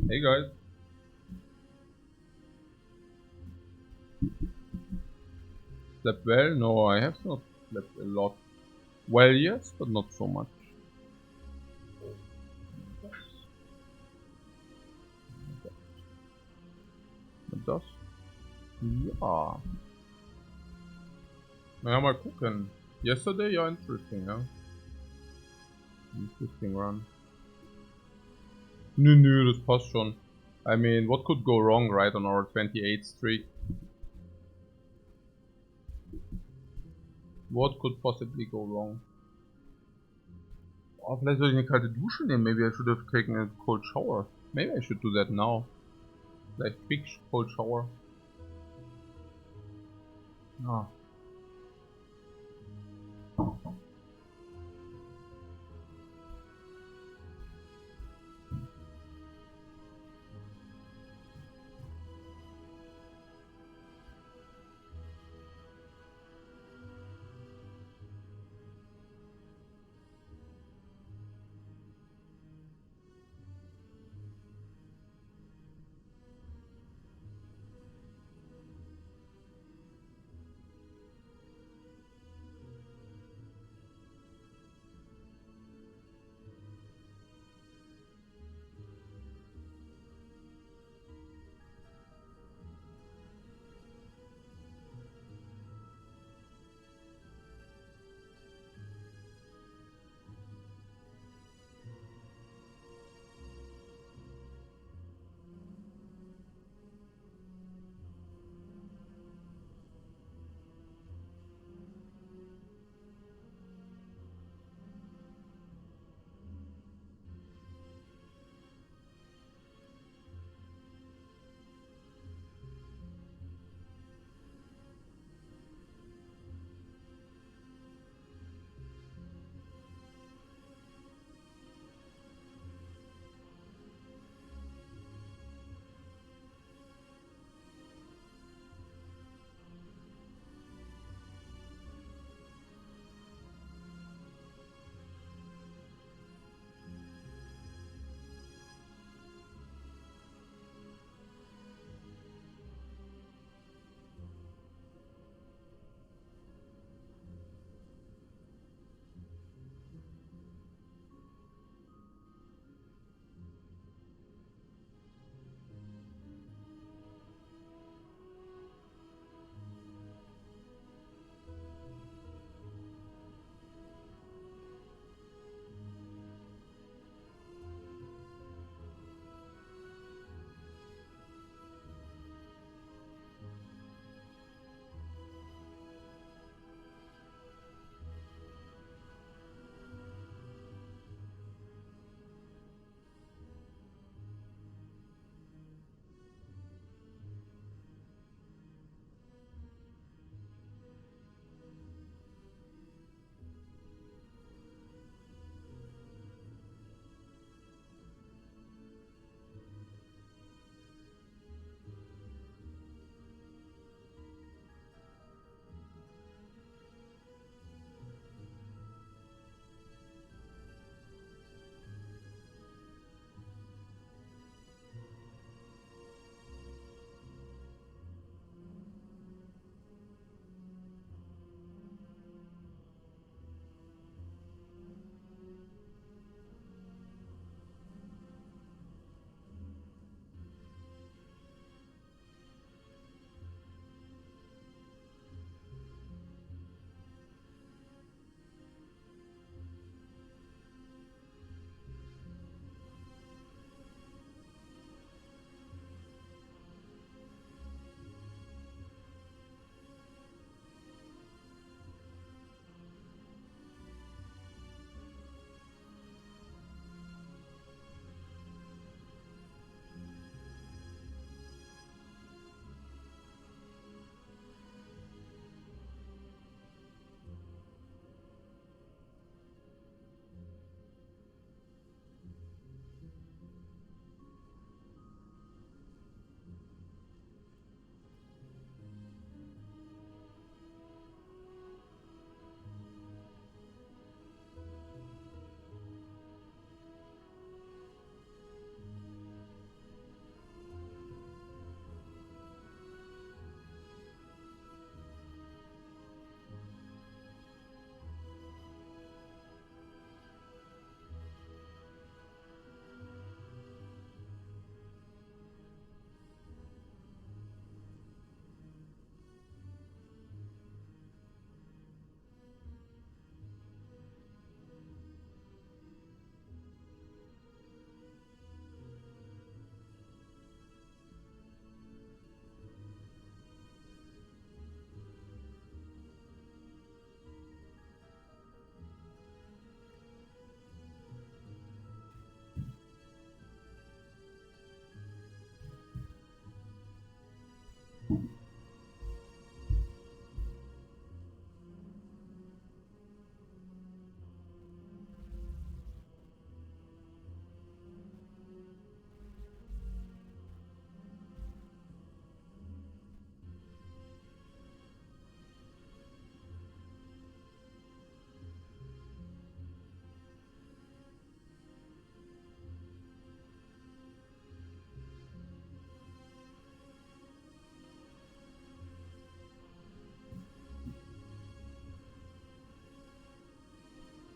Hey guys. Slept well? No, I have not slept a lot. Well, yes, but not so much. Mit das? Ja. Naja, mal gucken. Yesterday, yeah, interesting, yeah. Interesting run. Nö, das passt schon. I mean, what could go wrong, right, on our 28th streak? What could possibly go wrong? Oh, vielleicht soll ich eine kalte Dusche nehmen. Maybe I should have taken a cold shower. Maybe I should do that now. Like big cold shower. Ah.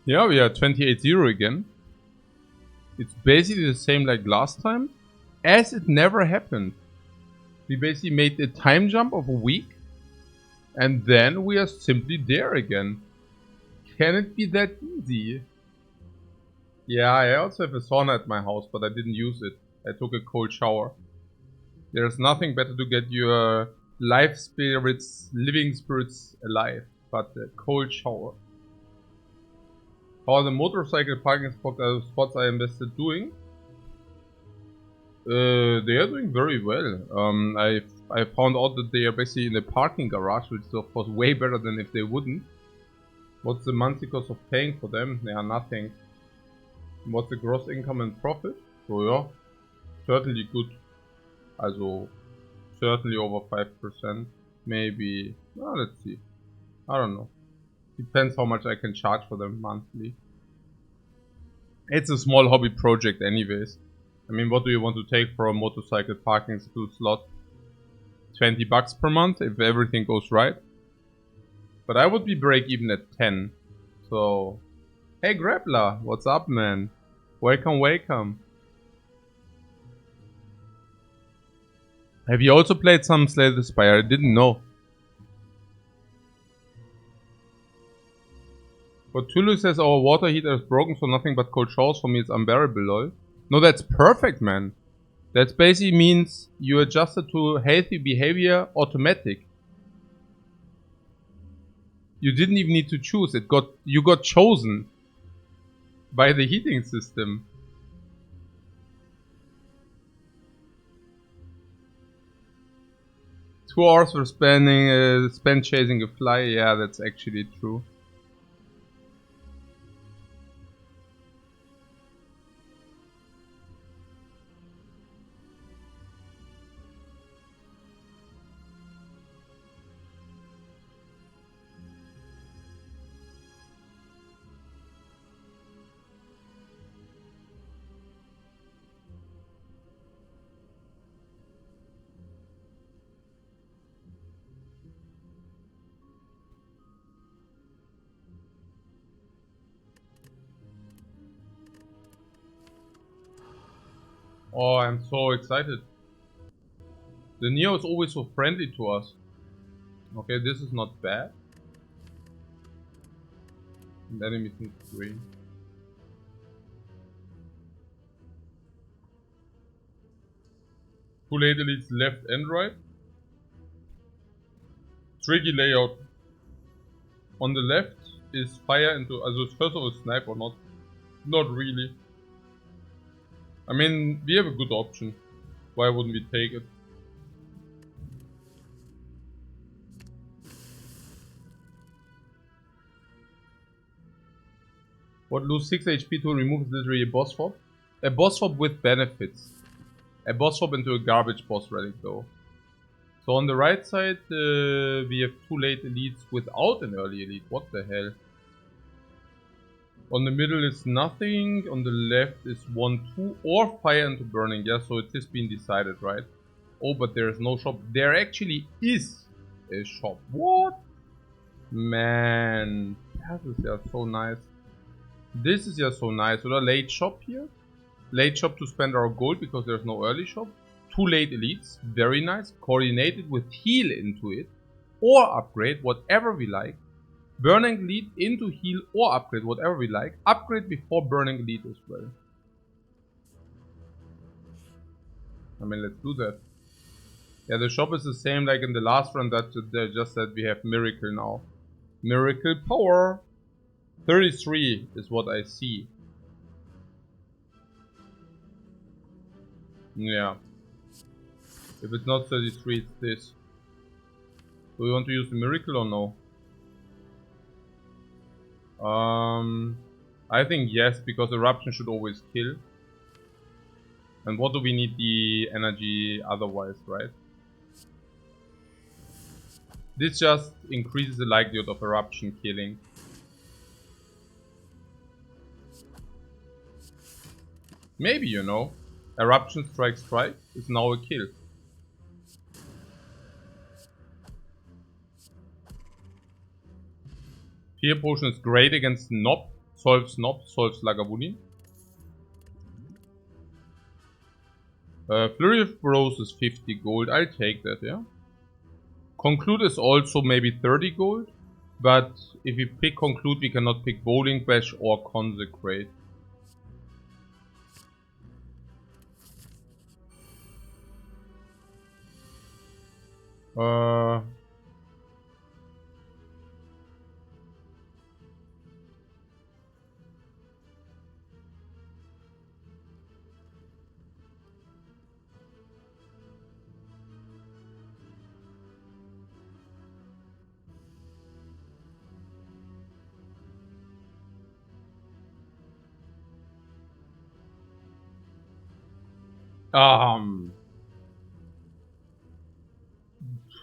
Yeah, we are 28-0 again. It's basically the same like last time, as it never happened. We basically made a time jump of a week, and then we are simply there again. Can it be that easy? Yeah, I also have a sauna at my house, but I didn't use it. I took a cold shower. There's nothing better to get your life spirits, living spirits alive, but a cold shower. How are the motorcycle parking spots I invested doing? They are doing very well. I found out that they are basically in a parking garage, which is of course way better than if they wouldn't. What's the monthly cost of paying for them? They are nothing. What's the gross income and profit? So yeah, certainly good. Also, certainly over 5%. Maybe, well, let's see. I don't know. Depends how much I can charge for them monthly. It's a small hobby project anyways. I mean, what do you want to take for a motorcycle parking slot? 20 bucks per month if everything goes right. But I would be break even at 10. So, hey Grappler, what's up man? Welcome, welcome. Have you also played some Slay the Spire? I didn't know. But Tulu says our water heater is broken, so nothing but cold showers for me is unbearable, lol. No, that's perfect, man. That basically means you adjusted to healthy behavior automatic. You didn't even need to choose. You got chosen by the heating system. Two hours for spent chasing a fly. Yeah, that's actually true. Oh, I'm so excited. The Neo is always so friendly to us. Okay, this is not bad. And enemies in green. Two late elites left and right. Tricky layout. On the left is fire into, also first of all snipe or not. Not really. I mean, we have a good option. Why wouldn't we take it? What, lose 6 HP to remove is literally a boss swap? A boss swap with benefits. A boss swap into a garbage boss relic though. So on the right side we have two late elites without an early elite. What the hell? On the middle is nothing. On the left is 1-2 or fire into burning. Yeah, so it has been decided, right? Oh, but there is no shop. There actually is a shop. What? Man, that is just so nice. This is just so nice. So the late shop here. Late shop to spend our gold because there's no early shop. Two late elites. Very nice. Coordinated with heal into it. Or upgrade, whatever we like. Burning lead into heal or upgrade, whatever we like. Upgrade before burning lead as well. I mean, let's do that. Yeah, the shop is the same like in the last run that just that we have miracle now. Miracle power. 33 is what I see. Yeah. If it's not 33, it's this. Do we want to use the miracle or no? I think yes, because eruption should always kill. And what do we need the energy otherwise, right? This just increases the likelihood of eruption killing. Maybe, you know, eruption strike is now a kill. Fear potion is great against Nob, solves Nob, solves Lagavulin. Flurry of Blows is 50 gold. I'll take that, yeah. Conclude is also maybe 30 gold. But if we pick Conclude, we cannot pick Bowling Bash or Consecrate.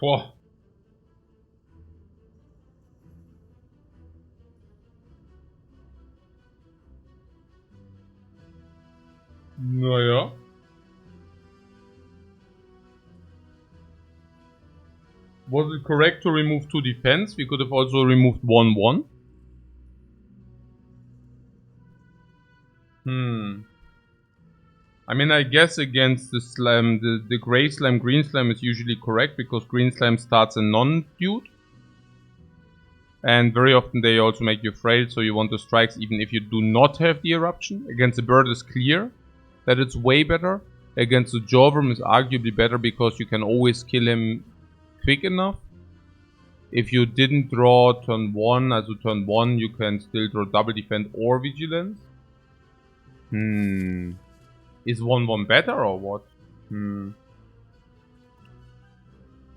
Boah. Naja. Was it correct to remove 2 defense? We could have also removed 1-1. I mean, I guess against the slime, the gray slime, green slime is usually correct because green slime starts a non-dude. And very often they also make you afraid, so you want the strikes even if you do not have the eruption. Against the bird is clear that it's way better. Against the jawworm is arguably better because you can always kill him quick enough. If you didn't draw turn 1, as turn 1, you can still draw double defend or vigilance. Is 1-1 better or what?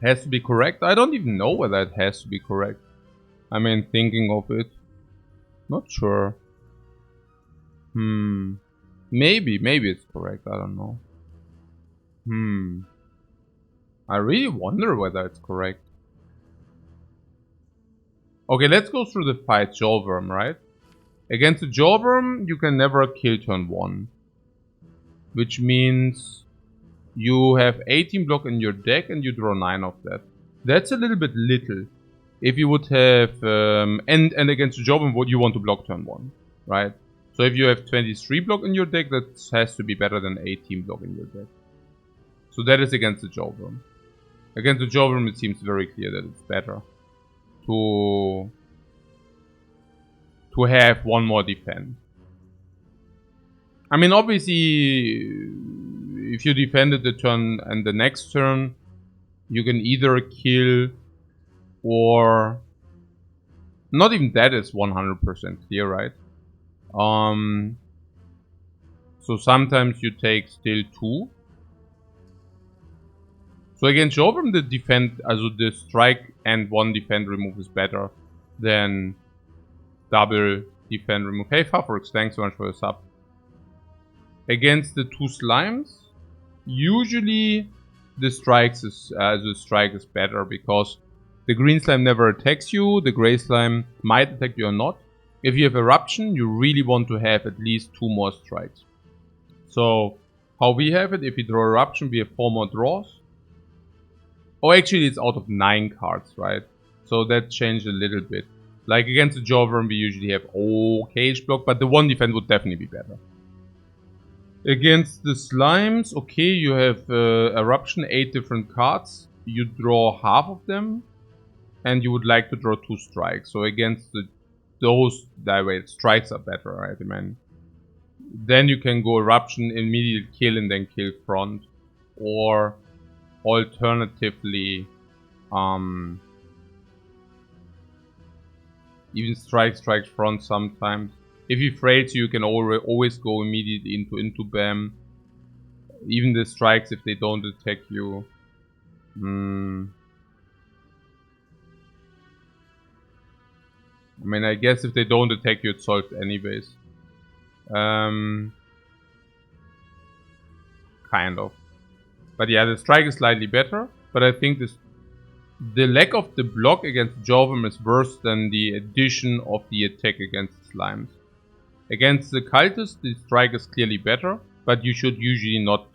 Has to be correct? I don't even know whether it has to be correct. I mean, thinking of it. Not sure. Maybe it's correct, I don't know. I really wonder whether it's correct. Okay, let's go through the fight. Jawworm, right? Against the Jawworm, you can never kill turn 1. Which means you have 18 block in your deck and you draw 9 of that. That's a little bit little. If you would have... and against the Jawworm, what you want to block turn 1, right? So if you have 23 block in your deck, that has to be better than 18 block in your deck. So that is against the Jawworm. Against the Jawworm, it seems very clear that it's better to have 1 more defense. I mean, obviously, if you defended the turn and the next turn, you can either kill or... Not even that is 100% clear, right? So sometimes you take still 2. So against Jawworm, the defend, also the strike and 1 defend remove is better than double defend remove. Hey Favorix, thanks so much for the sub. Against the 2 slimes, usually the strike is better because the green slime never attacks you, the gray slime might attack you or not. If you have eruption, you really want to have at least 2 more strikes. So how we have it, if we draw eruption, we have 4 more draws. Oh, actually it's out of 9 cards, right? So that changed a little bit. Like against the Jawworm, we usually have cage block, but the 1 defense would definitely be better. Against the slimes, okay, you have eruption, 8 different cards. You draw half of them, and you would like to draw 2 strikes. So against those direct strikes are better, right? I mean, then you can go eruption, immediate kill, and then kill front, or alternatively, even strike front sometimes. If you're afraid, you can always go immediately into BAM. Even the strikes, if they don't attack you. I mean, I guess if they don't attack you, it's solved anyways. Kind of. But yeah, the strike is slightly better. But I think the lack of the block against Jawworm is worse than the addition of the attack against slimes. Against the cultist, the strike is clearly better, but you should usually not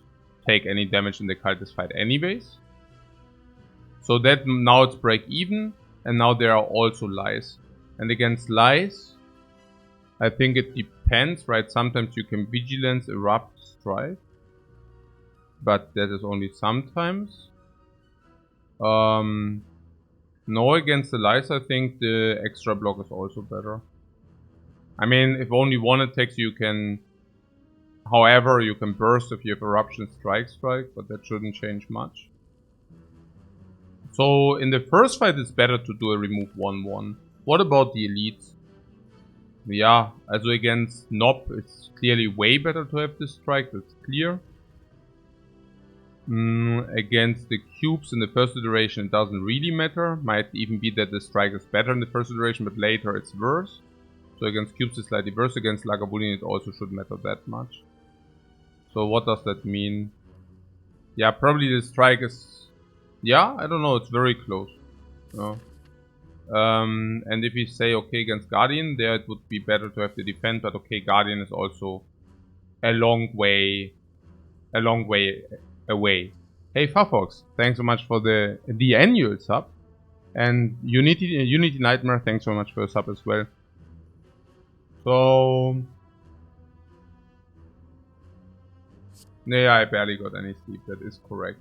take any damage in the cultist fight anyways. So that now it's break even, and now there are also lies. And against lies, I think it depends, right? Sometimes you can Vigilance, Erupt, Strike. But that is only sometimes. No, against the Lice, I think the extra block is also better. I mean, if only one attacks, you can... However, you can burst if you have Eruption, Strike, but that shouldn't change much. So, in the first fight, it's better to do a remove 1-1. What about the elites? Yeah, also against Nob, it's clearly way better to have this strike, that's clear. Against the cubes in the first iteration, it doesn't really matter. Might even be that the strike is better in the first iteration, but later it's worse. So against cubes it's slightly worse. Against Lagavulin it also shouldn't matter that much. So what does that mean? Yeah, probably the strike is... Yeah, I don't know, it's very close. Yeah. And if we say, okay, against Guardian, there it would be better to have the defend, but okay, Guardian is also a long way away. Hey Fafox, thanks so much for the annual sub. And Unity Nightmare, thanks so much for the sub as well. So... Yeah, I barely got any sleep, that is correct.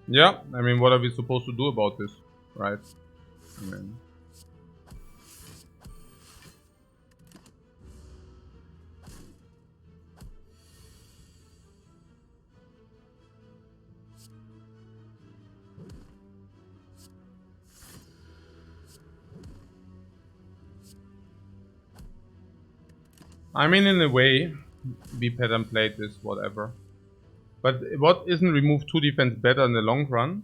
Yeah, I mean, what are we supposed to do about this, right? I mean... in a way, we pattern played this, whatever. But what isn't remove 2 defense better in the long run?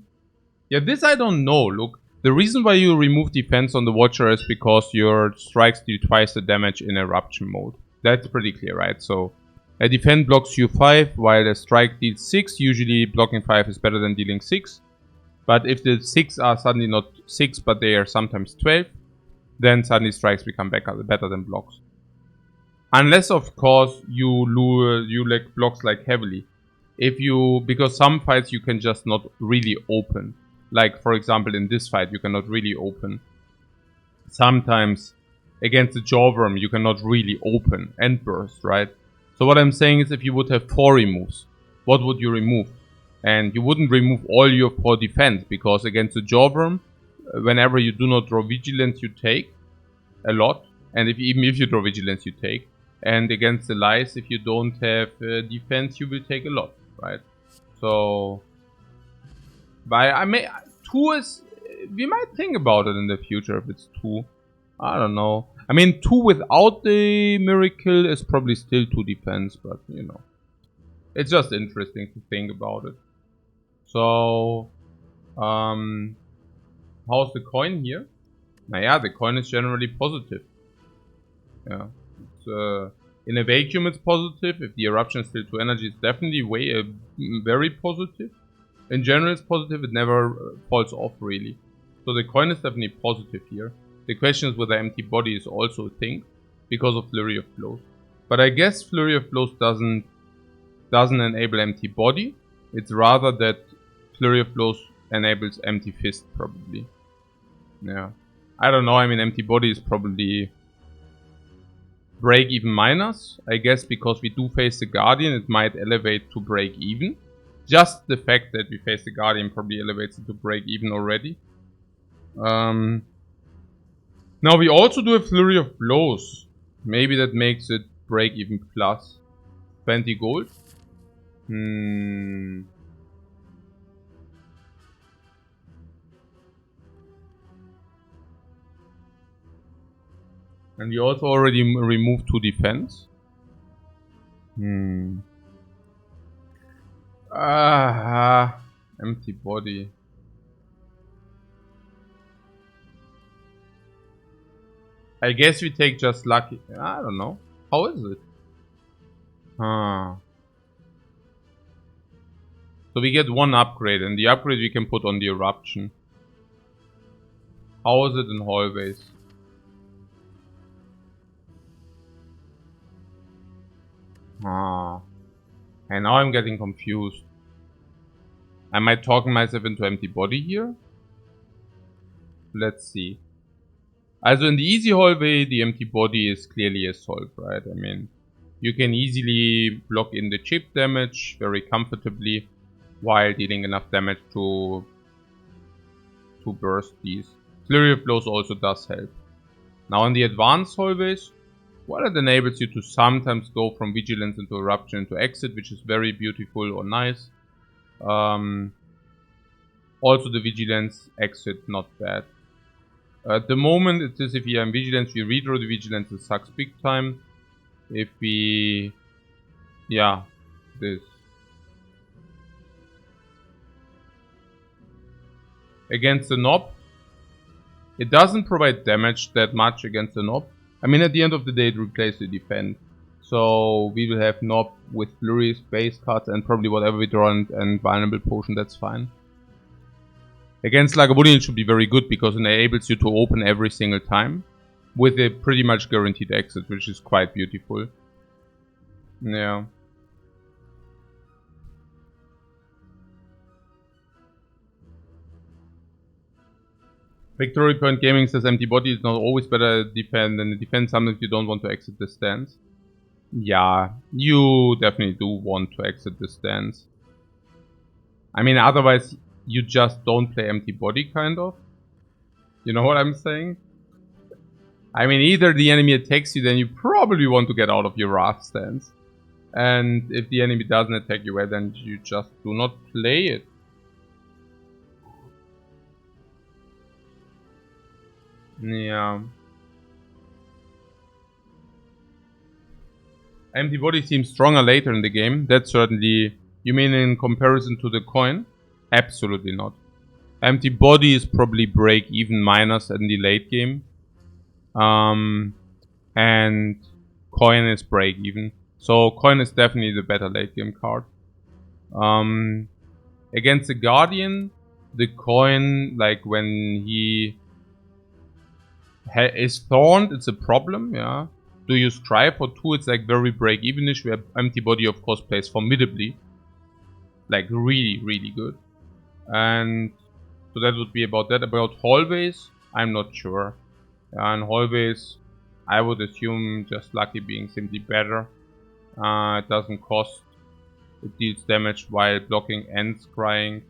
Yeah, this I don't know. Look, the reason why you remove defense on the Watcher is because your strikes do twice the damage in eruption mode. That's pretty clear, right? So, a defend blocks you 5, while a strike deals 6. Usually blocking 5 is better than dealing 6. But if the 6 are suddenly not 6, but they are sometimes 12, then suddenly strikes become better than blocks. Unless, of course, you like blocks like heavily. Because some fights you can just not really open. Like, for example, in this fight, you cannot really open. Sometimes, against the Jawworm, you cannot really open and burst, right? So what I'm saying is, if you would have 4 removes, what would you remove? And you wouldn't remove all your 4 defense, because against the Jawworm, whenever you do not draw Vigilance, you take a lot. And even if you draw Vigilance, you take. And against the Lice, if you don't have defense, you will take a lot, right? So, but 2 is... We might think about it in the future if it's 2. I don't know. I mean, 2 without the miracle is probably still 2 defense, but you know. It's just interesting to think about it. So, how's the coin here? Naja, the coin is generally positive. Yeah. In a vacuum it's positive. If the eruption is still 2 energy, it's definitely very positive. In general it's positive, it never falls off really. So the coin is definitely positive here. The question is whether empty body is also a thing, because of Flurry of Blows. But I guess Flurry of Blows doesn't enable empty body. It's rather that Flurry of Blows enables empty fist probably. Yeah. I don't know, I mean empty body is probably break even minus. I guess because we do face the Guardian, it might elevate to break even. Just the fact that we face the Guardian probably elevates it to break even already. Now we also do a Flurry of Blows. Maybe that makes it break even plus 20 gold. And we also already removed 2 defense. Empty body. I guess we take just lucky. I don't know. How is it? So we get 1 upgrade, and the upgrade we can put on the eruption. How is it in hallways? And now I'm getting confused. I might talk myself into empty body here. Let's see. Also in the easy hallway, the empty body is clearly a solve, right? I mean, you can easily block in the chip damage very comfortably while dealing enough damage to burst these. Flurry of Blows also does help. Now in the advanced hallways, well, it enables you to sometimes go from Vigilance into Eruption into Exit, which is very beautiful or nice. Also the Vigilance Exit, not bad. At the moment, it is if we are in Vigilance, we redraw the Vigilance, it sucks big time. If we... yeah, this. Against the Knob, it doesn't provide damage that much against the Knob. I mean, at the end of the day, it replaces the defense. So we will have Knob with Flurries, base cards, and probably whatever we draw and Vulnerable Potion, that's fine. Against Lagavulin, it should be very good because it enables you to open every single time with a pretty much guaranteed exit, which is quite beautiful. Yeah. Victory Point Gaming says empty body is not always better defend than the defense. Sometimes you don't want to exit the stance. Yeah, you definitely do want to exit the stance. I mean, otherwise you just don't play empty body, kind of. You know what I'm saying? I mean, either the enemy attacks you, then you probably want to get out of your Wrath stance. And if the enemy doesn't attack you, well, then you just do not play it. Yeah. Empty body seems stronger later in the game. That's certainly... You mean in comparison to the coin? Absolutely not. Empty body is probably break even minus in the late game. And coin is break even. So coin is definitely the better late game card. Against the Guardian, the coin, like when he is thorned, it's a problem, yeah. Do you Scribe for 2? It's like very break evenish, where empty body of course plays formidably. Like really, really good. And so that would be about that. About hallways, I'm not sure. And hallways, I would assume just Lucky being simply better. It doesn't cost. It deals damage while blocking and scrying.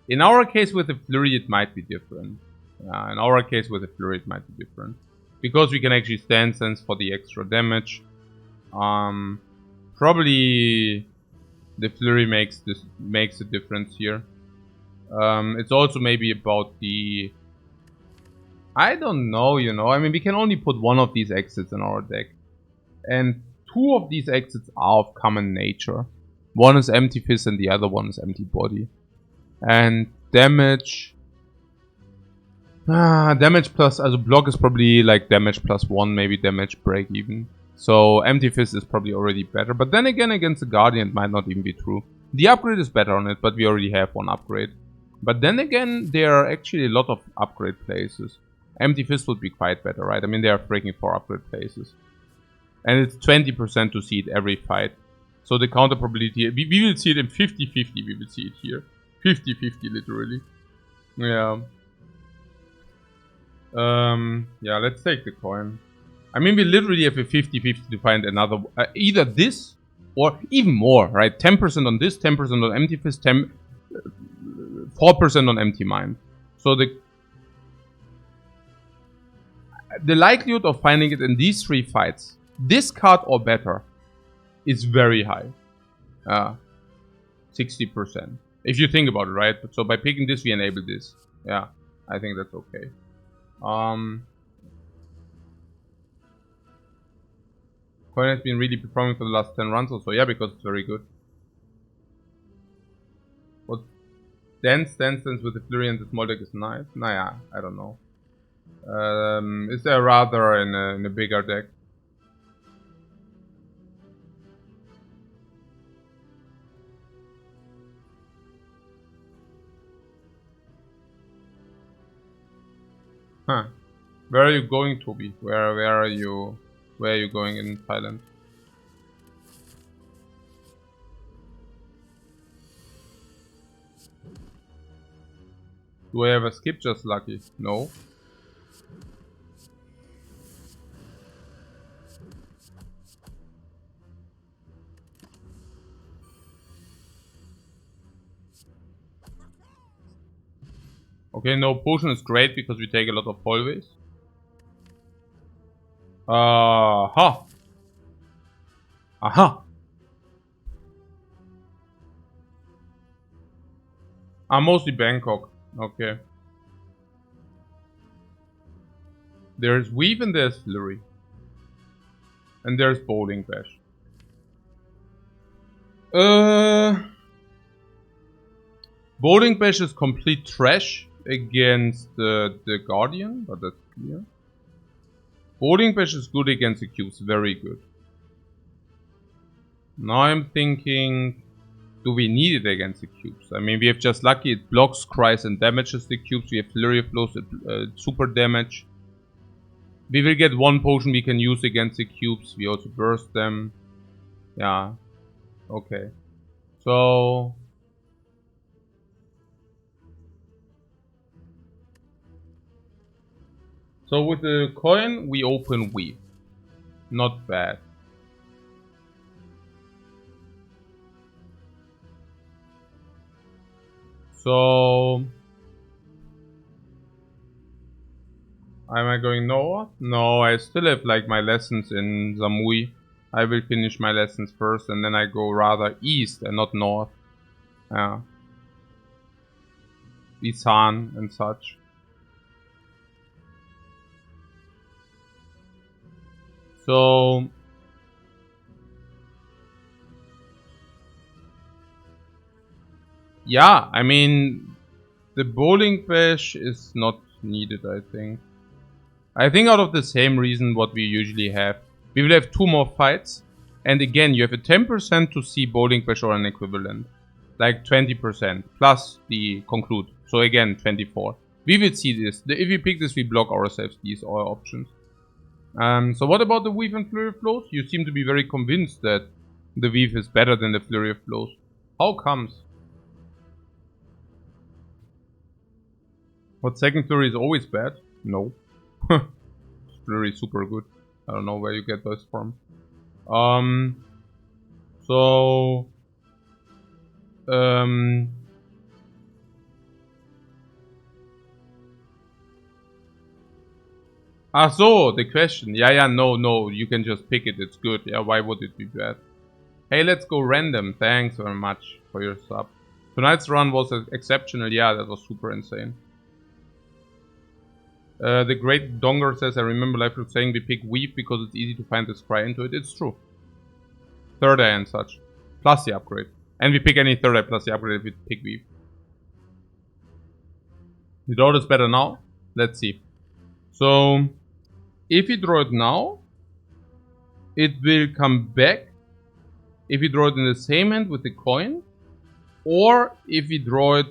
In our case with the Flurry, it might be different. In our case with the Flurry, it might be different. Because we can actually stand sense for the extra damage. Probably the Flurry makes a difference here. It's also maybe about the... I don't know, you know. I mean, we can only put one of these exits in our deck. And 2 of these exits are of common nature. One is Empty Fist and the other one is Empty Body. And damage... damage plus... Also block is probably like damage plus 1, maybe damage break even. So Empty Fist is probably already better. But then again, against the Guardian it might not even be true. The upgrade is better on it, but we already have one upgrade. But then again, there are actually a lot of upgrade places. Empty Fist would be quite better, right? I mean, there are freaking 4 upgrade places. And it's 20% to see it every fight. So the counter probability... We will see it in 50-50, we will see it here. 50-50, literally. Yeah. Yeah, let's take the coin. I mean, we literally have a 50-50 to find another... either this, or even more, right? 10% on this, 10% on Empty Fist, 4% on Empty Mind. So the likelihood of finding it in these 3 fights, this card or better, is very high. 60%. If you think about it, right? So by picking this, we enable this. Yeah, I think that's okay. Coin has been really performing for the last 10 runs or so. Yeah, because it's very good. What Dance with the Flurry and the small deck is nice. Nah, yeah, I don't know. Is there rather in a bigger deck? Huh. Where are you going, Toby? Where are you going in Thailand? Do I have a skip just lucky? No. Okay, no, potion is great because we take a lot of hallways. Aha! Aha! Mostly Bangkok. Okay. There's Weave and there's Flurry. And there's Bowling Bash. Bowling Bash is complete trash against the Guardian, but that's clear. Bowling Bash is good against the cubes, very good. Now I'm thinking, do we need it against the cubes? I mean, we have just lucky, it blocks, cries and damages the cubes. We have Flurry of Blows, super damage. We will get one potion we can use against the cubes. We also burst them. Yeah. Okay. So... So with the coin, we open Weave. Not bad. So... Am I going north? No, I still have like my lessons in Samui. I will finish my lessons first and then I go rather east and not north. Yeah. Isan and such. So... Yeah, I mean... The Bowling Bash is not needed, I think. I think out of the same reason what we usually have. We will have 2 more fights. And again, you have a 10% to see Bowling Bash or an equivalent. Like 20%. Plus the conclude. So again, 24. We will see this. If we pick this, we block ourselves these options. So what about the Weave and Flurry of Blows? You seem to be very convinced that the Weave is better than the Flurry of Blows. How comes? What, second Flurry is always bad? No. Flurry is super good. I don't know where you get those from. Ah, so, the question. Yeah, no, you can just pick it, it's good. Yeah, why would it be bad? Hey, let's go random. Thanks very much for your sub. Tonight's run was exceptional. Yeah, that was super insane. The great Donger says, I remember Lifecoach saying we pick Weave because it's easy to find the scry into it. It's true. Third eye and such. Plus the upgrade. And we pick any third eye plus the upgrade if we pick Weave. You draw this better now? Let's see. So, if you draw it now, it will come back. If you draw it in the same hand with the coin. Or if you draw it...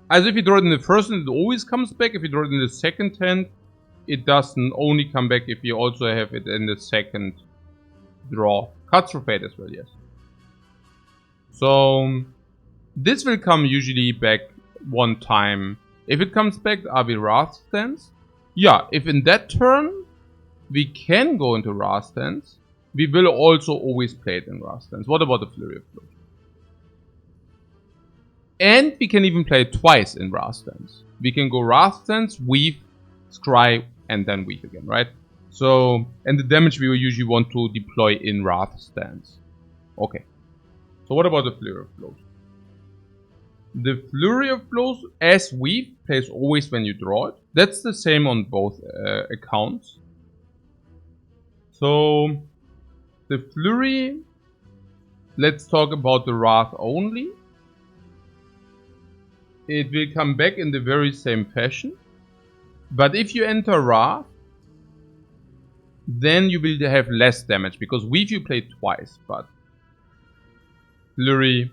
As if you draw it in the first hand, it always comes back. If you draw it in the second hand, it doesn't only come back if you also have it in the second draw. Cuts through fate as well, yes. So, this will come usually back one time. If it comes back, are we Wrath Stance? Yeah, if in that turn we can go into Wrath Stance, we will also always play it in Wrath Stance. What about the Flurry of Blows? And we can even play it twice in Wrath Stance. We can go Wrath Stance, Weave, Scry, and then Weave again, right? So, and the damage we will usually want to deploy in Wrath Stance. Okay. So what about the Flurry of Blows? The Flurry of Blows, as Weave, plays always when you draw it. That's the same on both accounts. So, the Flurry, let's talk about the Wrath only. It will come back in the very same fashion. But if you enter Wrath, then you will have less damage. Because Weave you play twice, but Flurry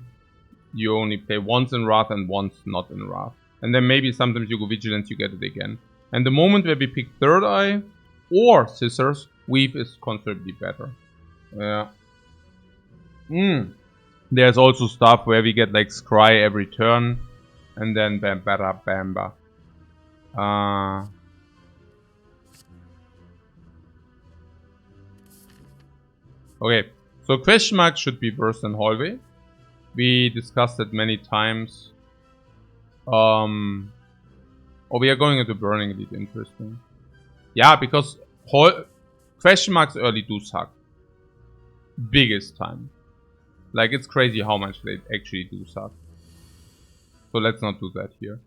you only play once in Wrath and once not in Wrath. And then maybe sometimes you go Vigilance, you get it again. And the moment where we pick Third Eye or Scissors, Weave is considerably better. Yeah. There's also stuff where we get like Scry every turn. And then Bambara Bamba. Okay, so question mark should be worse than hallway. We discussed it many times. Oh, we are going into burning elite. Interesting. Yeah, because question marks early do suck. Biggest time. Like, it's crazy how much they actually do suck. So let's not do that here.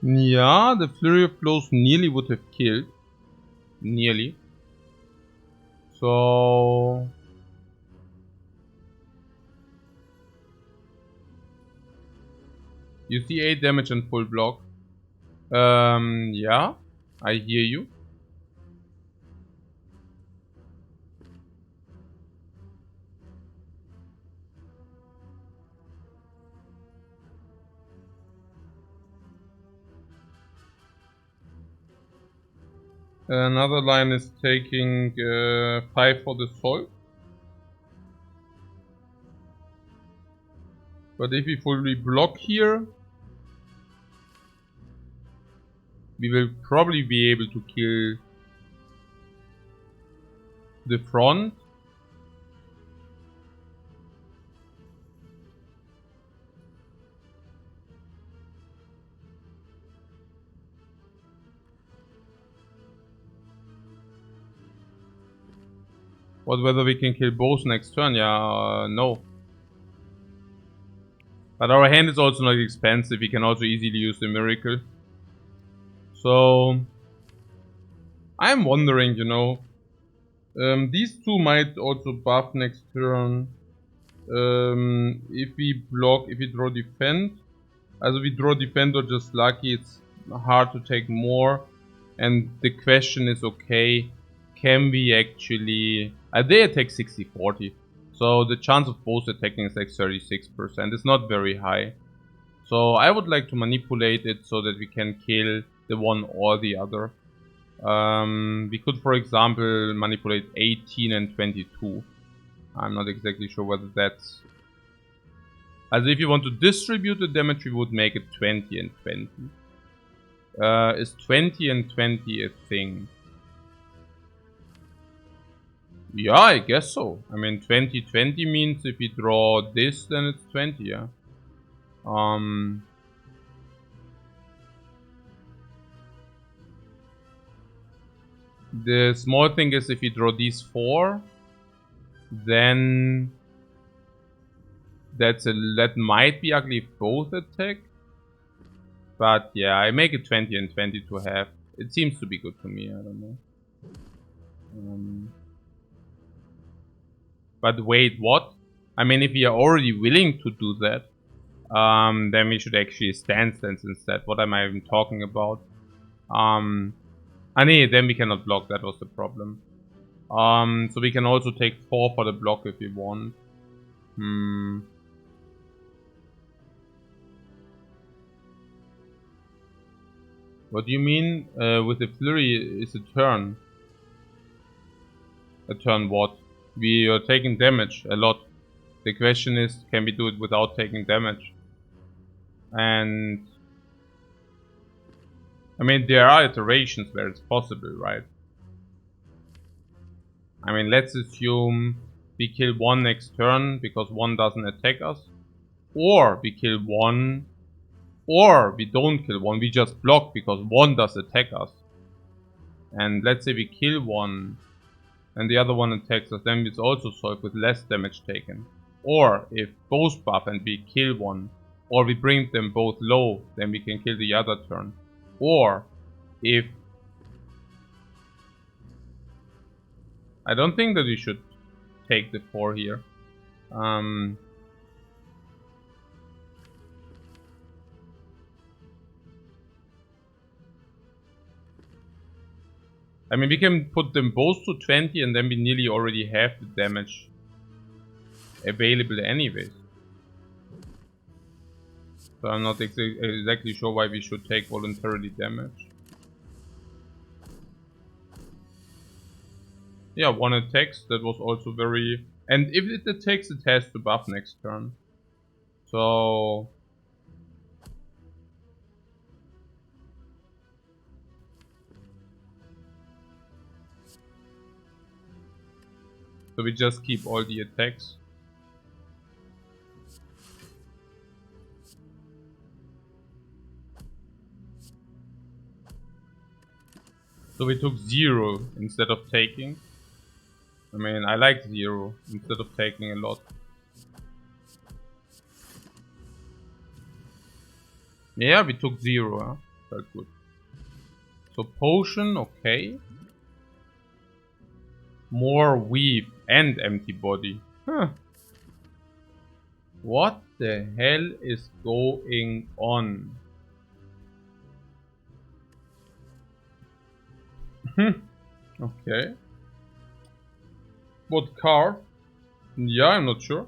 Yeah, the flurry of blows nearly would have killed. Nearly. So... You see 8 damage and full block. Yeah, I hear you. Another line is taking 5 for the soul. But if we fully block here, we will probably be able to kill the front. But whether we can kill both next turn, yeah, no. But our hand is also not expensive, we can also easily use the miracle. So... I'm wondering, you know... these two might also buff next turn. If we block, if we draw defend. As we draw defend or just lucky, it's hard to take more. And the question is, okay, can we actually... they attack 60-40. So the chance of both attacking is like 36%. It's not very high. So I would like to manipulate it so that we can kill the one or the other. We could, for example, manipulate 18 and 22. I'm not exactly sure whether that's... As if you want to distribute the damage, we would make it 20 and 20. Is 20 and 20 a thing? Yeah, I guess so. I mean, 20-20 means if we draw this, then it's 20, yeah. The small thing is if you draw these 4, then that might be ugly if both attack. But yeah, I make it 20 and 20 to have. It seems to be good to me, I don't know. But wait, what? I mean, if we are already willing to do that, then we should actually stance instead. What am I even talking about? Nee, then we cannot block, that was the problem. So we can also take 4 for the block if we want. What do you mean with the flurry is a turn? A turn what? We are taking damage a lot. The question is, can we do it without taking damage? And... I mean, there are iterations where it's possible, right? I mean, let's assume we kill 1 next turn because 1 doesn't attack us. Or we kill 1. Or we don't kill 1, we just block because 1 does attack us. And let's say we kill 1 and the other one attacks us, then it's also solved with less damage taken. Or if both buff and we kill 1, or we bring them both low, then we can kill the other turn. Or if... I don't think that we should take the 4 here. I mean, we can put them both to 20 and then we nearly already have the damage available anyways. So I'm not exactly sure why we should take voluntarily damage. Yeah, 1 attacks, that was also very... And if it attacks, it has to buff next turn. So... So we just keep all the attacks. So we took 0 instead of taking. I mean, I like 0 instead of taking a lot. Yeah, we took 0, huh? Felt good. So potion, okay. More weave and empty body. Huh. What the hell is going on? Okay. What car? Yeah, I'm not sure.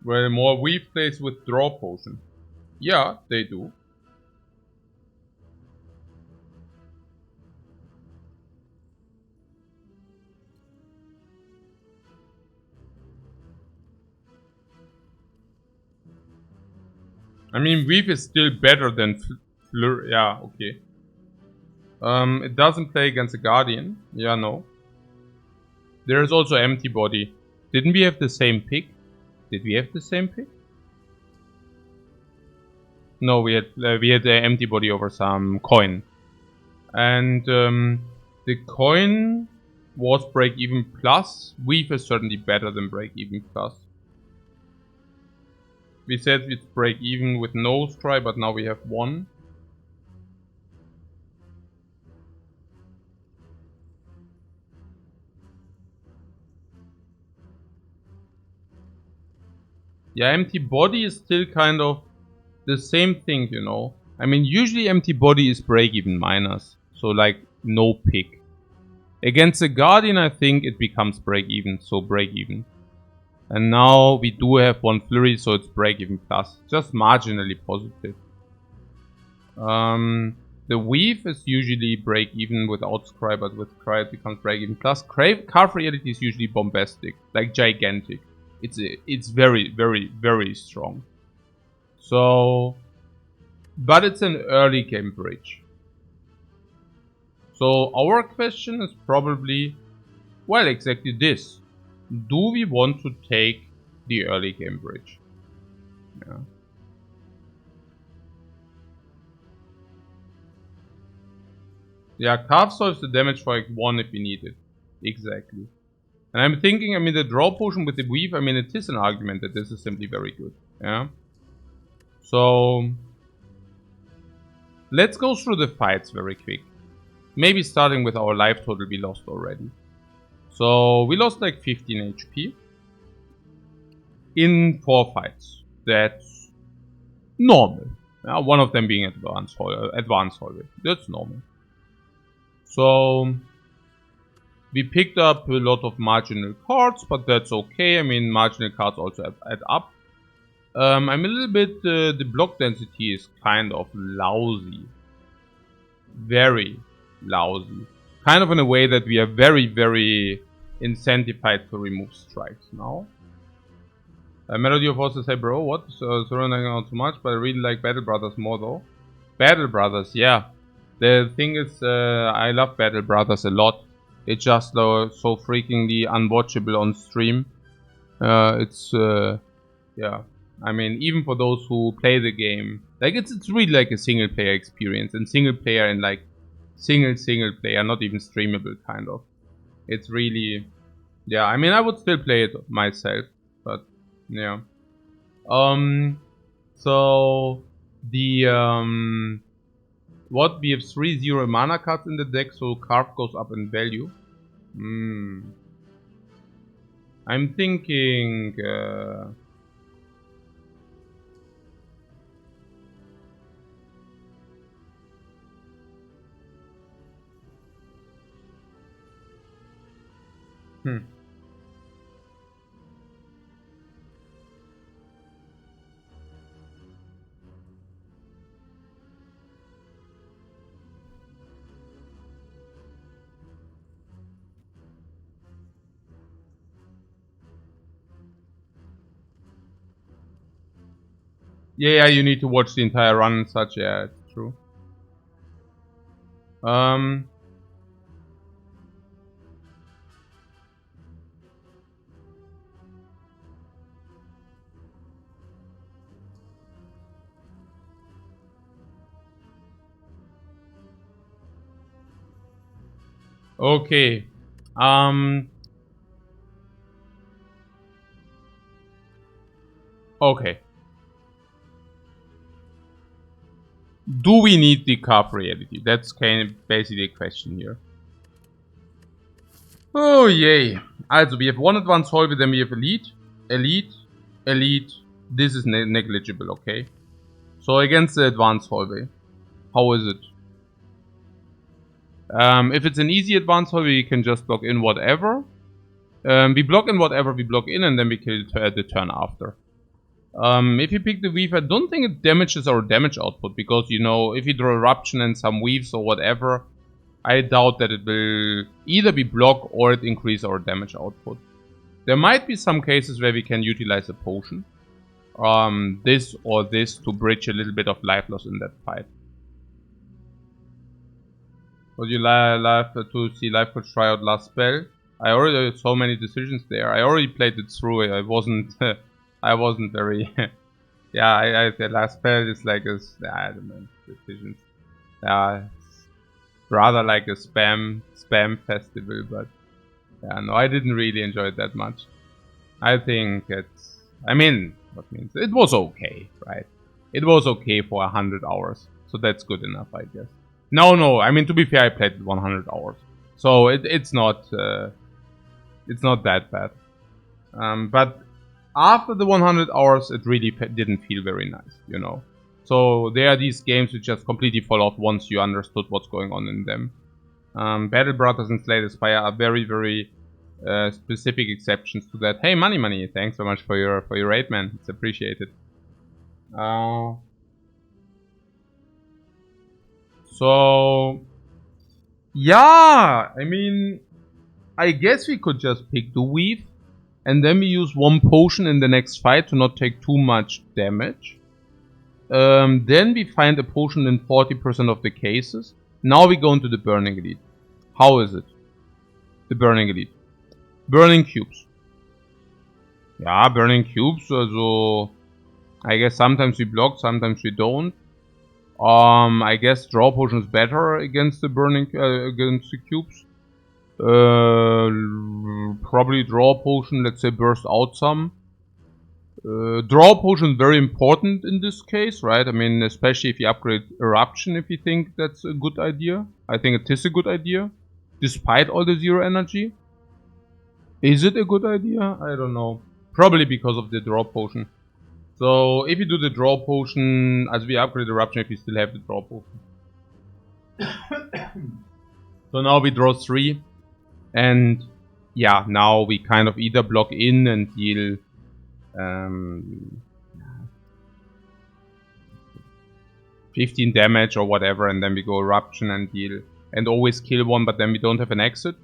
Well, more weave plays with draw potion. Yeah, they do. I mean, weave is still better than fleur. Yeah, okay. It doesn't play against a guardian. Yeah, no. There is also empty body. Didn't we have the same pick? Did we have the same pick? No, we had the empty body over some coin, and the coin was break even plus. Weave is certainly better than break even plus. We said it's break even with no scry, but now we have 1. Yeah, empty body is still kind of the same thing, you know. I mean, usually empty body is break even minus, so like no pick. Against the guardian, I think it becomes break even, so break even. And now we do have 1 flurry, so it's break even plus, just marginally positive. The weave is usually break even without scry, but with scry it becomes break even plus. Carve reality is usually bombastic, like gigantic. It's very, very, very strong. So, but it's an early game bridge. So our question is probably, well, exactly this. Do we want to take the early game bridge? Yeah. Yeah, carve solves the damage for like 1 if we need it. Exactly. And I'm thinking, I mean, the draw potion with the weave, I mean, it is an argument that this is simply very good. Yeah. So, let's go through the fights very quick. Maybe starting with our life total we lost already. So, we lost like 15 HP. In 4 fights. That's normal. Yeah, one of them being advanced hallway. That's normal. So, we picked up a lot of marginal cards, but that's okay. I mean, marginal cards also add up. I'm a little bit, the block density is kind of lousy. Very lousy. Kind of in a way that we are very, very incentivized to remove strikes now. Melody of also say, bro, what? Surrendering out too much, but I really like Battle Brothers more though. Battle Brothers, yeah. The thing is, I love Battle Brothers a lot. It's just so freakingly unwatchable on stream. Yeah. I mean, even for those who play the game, like it's really like a single player experience, and single player and like single player, not even streamable kind of. It's really, yeah. I mean, I would still play it myself, but yeah. So the what, we have 3/0 mana cards in the deck, so carve goes up in value. I'm thinking Hmm. Yeah, you need to watch the entire run and such. Yeah, it's true. Okay. Okay. Do we need the carb reality? That's kind of basically the question here. Oh yay. Also, we have one advanced hallway, then we have elite, elite, elite. This is negligible, okay? So against the advanced hallway, how is it? If it's an easy advanced hallway, you can just block in whatever. We block in whatever we block in, and then we kill the turn after. If you pick the weave, I don't think it damages our damage output, because, you know, if you draw eruption and some weaves or whatever, I doubt that it will either be block or it increase our damage output. There might be some cases where we can utilize a potion. This or this to bridge a little bit of life loss in that fight. Would you like to see Lifecoach try out last spell? I already had so many decisions there. I already played it through. I wasn't very. Yeah, the last spell is like a, I don't know, decisions. Yeah, it's rather like a spam festival, but yeah, no, I didn't really enjoy it that much. I think it's, I mean, what means it was okay, right? It was okay for 100 hours, so that's good enough, I guess. No, I mean, to be fair, I played it 100 hours, so it's not that bad. But after the 100 hours, it really didn't feel very nice, you know. So there are these games which just completely fall off once you understood what's going on in them. Battle Brothers and Slay the Spire are very, very specific exceptions to that. Hey, money, thanks so much for your raid, man. It's appreciated. So yeah, I mean, I guess we could just pick the weave, and then we use one potion in the next fight to not take too much damage. Then we find a potion in 40% of the cases. Now we go into the Burning Elite. How is it? The Burning Elite. Burning Cubes. Yeah, Burning Cubes, also I guess sometimes we block, sometimes we don't. I guess Draw Potion is better against the Burning, against the Cubes. Probably Draw Potion, let's say burst out some. Draw Potion very important in this case, right? I mean, especially if you upgrade Eruption, if you think that's a good idea. I think it is a good idea, despite all the zero energy. Is it a good idea? I don't know. Probably because of the Draw Potion. So if you do the Draw Potion, as we upgrade Eruption, if you still have the Draw Potion. So now we draw 3. And yeah, now we kind of either block in and deal 15 damage or whatever, and then we go Eruption and deal, and always kill one, but then we don't have an exit.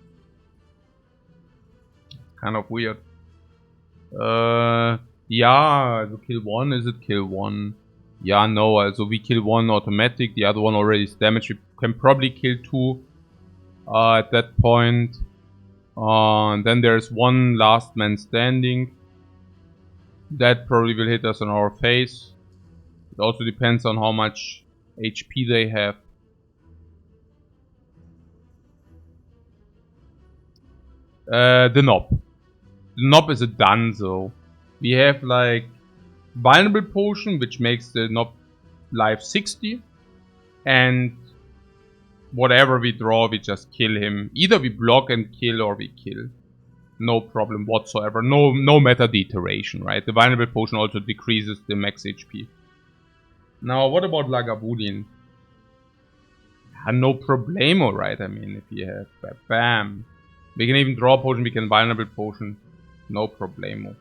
Kind of weird. Yeah, so kill one, is it kill one? Yeah, no, so we kill one automatic, the other one already is damaged. We can probably kill 2 at that point. And then there's one last man standing. That probably will hit us on our face. It also depends on how much HP they have. The knob. The knob is a dunzo. We have like Vulnerable Potion, which makes the knob life 60. And whatever we draw, we just kill him. Either we block and kill or we kill. No problem whatsoever. No meta deterioration, right? The Vulnerable Potion also decreases the max HP. Now, what about Lagavulin? No problemo, right? I mean, if you have bam, We can even draw a potion, we can vulnerable potion. No problemo.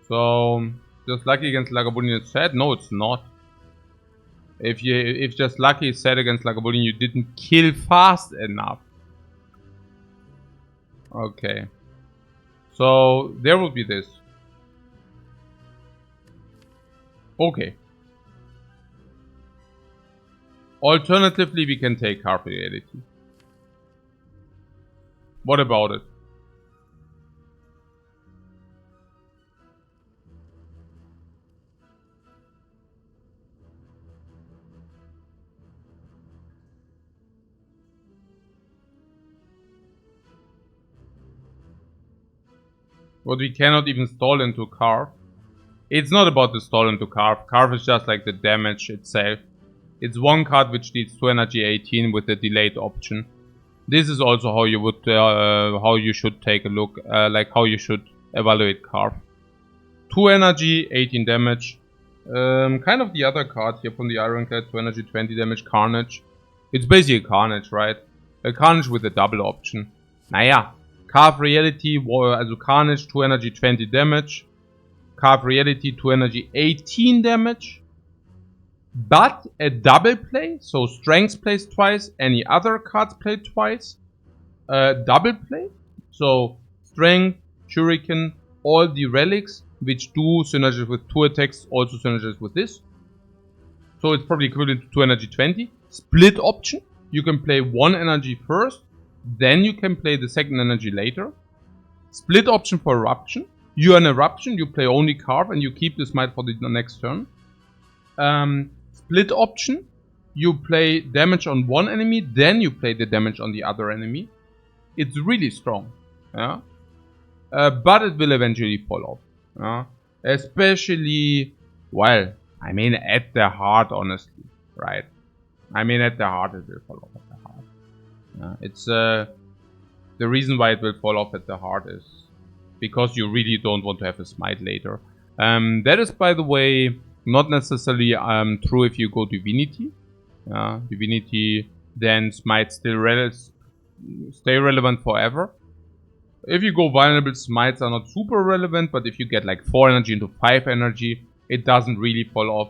So, just lucky against Lagavulin is sad? No, it's not. If just lucky is sad against Lagavulin, you didn't kill fast enough. Okay. So, there will be this. Okay. Alternatively, we can take Half Reality. What about it? What we cannot even stall into Carve. It's not about the stall into Carve. Carve is just like the damage itself. It's one card which needs 2 energy 18 with the delayed option. This is also how you would, how you should take a look, like how you should evaluate Carve. 2 energy, 18 damage. Kind of the other card here from the Ironclad, 2 energy, 20 damage, Carnage. It's basically a Carnage, right? A Carnage with a double option. Naja, Carve Reality, also Carnage, 2 energy, 20 damage. Carve Reality, 2 energy, 18 damage. But a double play, so Strength plays twice, any other cards play twice. Double play, so Strength, Shuriken, all the relics, which do synergize with 2 attacks, also synergize with this. So it's probably equivalent to 2 energy 20. Split option, you can play 1 energy first, then you can play the second energy later. Split option for Eruption. You're an Eruption, you play only Carve and you keep the Smite for the next turn. Split option, you play damage on one enemy, then you play the damage on the other enemy. It's really strong, yeah. But it will eventually fall off, especially, well, I mean at the heart, honestly, right? I mean at the heart it will fall off at the heart. It's the reason why it will fall off at the heart is because you really don't want to have a smite later. That is, by the way, not necessarily true if you go Divinity. Divinity, then Smite still stay relevant forever. If you go Vulnerable, Smites are not super relevant, but if you get like 4 energy into 5 energy, it doesn't really fall off.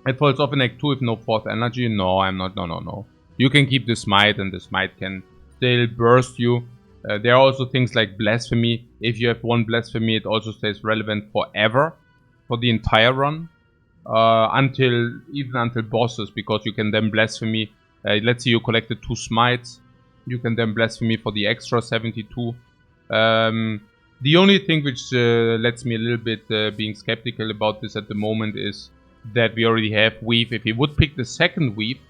It falls off in Act 2 if no 4th energy. No, I'm not. No. You can keep the Smite, and the Smite can still burst you. There are also things like Blasphemy. If you have 1 Blasphemy, it also stays relevant forever. For the entire run, even until bosses, because you can then Blasphemy. Let's say you collected 2 Smites, you can then Blasphemy for the extra 72. The only thing which lets me a little bit being skeptical about this at the moment is that we already have Weave. If we would pick the second Weave,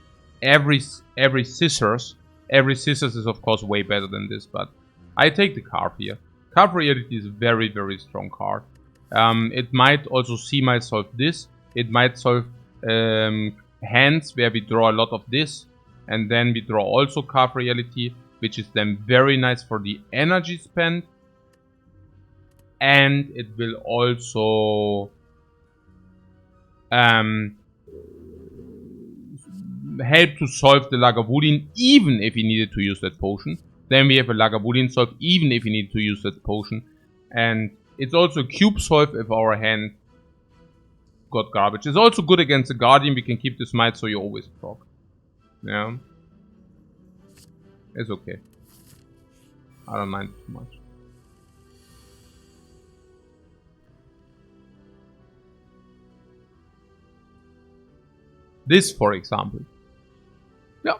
every Scissors is of course way better than this, but I take the Carve here. Carve Reality is a very, very strong card. It might also solve this. It might solve hands where we draw a lot of this. And then we draw also Carve Reality, which is then very nice for the energy spent. And it will also help to solve the Lagavulin even if he needed to use that potion. Then we have a Lagavulin solve even if he needed to use that potion. And it's also a cube solve if our hand got garbage. It's also good against the Guardian. We can keep the Smite so you always proc. Yeah. It's okay. I don't mind too much. This, for example. Yeah.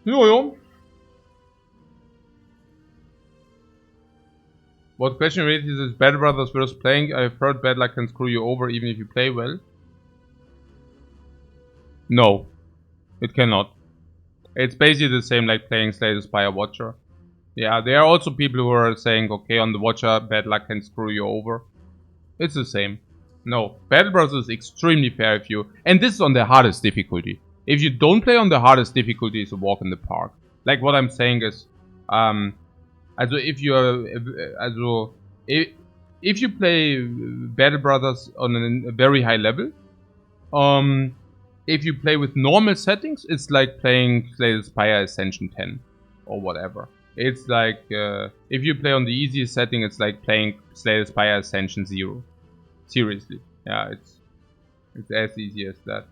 Yo. What question really is Bad Brothers versus playing? I've heard bad luck can screw you over even if you play well. No. It cannot. It's basically the same like playing Slay the Spire Watcher. Yeah, there are also people who are saying, okay, on the Watcher, bad luck can screw you over. It's the same. No, Battle Brothers is extremely fair if you... And this is on the hardest difficulty. If you don't play on the hardest difficulty, it's a walk in the park. Like what I'm saying is... Also if you are... if you play Battle Brothers on a very high level... if you play with normal settings, it's like playing Slay the Spire Ascension 10. or whatever. It's like, if you play on the easiest setting, it's like playing Spire Ascension 0. Seriously. Yeah, it's as easy as that.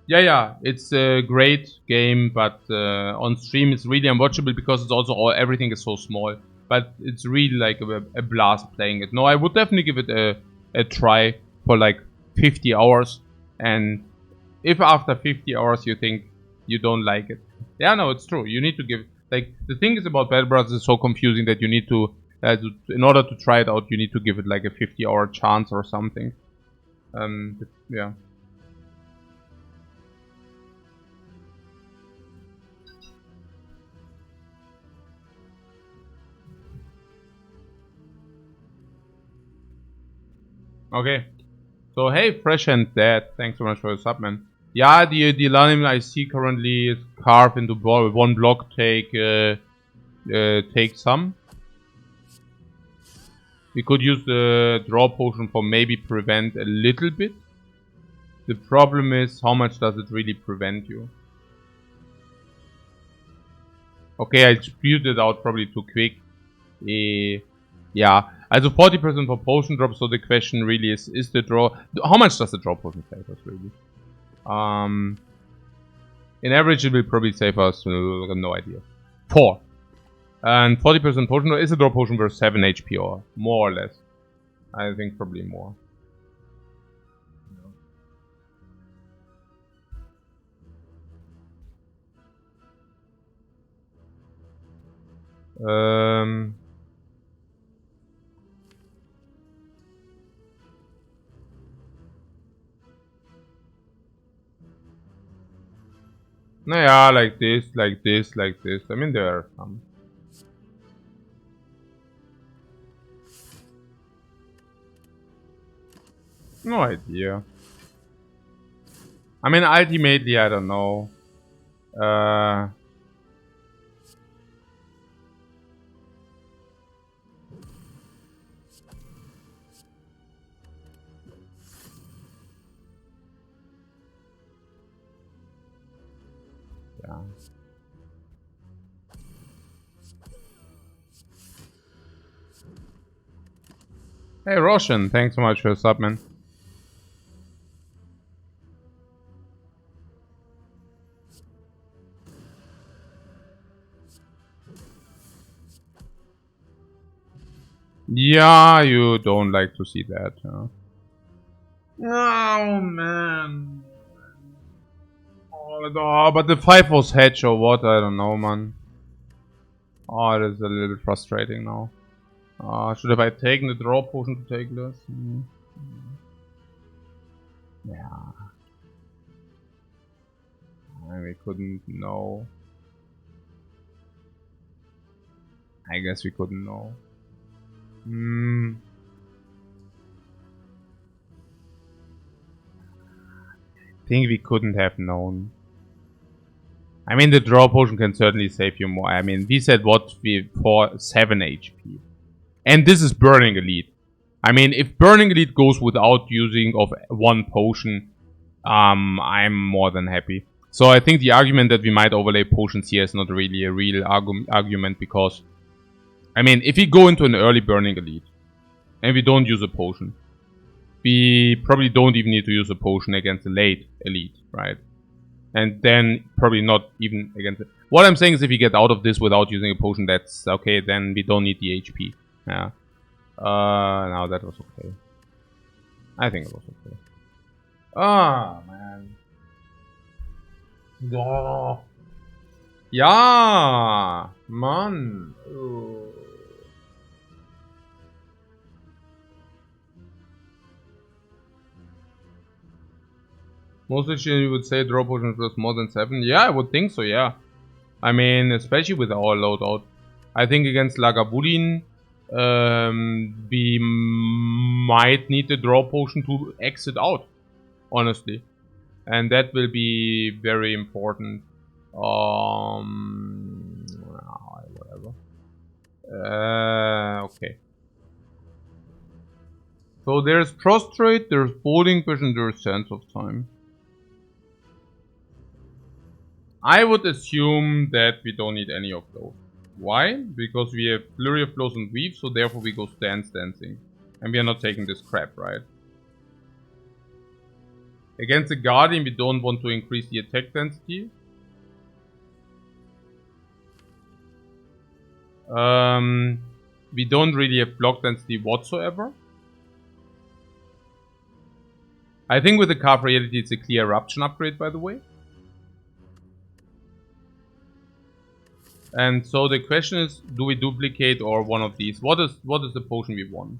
Yeah, it's a great game, but on stream it's really unwatchable because it's also everything is so small. But it's really like a blast playing it. No, I would definitely give it a try for like 50 hours. And if after 50 hours you think you don't like it, yeah, no, it's true. You need to give, like, the thing is about Battle Brothers is so confusing that you need to, in order to try it out, you need to give it like a 50-hour chance or something. Yeah. Okay. So hey, Fresh and Dead, thanks so much for your sub, man. Yeah, the animal I see currently is carved into one block. Take some. We could use the draw potion for maybe prevent a little bit. The problem is, how much does it really prevent you? Okay, I spewed it out probably too quick. Yeah, also 40% for potion drop, so the question really is the draw... How much does the draw potion save us, really? In average, it will probably save us, no idea. 4. And 40% potion, is a draw potion worth 7 HP or more or less? I think probably more. Naja, like this, like this, like this. I mean, there are some. No idea. I mean, ultimately, I don't know. Yeah. Hey, Roshan, thanks so much for your sub, man. Yeah, you don't like to see that, huh? Oh, man. Oh, but the 5 was hedge or what? I don't know, man. Oh, it is a little frustrating now. Should have I taken the draw potion to take this? Yeah. We couldn't know. I guess we couldn't know. I think we couldn't have known. I mean, the draw potion can certainly save you more. I mean, we said what for 7 HP. And this is Burning Elite. I mean, if Burning Elite goes without using of one potion, I'm more than happy. So I think the argument that we might overlay potions here is not really a real argument because, I mean, if we go into an early Burning Elite and we don't use a potion, we probably don't even need to use a potion against a late Elite, right? And then probably not even against it. What I'm saying is if we get out of this without using a potion, that's okay, then we don't need the HP. Yeah. No, that was okay. I think it was okay. Ah, man. Oh. Ja, Mann. Oh. Most you would say draw potions was more than 7? Yeah, I would think so, yeah. I mean, especially with our loadout. I think against Lagavulin, we might need the draw potion to exit out, honestly. And that will be very important. Whatever. Okay. So there's Prostrate, there's Boarding Vision, there's Sense of Time. I would assume that we don't need any of those. Why? Because we have Flurry of Blows and Weave, so therefore we go Stance Dancing. And we are not taking this crap, right? Against the Guardian, we don't want to increase the attack density. We don't really have block density whatsoever. I think with the Carve Reality it's a clear Eruption upgrade, by the way. And so the question is, do we duplicate or one of these? What is the potion we want?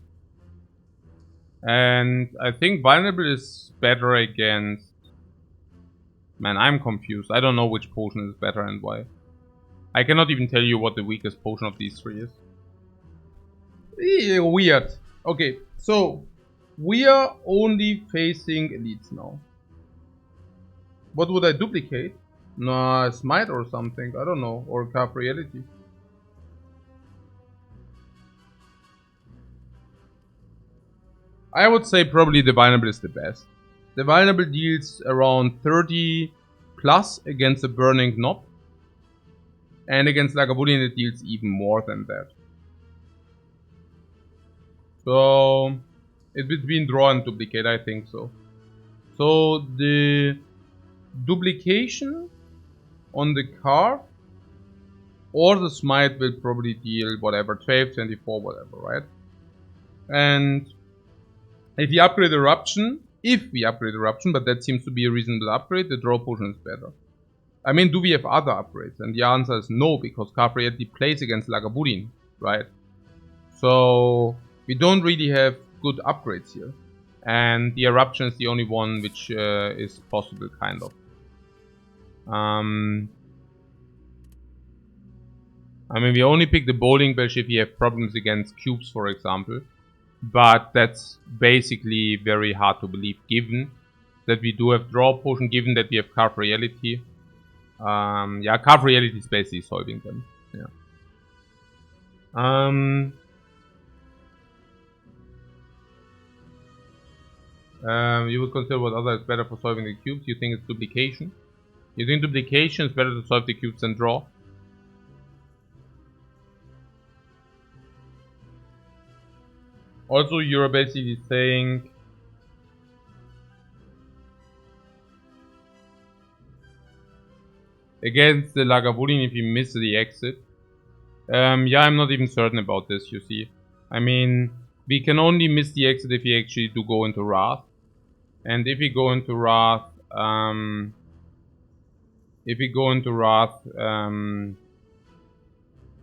And I think Vulnerable is better against... Man, I'm confused. I don't know which potion is better and why. I cannot even tell you what the weakest potion of these three is. Weird. Okay, so we are only facing elites now. What would I duplicate? No, Smite or something. I don't know. Or Carve Reality. I would say probably the Vulnerable is the best. The Vulnerable deals around 30 plus against the Burning Knob. And against Lagavulin it deals even more than that. So it's between draw and duplicate, I think so. So the duplication on the Carve or the Smite will probably deal whatever, 12, 24, whatever, right? And if we upgrade Eruption, but that seems to be a reasonable upgrade, the draw potion is better. I mean, do we have other upgrades? And the answer is no, because Carve Reality plays against Lagavulin, right? So we don't really have good upgrades here. And the Eruption is the only one which is possible, kind of. I mean, we only pick the Bowling Bash if we have problems against cubes, for example. But that's basically very hard to believe, given that we do have Draw Potion, given that we have Carve Reality. Yeah, Carve Reality is basically solving them. Yeah. You would consider what other is better for solving the cubes? You think it's duplication? You think duplication is better to solve the cubes than draw? Also, you're basically saying against the Lagavulin if you miss the exit. Yeah, I'm not even certain about this, you see. I mean, we can only miss the exit if we actually do go into Wrath. And if we go into Wrath,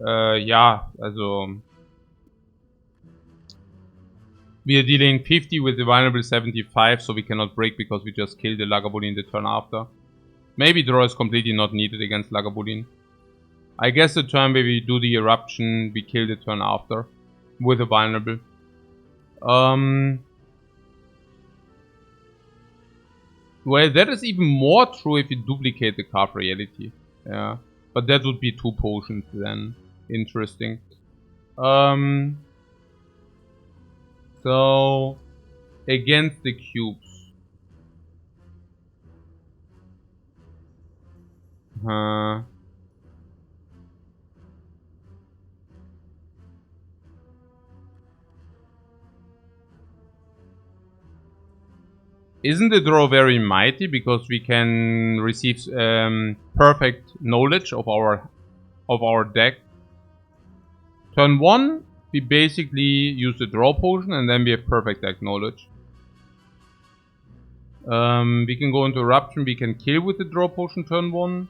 yeah, also we are dealing 50 with the vulnerable 75, so we cannot break because we just killed the Lagavulin the turn after. Maybe draw is completely not needed against Lagavulin. I guess the turn where we do the eruption, we kill the turn after with a vulnerable. Well, that is even more true if you duplicate the Carve Reality. Yeah, but that would be 2 potions then. Interesting. So against the cubes. Isn't the draw very mighty because we can receive perfect knowledge of our deck? Turn 1, we basically use the draw potion and then we have perfect deck knowledge. We can go into eruption, we can kill with the draw potion turn 1.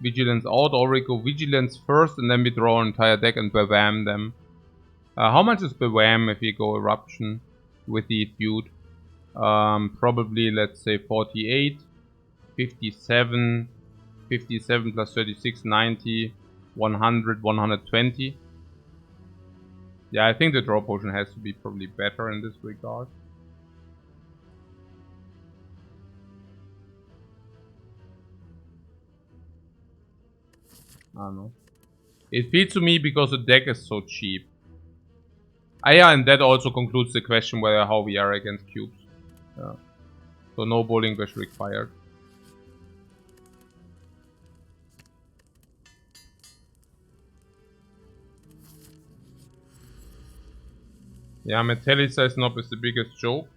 Vigilance out, or we go vigilance first and then we draw an entire deck and bewam them. How much is bewam if we go eruption with the feud? Probably, let's say 48, 57, 57 plus 36, 90, 100, 120. Yeah, I think the draw potion has to be probably better in this regard. I don't know. It feels to me because the deck is so cheap. Yeah, and that also concludes the question whether how we are against cubes. Yeah. So no bowling bash required. Yeah, Metallica Snob is the biggest joke.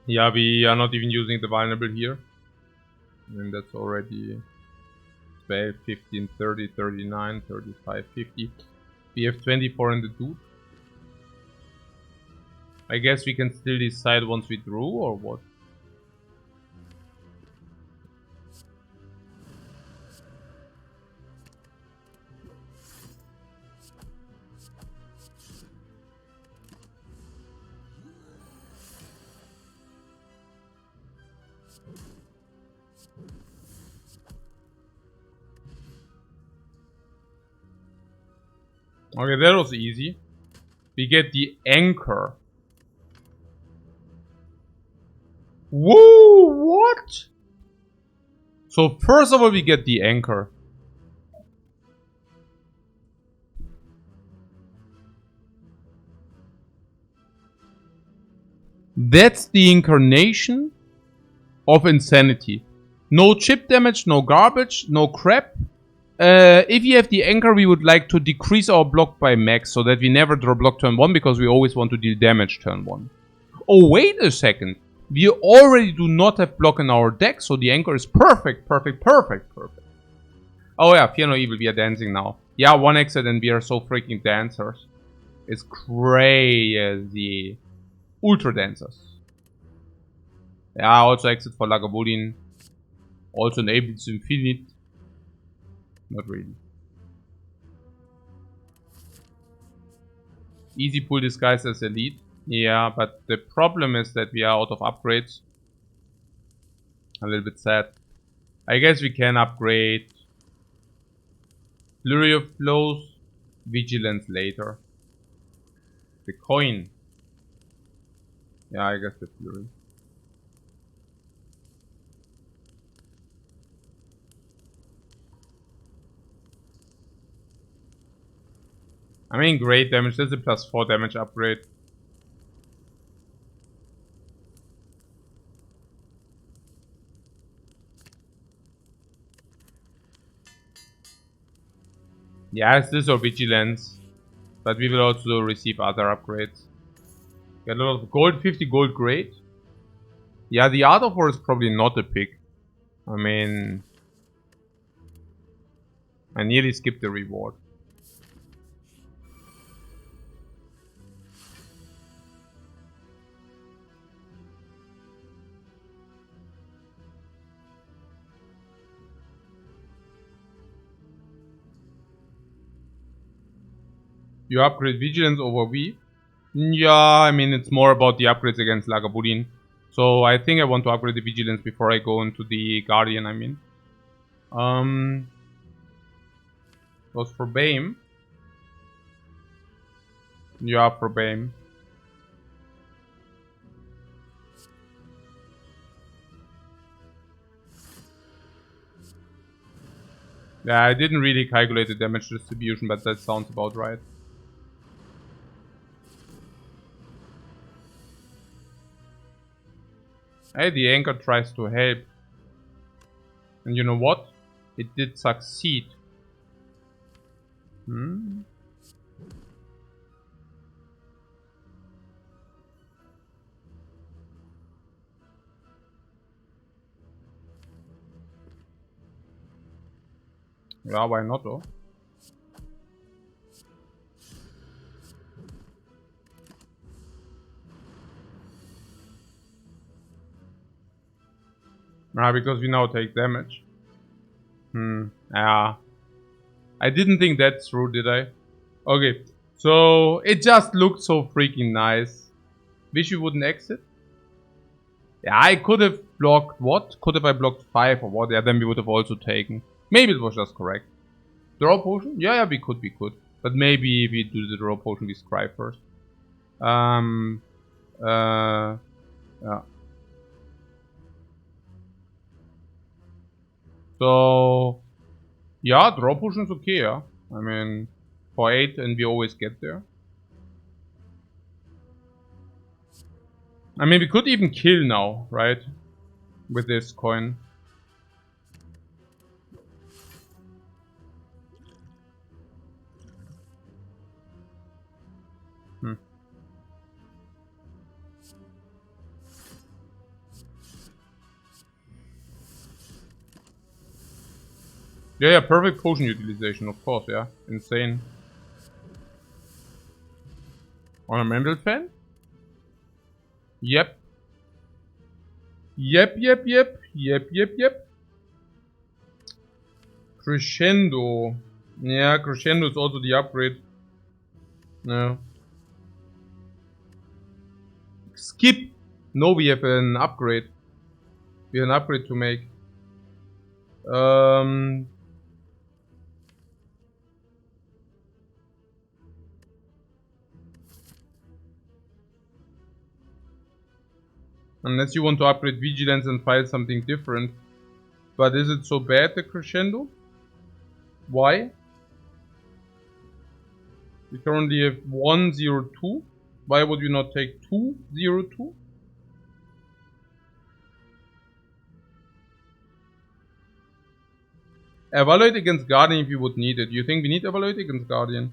Yeah, we are not even using the vulnerable here. I mean, that's already 12, 15, 30, 39, 35, 50. We have 24 in the dude. I guess we can still decide once we drew, or what? Okay, that was easy. We get the anchor. Whoa, what? So first of all, we get the anchor. That's the incarnation of insanity. No chip damage, no garbage, no crap. If you have the anchor, we would like to decrease our block by max so that we never draw block turn 1 because we always want to deal damage turn 1. Oh, wait a second. We already do not have block in our deck, so the anchor is perfect, perfect, perfect, perfect. Oh yeah, Fear No Evil, we are dancing now. Yeah, 1 exit and we are so freaking dancers. It's crazy. Ultra dancers. Yeah, also exit for Lagavulin. Also enables Infinite. Not really. Easy pull disguise as elite. Yeah, but the problem is that we are out of upgrades. A little bit sad. I guess we can upgrade Flurry of Blows, Vigilance later. The coin. Yeah, I guess the Flurry. I mean, great damage. That's a +4 damage upgrade. Yeah, it's this or Vigilance. But we will also receive other upgrades. Get a lot of gold, 50 gold, great. Yeah, the Art of War is probably not a pick. I mean, I nearly skipped the reward. You upgrade Vigilance over V? Yeah, I mean, it's more about the upgrades against Lagavulin. So I think I want to upgrade the Vigilance before I go into the Guardian, I mean. Goes for Bame. Yeah, for Bame. Yeah, I didn't really calculate the damage distribution, but that sounds about right. Hey, the anchor tries to help. And you know what? It did succeed. Hmm? Yeah, why not though? Because we now take damage. Yeah. I didn't think that through, did I? Okay, so it just looked so freaking nice. Wish we wouldn't exit. Yeah, I could have blocked what? Could have I blocked 5 or what? Yeah, then we would have also taken. Maybe it was just correct. Draw potion? Yeah, we could. But maybe if we do the draw potion, we scry first. Yeah. So, yeah, draw potion is okay, yeah. I mean, for 8 and we always get there. I mean, we could even kill now, right? With this coin. Yeah, perfect potion utilization, of course, yeah. Insane. Ornamental fan? Yep. Yep. Crescendo. Yeah, Crescendo is also the upgrade. No. Skip. No, we have an upgrade. We have an upgrade to make. Unless you want to upgrade Vigilance and find something different. But is it so bad, the Crescendo? Why? We currently have 102. Why would you not take 202? Evaluate against Guardian if you would need it. You think we need Evaluate against Guardian?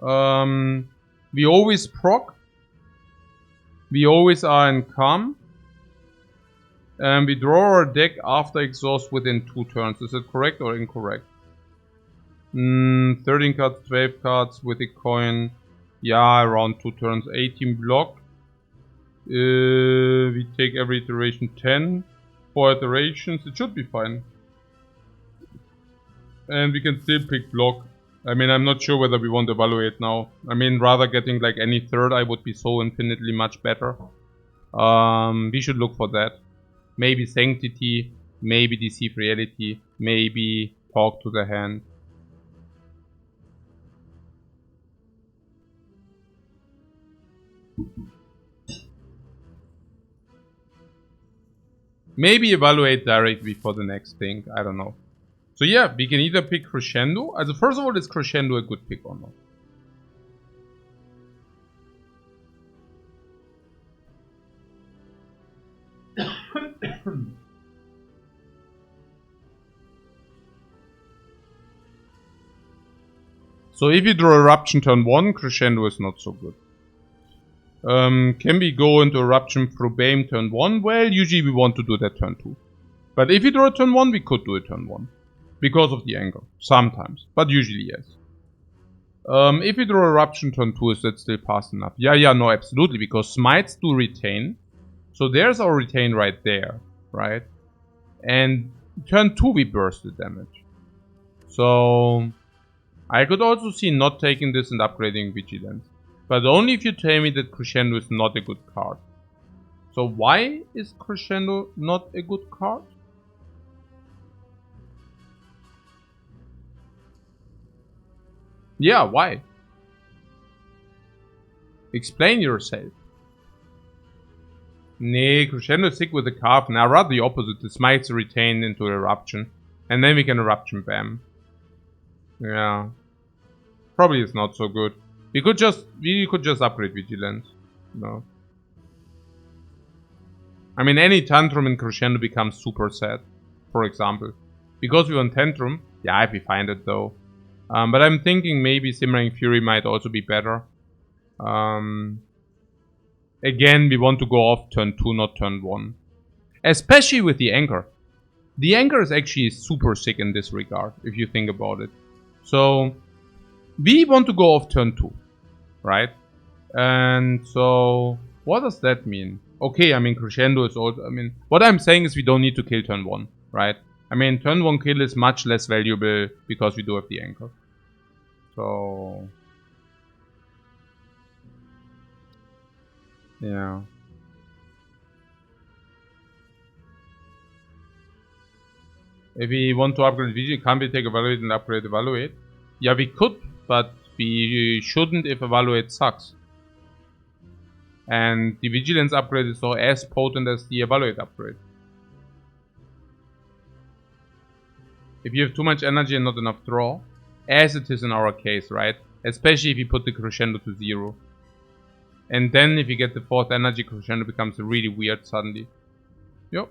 We always proc. We always are in calm. And we draw our deck after exhaust within 2 turns. Is it correct or incorrect? 13 cards, 12 cards with a coin. Yeah, around 2 turns. 18 block. We take every iteration 10. 4 iterations. It should be fine. And we can still pick block. I mean, I'm not sure whether we want to evaluate now. I mean, rather getting like any third eye would be so infinitely much better. We should look for that. Maybe Sanctity, maybe Deceive Reality, maybe Talk to the Hand. Maybe evaluate directly for the next thing, I don't know. So yeah, we can either pick Crescendo. Also first of all, is Crescendo a good pick or not? So if you draw Eruption turn 1, Crescendo is not so good. Can we go into Eruption through Bame turn 1? Well, usually we want to do that turn 2. But if you draw turn 1, we could do it turn 1. Because of the angle. Sometimes. But usually yes. If you draw Eruption turn 2, is that still fast enough? Yeah, no, absolutely. Because Smites do retain. So there's our retain right there. Right? And turn 2 we burst the damage. So I could also see not taking this and upgrading Vigilance. But only if you tell me that Crescendo is not a good card. So why is Crescendo not a good card? Yeah, why? Explain yourself. Nee, Crescendo is sick with the carve. Now, rather the opposite. The Smites retain into Eruption. And then we can Eruption Bam. Yeah. Probably is not so good. We could just upgrade Vigilance. No. I mean, any Tantrum in Crescendo becomes super sad. For example. Because we want Tantrum. Yeah, if we find it though. But I'm thinking maybe Simmering Fury might also be better. Again, we want to go off turn 2, not turn 1. Especially with the Anchor. The Anchor is actually super sick in this regard, if you think about it. So, we want to go off turn 2. Right? And so, what does that mean? Okay, I mean, Crescendo is also... I mean, what I'm saying is we don't need to kill turn 1. Right? I mean, turn 1 kill is much less valuable because we do have the Anchor. So... yeah. If we want to upgrade Vigilance, can't we take Evaluate and upgrade Evaluate? Yeah, we could, but we shouldn't if Evaluate sucks. And the Vigilance upgrade is so as potent as the Evaluate upgrade. If you have too much energy and not enough draw, as it is in our case, right? Especially if you put the Crescendo to 0. And then if you get the 4th energy, Crescendo becomes really weird suddenly. Yep.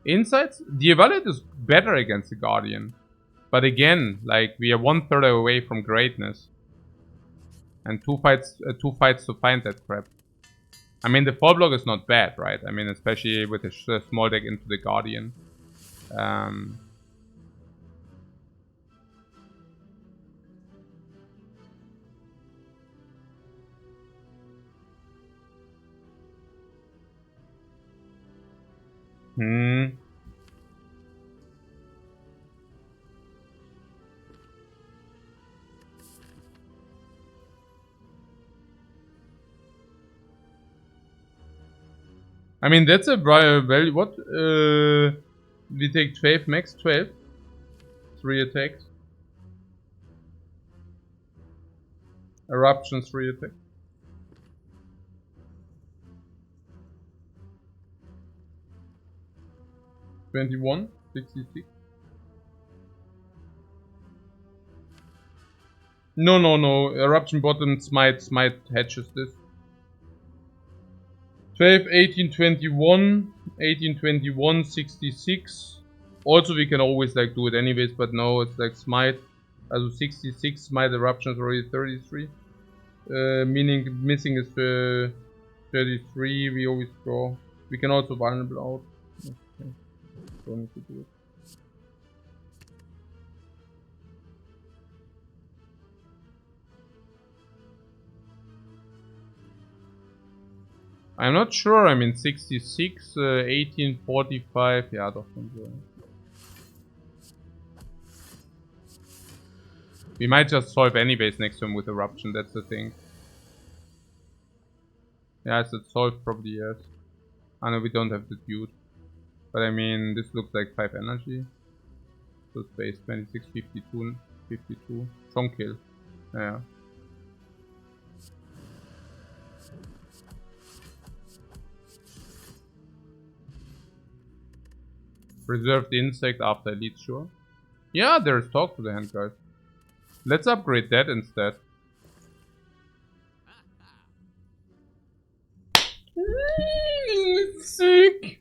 Insights? The Evaluate is better against the Guardian. But again, like, we are 1/3 away from greatness. And two fights to find that crap. I mean, the 4-block is not bad, right? I mean, especially with a small deck into the Guardian. I mean, that's a value. What? We take 12 max, 12. 3 attacks. Eruption, 3 attacks. $21, 66. No. Eruption bottom, smite hatches this. 12, 18, 21, 18, 21, 66. Also, we can always like do it anyways, but no, it's like smite. Also 66, smite eruption is already 33. Meaning missing is 33. We always draw. We can also vulnerable out. Okay. Don't need to do it. I'm not sure. I mean, 66, 1845. Ja, doch. We might just solve any base next to him with eruption. That's the thing. Yeah, I said solve probably yes. I know we don't have the dude. But I mean, this looks like 5 energy. So space 26, 52, 52. Strong kill. Yeah. Preserved insect after elite, sure. Yeah, there's talk to the hand, guys. Let's upgrade that instead. Sick.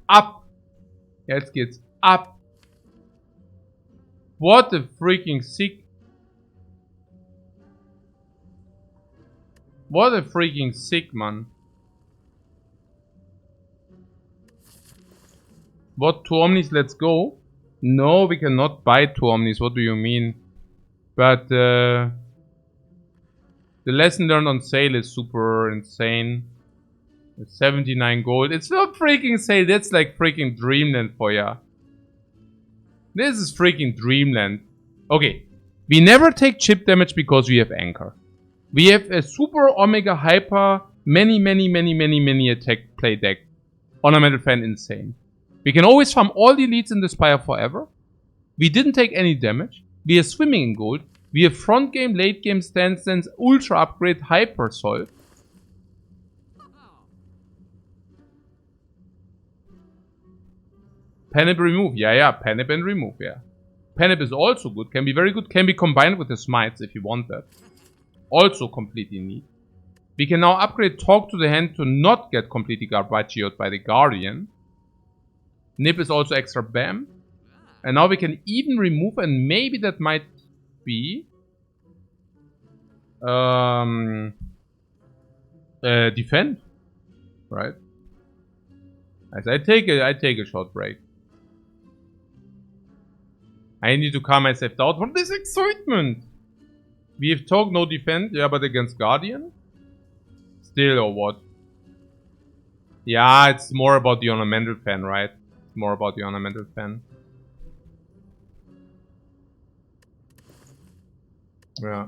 Up. Jetzt geht's ab. What a freaking sick. What a freaking sick, man. What, 2 Omnis, let's go? No, we cannot buy 2 Omnis, what do you mean? But the lesson learned on sale is super insane. 79 gold. It's not freaking sale, that's like freaking Dreamland for ya. This is freaking Dreamland. Okay, we never take chip damage because we have Anchor. We have a super Omega Hyper, many attack play deck. Ornamental Fan, insane. We can always farm all the elites in the Spire forever. We didn't take any damage. We are swimming in gold. We have front game, late game, stance, ultra upgrade, hyper solve. Panip remove. Yeah. Panip and remove, yeah. Panip is also good. Can be very good. Can be combined with the smites if you want that. Also completely neat. We can now upgrade Talk to the Hand to not get completely garbagioed by the Guardian. Nip is also extra bam. And now we can even remove, and maybe that might be defend. Right? As I take a short break. I need to calm myself down from this excitement. We have Talk, no defend. Yeah, but against Guardian? Still, or what? Yeah, it's more about the Ornamental Fan, right? It's more about the Ornamental Fan. Yeah.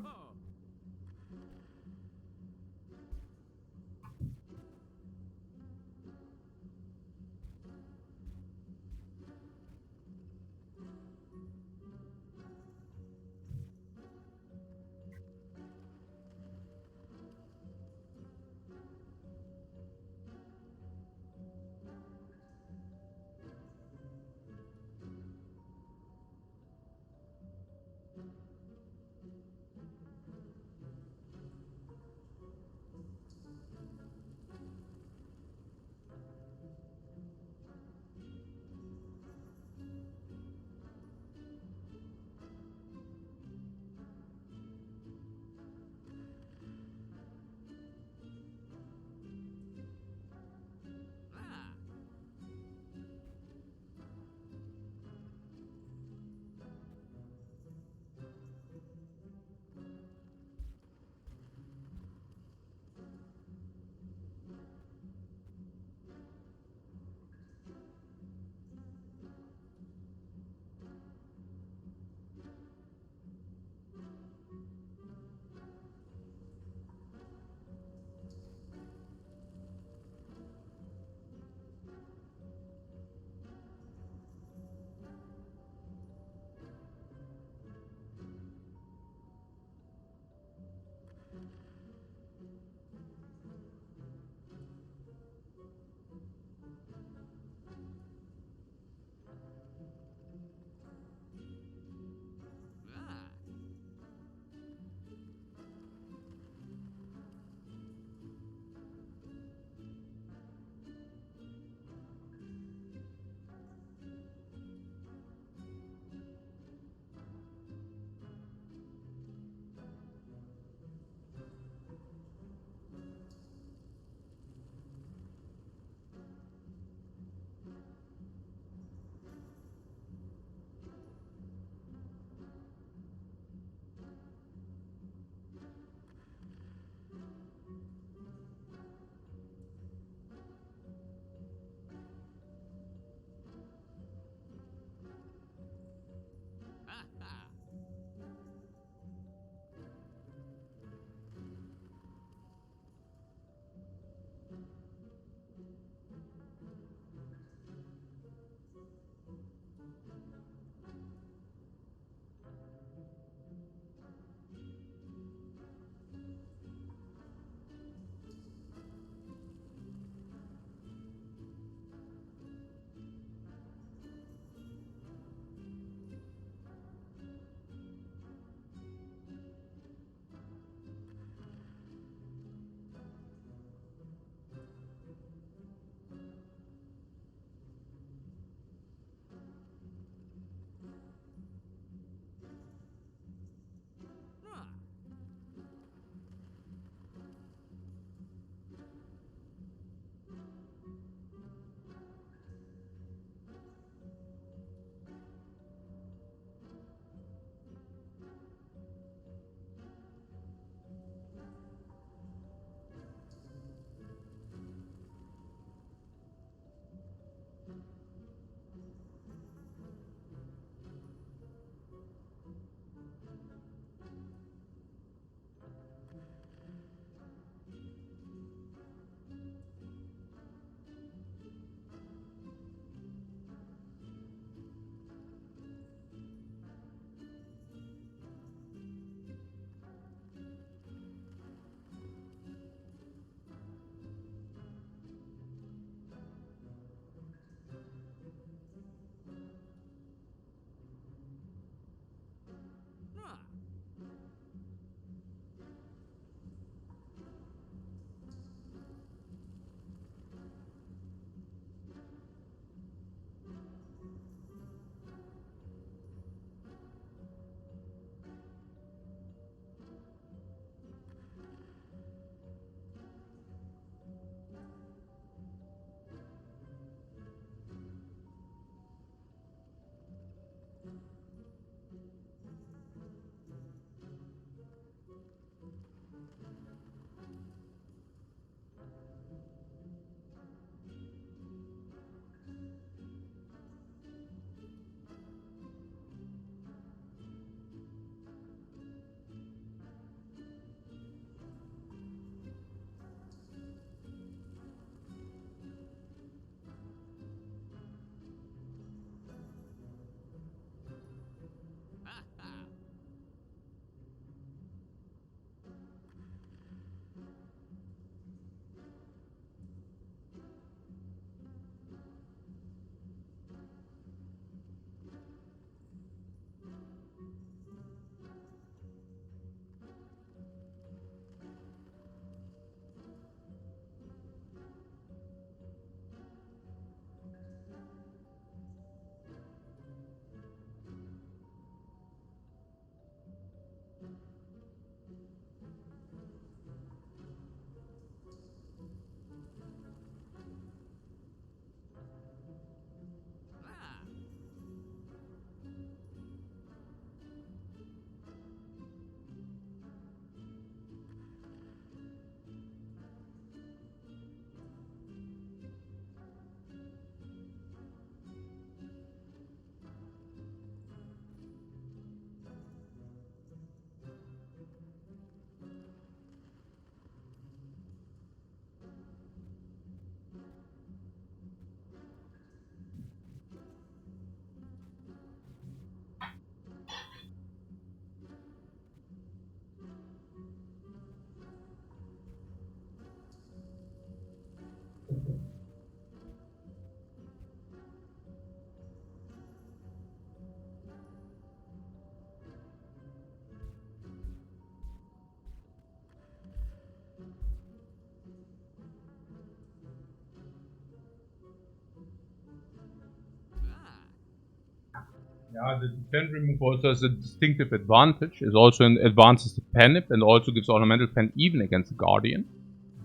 Yeah, the defend remove also has a distinctive advantage. It also advances the penip and also gives ornamental pen even against the guardian.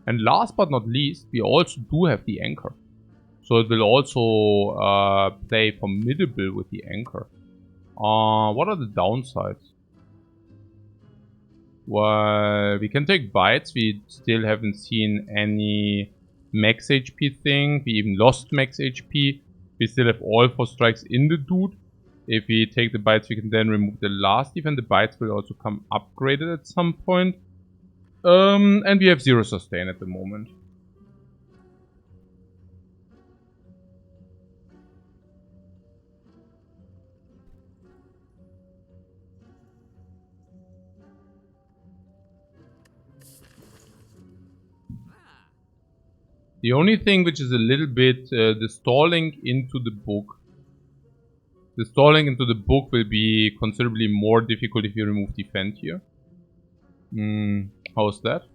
And last but not least, we also do have the anchor. So it will also play formidable with the anchor. What are the downsides? Well, we can take bites. We still haven't seen any max HP thing. We even lost max HP. We still have all 4 strikes in the dude. If we take the bites, we can then remove the last even. The bites will also come upgraded at some point. And we have 0 sustain at the moment. The only thing which is a little bit the stalling into the book. The stalling into the book will be considerably more difficult if you remove defend here. How's that?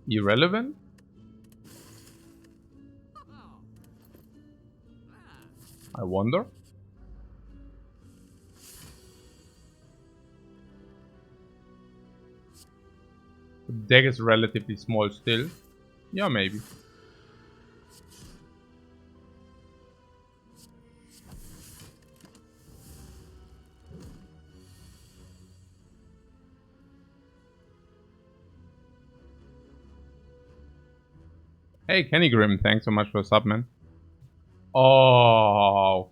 Irrelevant? I wonder. The deck is relatively small still. Yeah, maybe. Hey, Kenny Grimm, thanks so much for the sub, man. Okay.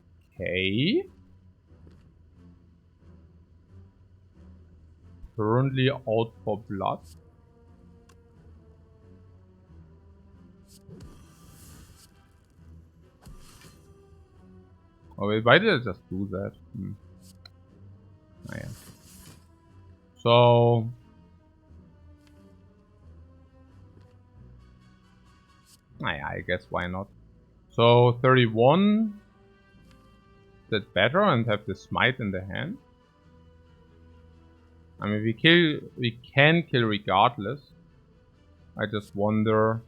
Currently out for blood. Oh wait, why did I just do that? Oh, yeah. So... yeah, I guess why not. So 31. Is that better and have the smite in the hand? I mean, we can kill regardless. I just wonder.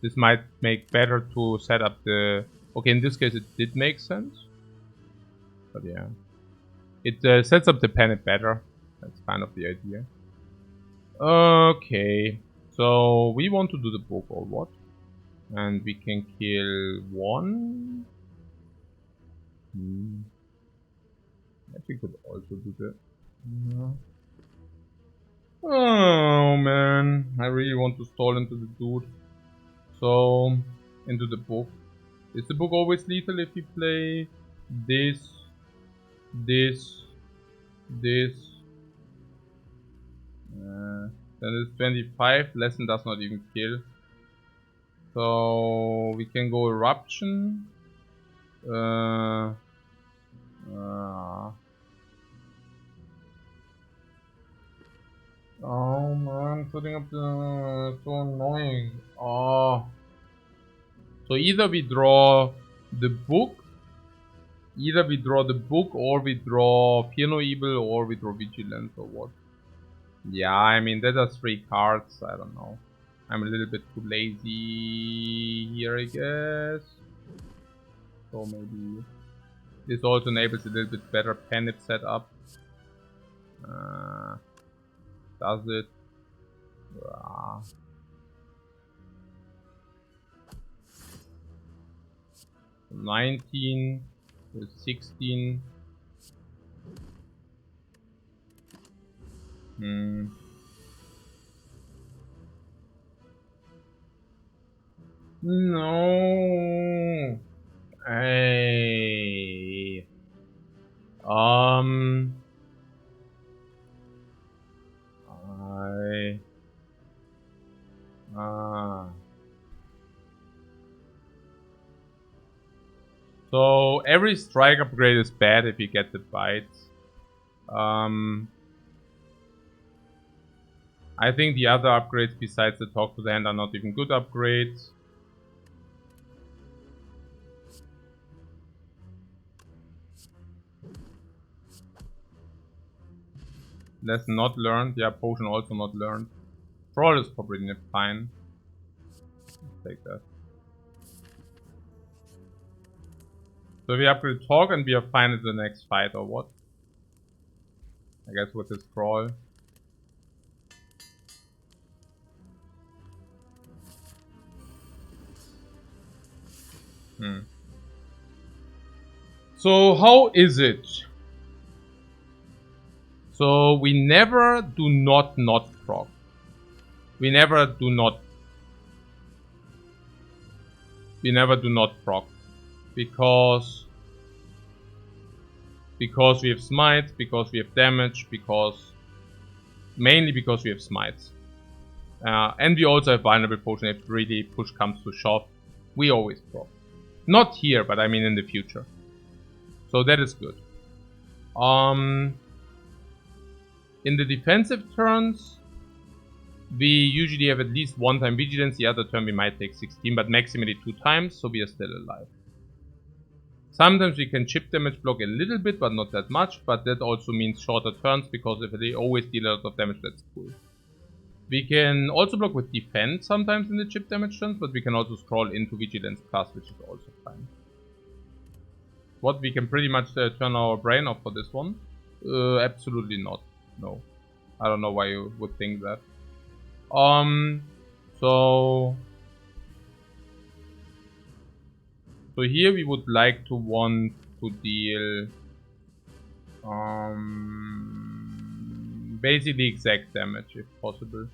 This might make better to set up the... Okay, in this case it did make sense. But yeah. It sets up the panic better. That's kind of the idea. Okay. So we want to do the book or what? And we can kill 1. I think we could also do that. Oh man, I really want to stall into the dude. So, into the book. Is the book always lethal if you play this, this, this? Then it's 25, lesson does not even kill. So, we can go eruption. Oh man, putting up the... so annoying. Oh. So either we draw the book, or we draw Fear No Evil, or we draw Vigilance, or what. Yeah, I mean, that are 3 cards, I don't know. I'm a little bit too lazy here, I guess. So maybe... This also enables a little bit better penip setup. Does it? 19, 16. No. Hey. So every strike upgrade is bad if you get the bites. I think the other upgrades besides the talk to the hand are not even good upgrades. Lesson not learned. Yeah, potion also not learned. Brawl is probably fine. Let's take that. So we upgrade talk and we are fine in the next fight, or what? I guess with this scroll. So how is it? So we never do not proc. We never do not proc. Because we have smites, because we have damage, mainly because we have smites. And we also have vulnerable potion if really push comes to shove. We always proc. Not here, but I mean in the future. So that is good. In the defensive turns, we usually have at least one time vigilance. The other turn we might take 16, but maximally 2 times, so we are still alive. Sometimes we can chip damage block a little bit, but not that much. But that also means shorter turns, because if they always deal a lot of damage, that's cool. We can also block with defense sometimes in the chip damage turns, but we can also scroll into vigilance plus, which is also fine. What, we can pretty much turn our brain off for this one? Absolutely not. No. I don't know why you would think that. So here we would like to want to deal basically exact damage if possible.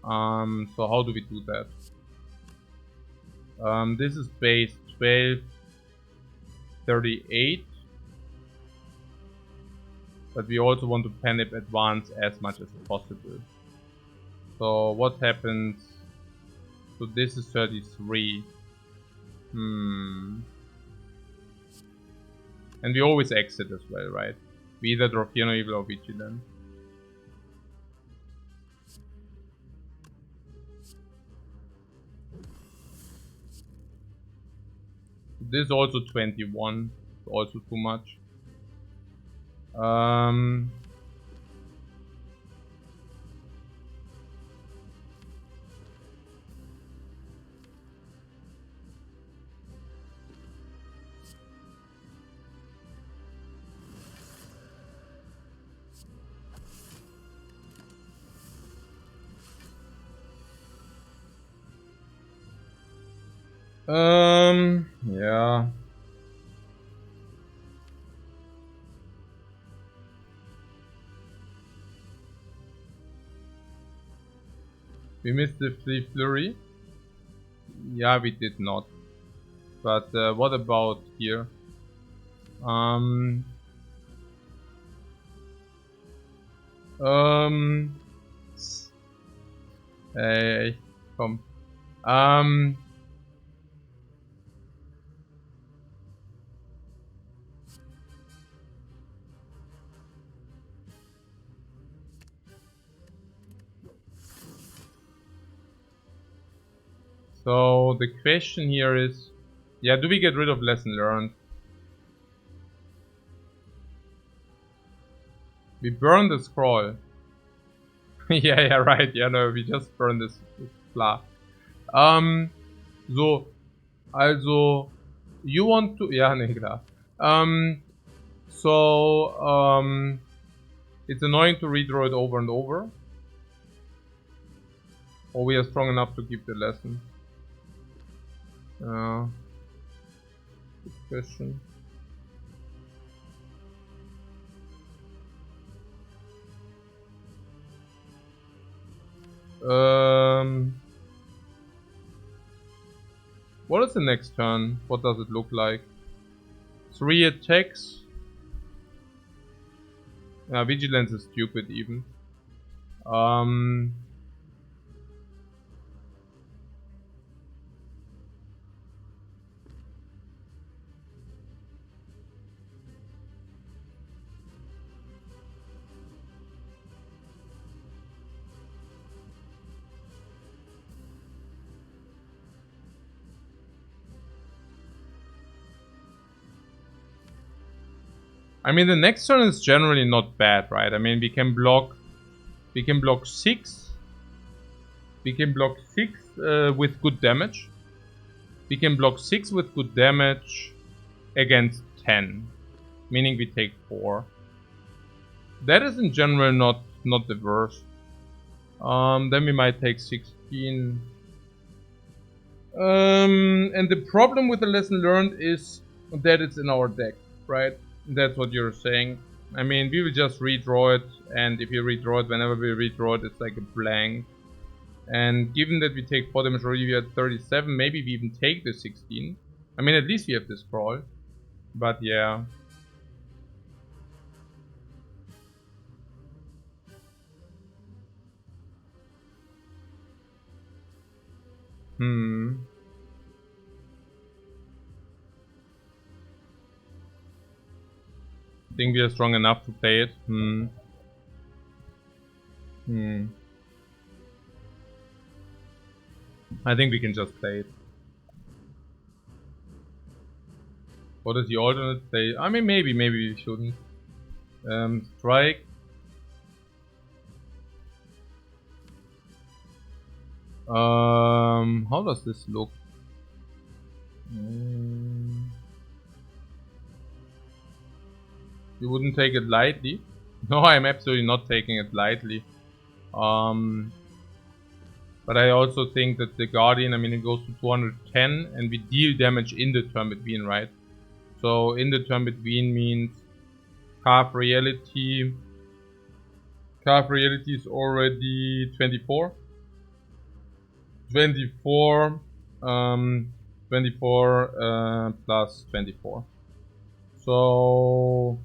So how do we do that? This is base 12, 38. But we also want to Panip advance as much as possible. So what happens? So this is 33. And we always exit as well, right? We either draw Fear No Evil or Vigilance. This is also 21. Also too much. Yeah. We missed the Flea Flurry. Yeah, we did not. But what about here? Hey, come. So the question here is, yeah, do we get rid of lesson learned? We burn the scroll. yeah, right. Yeah, no, we just burn this blah. So, also, you want to, ja, ne, klar. It's annoying to redraw it over and over. Or we are strong enough to keep the lesson. Good question. What is the next turn? What does it look like? 3 attacks. Vigilance is stupid even. I mean, the next turn is generally not bad, right? I mean, we can block 6. We can block 6 with good damage. We can block 6 with good damage. against 10. Meaning we take 4. That is in general not the worst. Then we might take 16. And the problem with the lesson learned is that it's in our deck, right? That's what you're saying. I mean, we will just redraw it, and if you redraw it, whenever we redraw it, it's like a blank. And given that we take 4 damage already, we are at 37, maybe we even take the 16. I mean, at least we have this scroll. But yeah. Think we are strong enough to play it? I think we can just play it. What is the alternate play? I mean, maybe we shouldn't. Strike. How does this look? You wouldn't take it lightly? No, I'm absolutely not taking it lightly. But I also think that the Guardian, I mean, it goes to 210 and we deal damage in the turn between, right? So in the turn between means Carve Reality. Carve Reality is already 24. 24 plus 24. So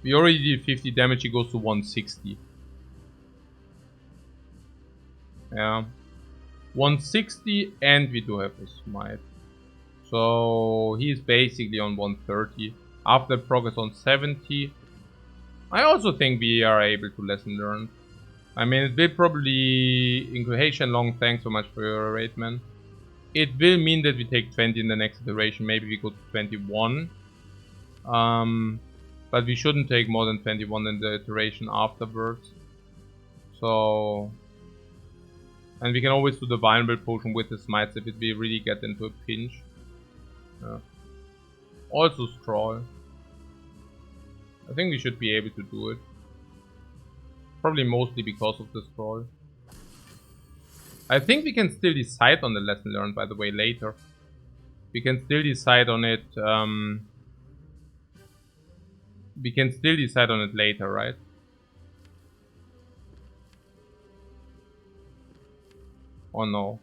we already did 50 damage, it goes to 160. Yeah. 160 and we do have a smite. So he's basically on 130. After progress on 70. I also think we are able to lesson learn. I mean, it will probably... Incohesion Long, thanks so much for your raid, man. It will mean that we take 20 in the next iteration. Maybe we go to 21. But we shouldn't take more than 21 in the iteration afterwards. So... And we can always do the vulnerable potion with the smites if we really get into a pinch. Yeah. Also scroll. I think we should be able to do it. Probably mostly because of the scroll. I think we can still decide on the lesson learned, by the way, later. We can still decide on it. We can still decide on it later, right? Or no?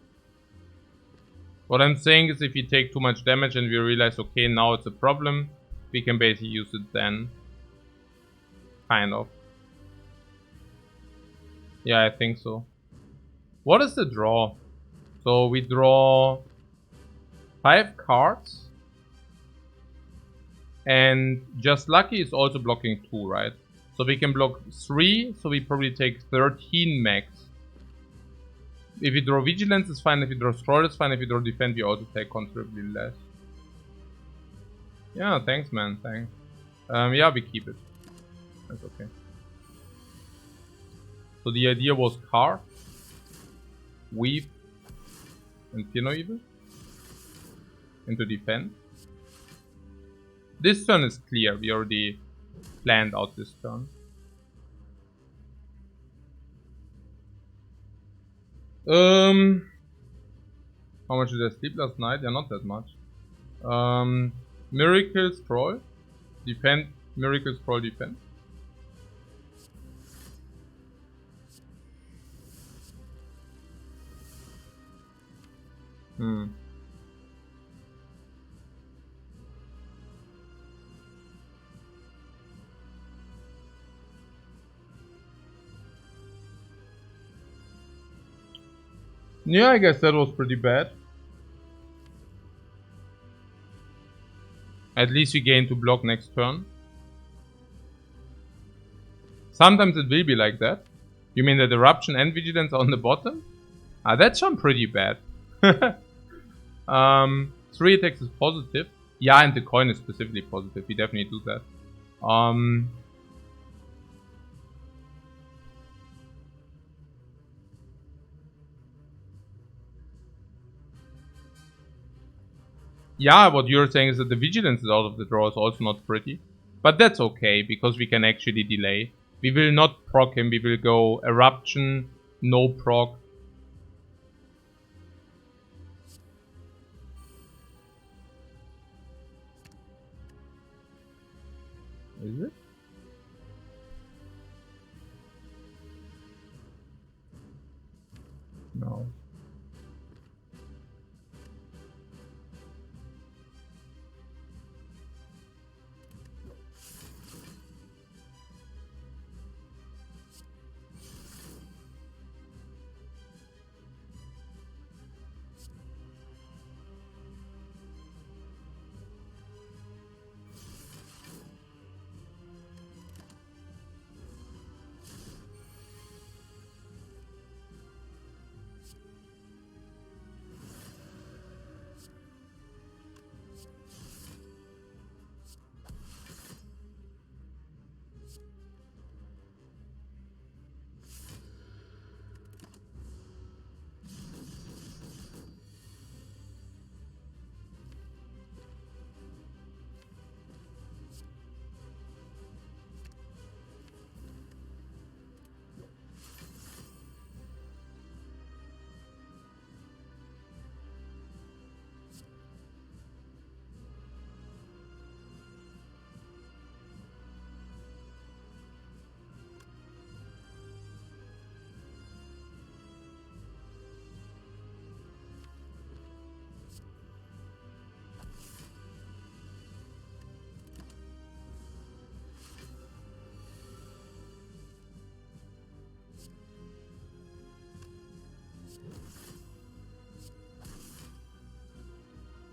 What I'm saying is if we take too much damage and we realize, okay, now it's a problem, we can basically use it then. Kind of. Yeah, I think so. What is the draw? So we draw 5 cards. And Just Lucky is also blocking 2, right? So we can block 3, so we probably take 13 max. If we draw Vigilance, it's fine. If we draw Scroll, it's fine. If we draw Defend, we also take considerably less. Yeah, thanks, man. Thanks. Yeah, we keep it. That's okay. So the idea was Carve, Weave, and Fear No Evil into Defend. This turn is clear. We already planned out this turn. How much did I sleep last night? Yeah, not that much. Miracle Scroll. Defend. Miracle Scroll Defend. Yeah, I guess that was pretty bad. At least we gain to block next turn. Sometimes it will be like that. You mean that Eruption and Vigilance are on the bottom? Ah, that sounds pretty bad. 3 attacks is positive. Yeah, and the coin is specifically positive. We definitely do that. Yeah, what you're saying is that the vigilance is out of the draw is also not pretty. But that's okay, because we can actually delay. We will not proc him, we will go eruption, no proc. Is it? No.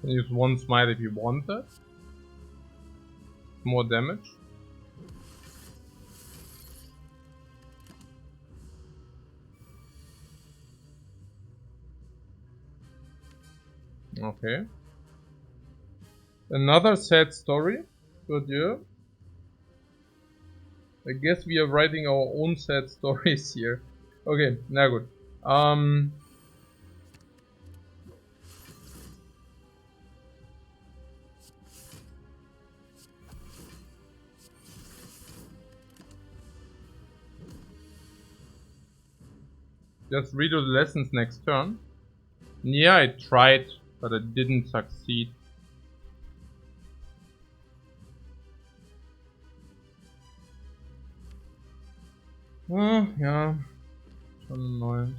Can use one smite if you want that. More damage. Okay. Another sad story. Good, yeah. I guess we are writing our own sad stories here. Okay, na gut. Just redo the lessons next turn. Yeah, I tried, but I didn't succeed. Ja. Schon annoying.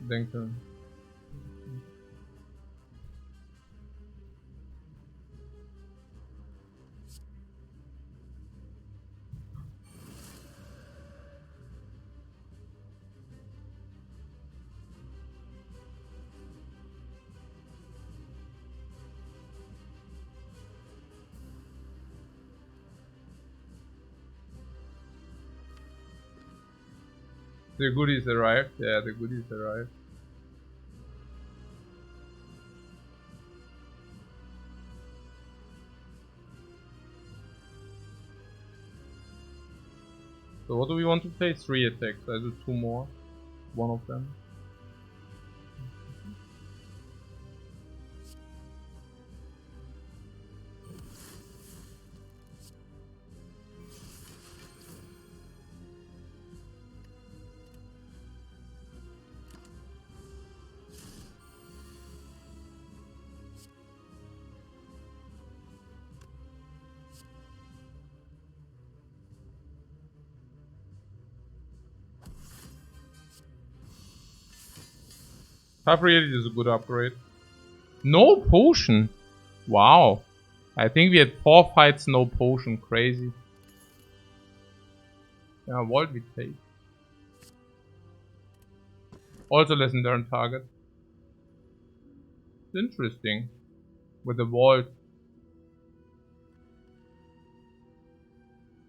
Denke. The goodies arrived. Yeah, the goodies arrived. So what do we want to play? 3 attacks. I do 2 more. One of them. Tough Reality is a good upgrade. No potion! Wow. I think we had 4 fights, no potion. Crazy. Yeah, Vault we take. Also lesson learned target. It's interesting. With the Vault.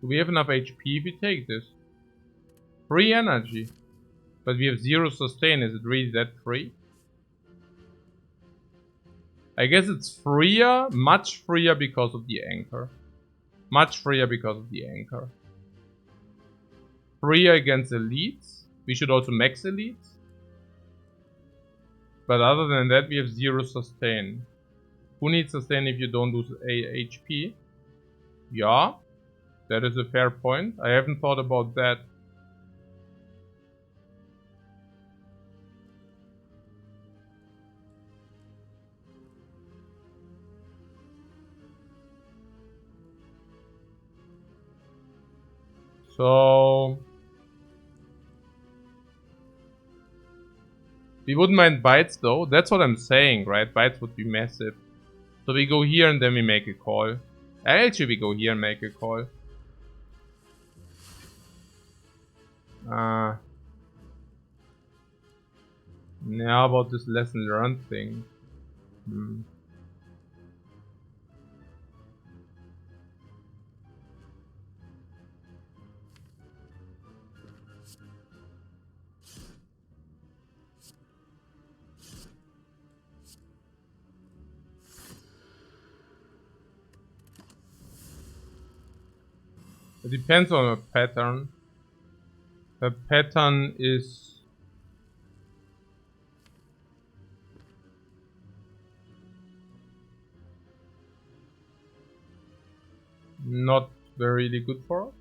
Do we have enough HP if we take this? Free energy. But we have 0 sustain. Is it really that free? I guess it's freer, much freer because of the anchor. Much freer because of the anchor. Freer against elites. We should also max elites. But other than that, we have 0 sustain. Who needs sustain if you don't lose HP? Yeah, that is a fair point. I haven't thought about that. So we wouldn't mind bites though. That's what I'm saying, right? Bites would be massive. So we go here and then we make a call. Actually, we go here and make a call. Now about this lesson learned thing. It depends on a pattern. The pattern is not really good for us.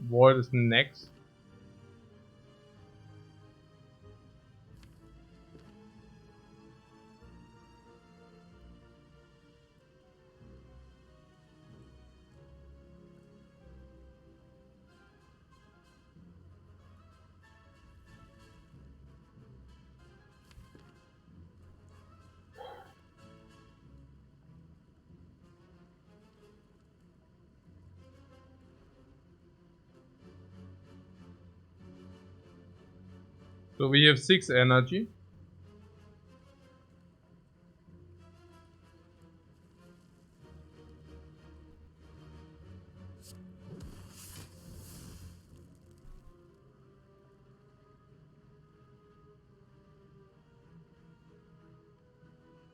Void is next. So we have 6 energy.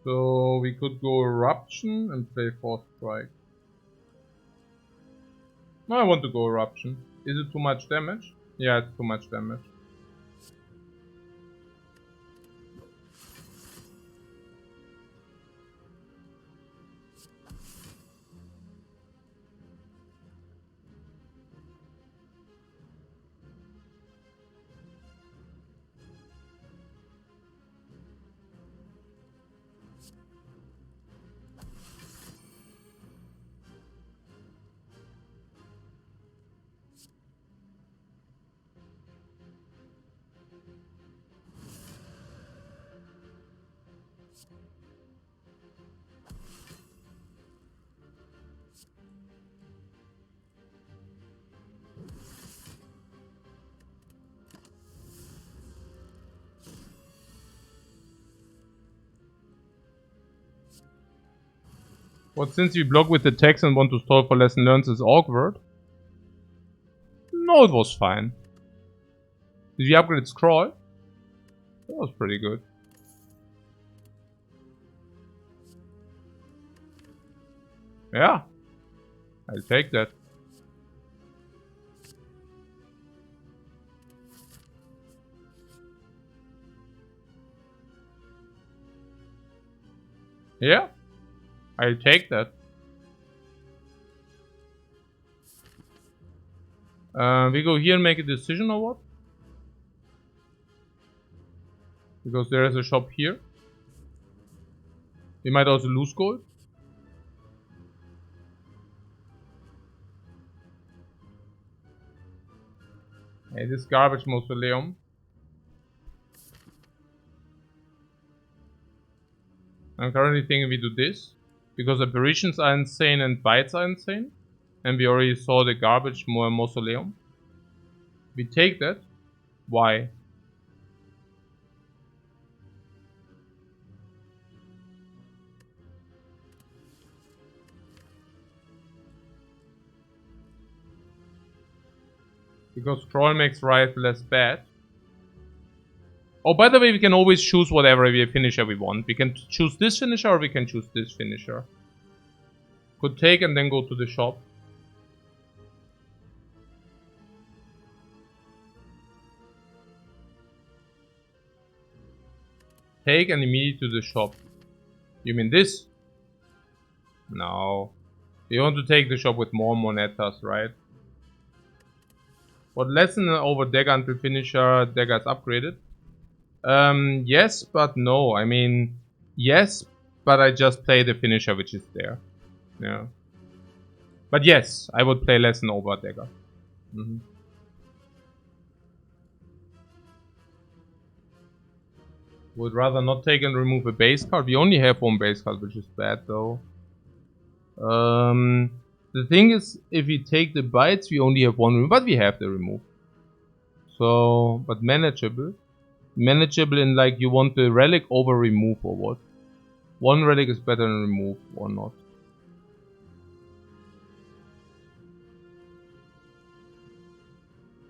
So we could go Eruption and play Force Strike. No, I want to go Eruption. Is it too much damage? Yeah, it's too much damage. But since we block with attacks and want to stall for lesson learned is awkward. No, it was fine. Did we upgrade Scroll? That was pretty good. Yeah. I'll take that. Yeah. I'll take that. We go here and make a decision or what? Because there is a shop here. We might also lose gold. Hey, this garbage mausoleum. I'm currently thinking we do this. Because apparitions are insane and bites are insane. And we already saw the garbage mausoleum. We take that. Why? Because scroll makes Riot less bad. Oh, by the way, we can always choose whatever finisher we want. We can choose this finisher or we can choose this finisher. Could take and then go to the shop. Take and immediately to the shop. You mean this? No. You want to take the shop with more monetas, right? What lesson over dagger until finisher dagger is upgraded? Yes, but no. I mean, yes, but I just play the finisher which is there. Yeah. But yes, I would play lesson over dagger. Would rather not take and remove a base card. We only have one base card, which is bad though. The thing is, if we take the bites, we only have one remove, but we have the remove. So, but manageable. Manageable in like you want the relic over remove or what? One relic is better than remove or not.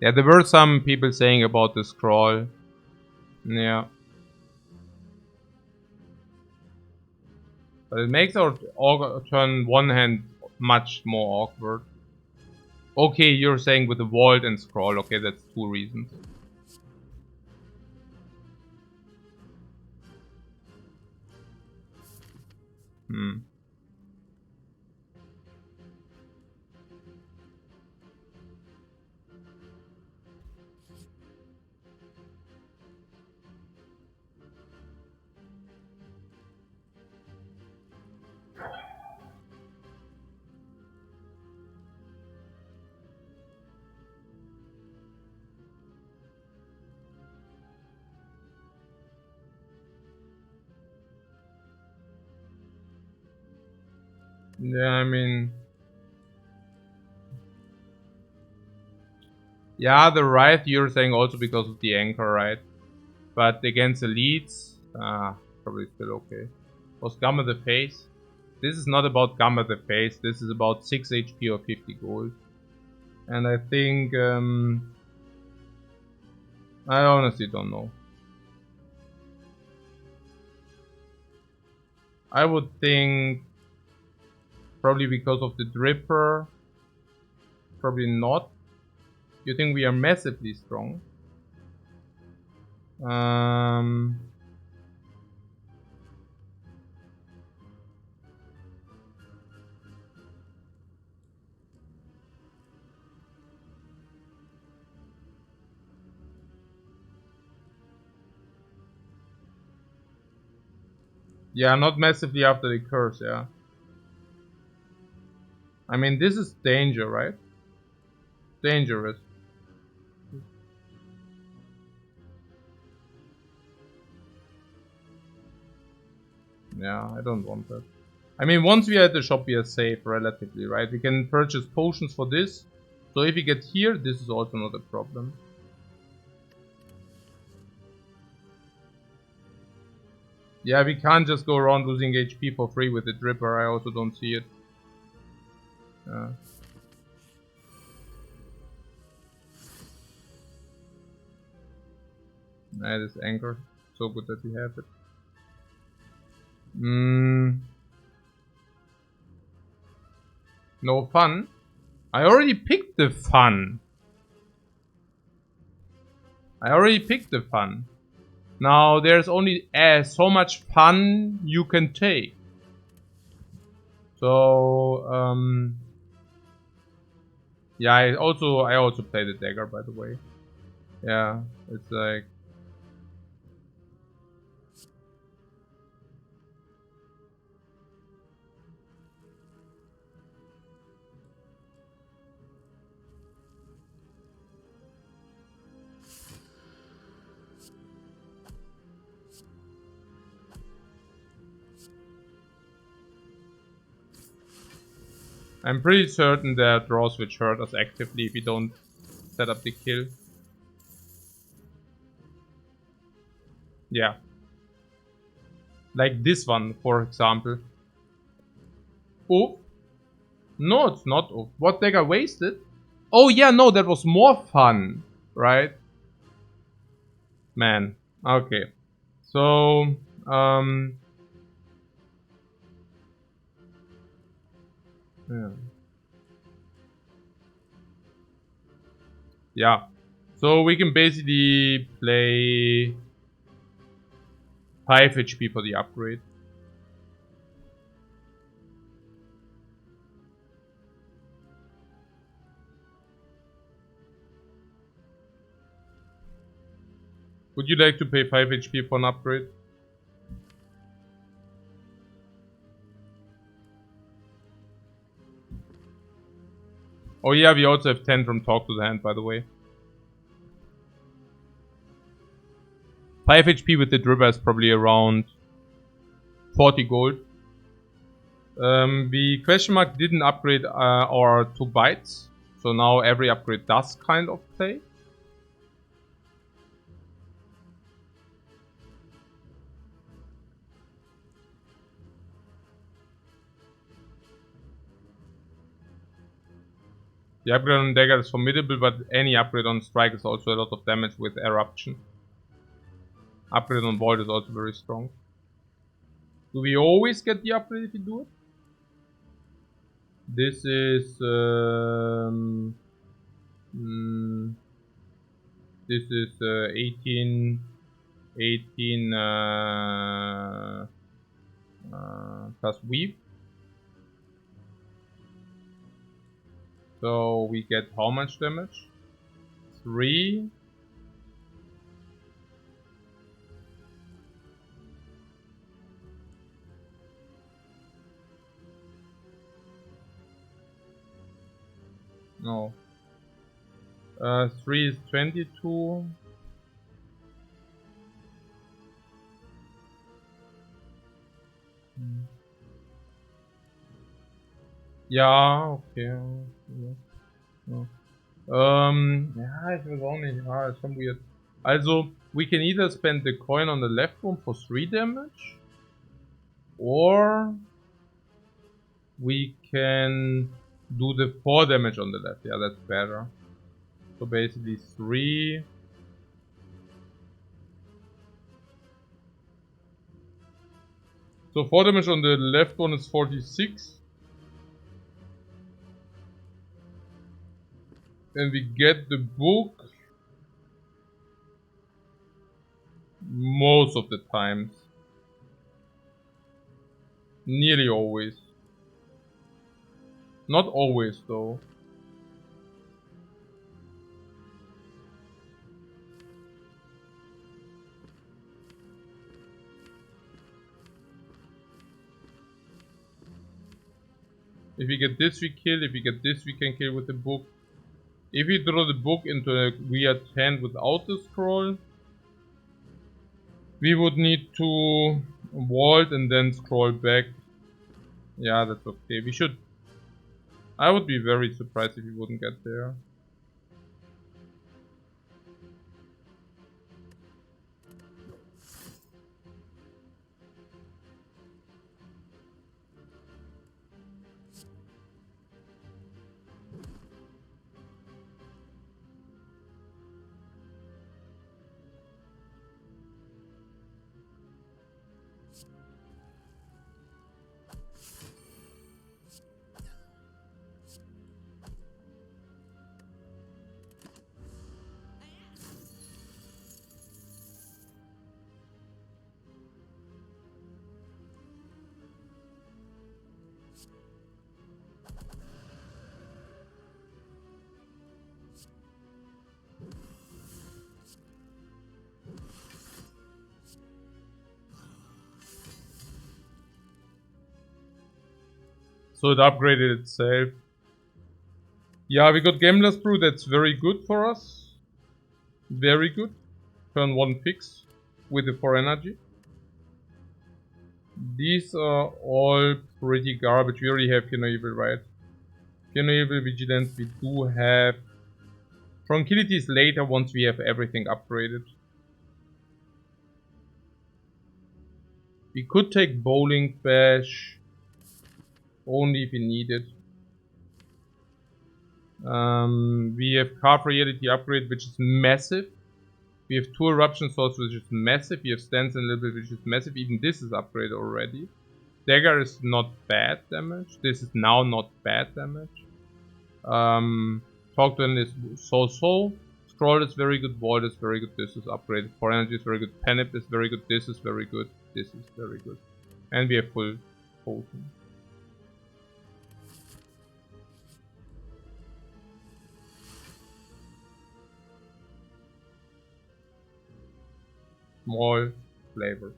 Yeah, there were some people saying about the scroll. Yeah. But it makes our turn one hand much more awkward. Okay, you're saying with the vault and scroll. Okay, that's two reasons. Yeah, I mean... Yeah, the right you're saying also because of the anchor, right? But against elites, probably still okay. Was Gamma the face? This is not about Gamma the face, this is about 6 HP or 50 gold. And I think, I honestly don't know. I would think probably because of the Dripper, probably not. You think we are massively strong? Yeah, not massively after the curse, yeah. I mean, this is danger, right? Dangerous. Yeah, I don't want that. I mean, once we are at the shop, we are safe, relatively, right? We can purchase potions for this. So if we get here, this is also not a problem. Yeah, we can't just go around losing HP for free with the Dripper. I also don't see it. This anchor. So good that we have it. No fun. I already picked the fun. Now there's only so much fun you can take. So yeah, I also play the dagger, by the way. Yeah, it's like I'm pretty certain that draw switch hurt us actively if we don't set up the kill. Yeah. Like this one, for example. Oh. No, it's not. Oh. What dagger wasted? Oh yeah, no, that was more fun, right? Man, okay. So, yeah. Yeah. So we can basically play 5 HP for the upgrade. Would you like to pay 5 HP for an upgrade? Oh yeah, we also have 10 from Talk to the Hand, by the way. 5 HP with the Dribber is probably around 40 gold. The question mark didn't upgrade our 2 bites. So now every upgrade does kind of play. The upgrade on Dagger is formidable, but any upgrade on Strike is also a lot of damage with Eruption. Upgrade on Void is also very strong. Do we always get the upgrade if we do it? This is this is 18 plus weave. So we get how much damage? 3. No. 3 is 22. Ja, okay. Ja. Ja, ich weiß auch nicht. Ja, ist schon weird. Also, we can either spend the coin on the left one for 3 damage, or we can do the 4 damage on the left. Yeah, that's better. So basically 3. So 4 damage on the left one is 46. And we get the book most of the times. Nearly always. Not always though. If we get this we kill, if we get this we can kill with the book. If we draw the book into a weird hand without the scroll, we would need to vault and then scroll back. Yeah, that's okay. We should... I would be very surprised if we wouldn't get there. So it upgraded itself. Yeah, we got Gambler's Brew, that's very good for us. Very good. Turn 1 fix with the 4 energy. These are all pretty garbage. We already have Evil, right? Evil, Vigilance, we do have. Tranquility is later once we have everything upgraded. We could take Bowling Bash only if we need it. We have Carve Reality Upgrade, which is massive. We have 2 Eruption Swords, which is massive. We have Stance and Little Bit, which is massive. Even this is upgraded already. Dagger is not bad damage. This is now not bad damage. Talk to him is so. Scroll is very good. Void is very good. This is upgraded. For energy is very good. Penip is very good. This is very good. This is very good. And we have full potion. Small flavor.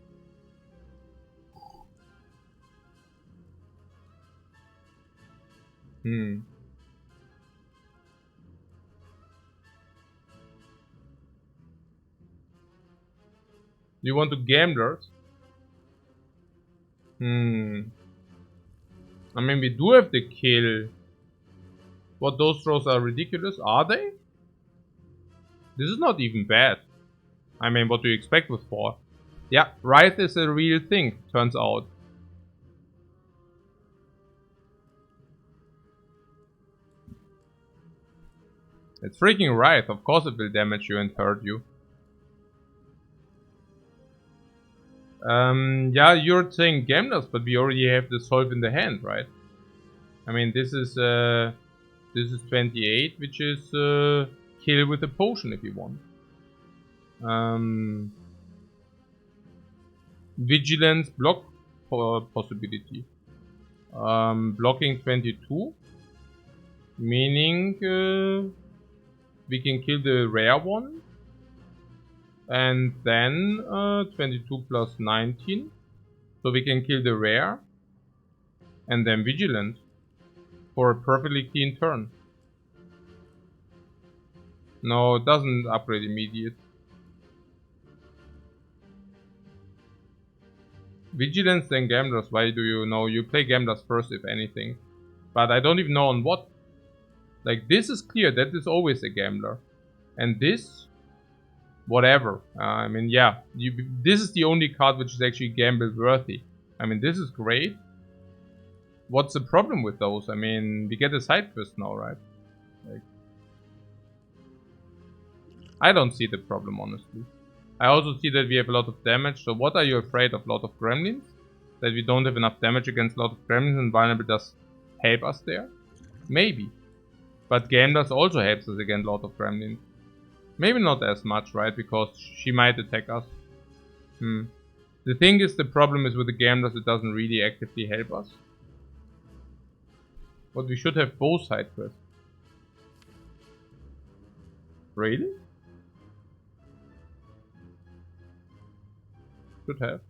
You want to gamblers? I mean, we do have the kill. What, those throws are ridiculous? Are they? This is not even bad. I mean, what do you expect with 4? Yeah, Wraith is a real thing, turns out. It's freaking Wraith, of course it will damage you and hurt you. Yeah, you're saying gamblers, but we already have the solve in the hand, right? I mean, this is 28, which is kill with a potion if you want. Vigilance block possibility. Blocking 22, meaning we can kill the rare one. And then 22 plus 19. So we can kill the rare. And then Vigilant. For a perfectly clean turn. No, it doesn't upgrade immediate. Vigilance then Gamblers. Why do you know? You play Gamblers first if anything. But I don't even know on what. Like this is clear. That is always a Gambler. And this... whatever. I mean, yeah, this is the only card which is actually gamble worthy. I mean, this is great. What's the problem with those? I mean, we get a side quest now, right? Like, I don't see the problem, honestly. I also see that we have a lot of damage. So what are you afraid of? A lot of gremlins? That we don't have enough damage against a lot of gremlins and vulnerable does help us there? Maybe. But gamblers also helps us against a lot of gremlins. Maybe not as much, right? Because she might attack us. The thing is, the problem is with the gamblers, it doesn't really actively help us. But we should have both side quests. Really? Should have.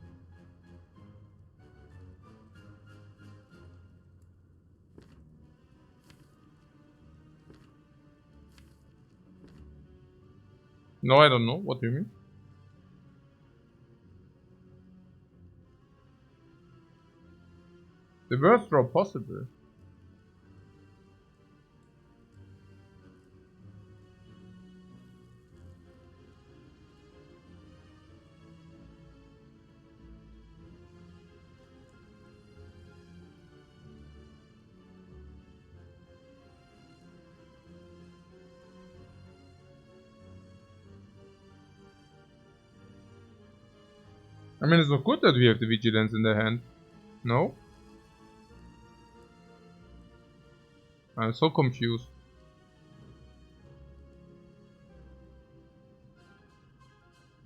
No, I don't know. What do you mean? The worst draw possible. I mean, it's not good that we have the vigilance in the hand. No? I'm so confused.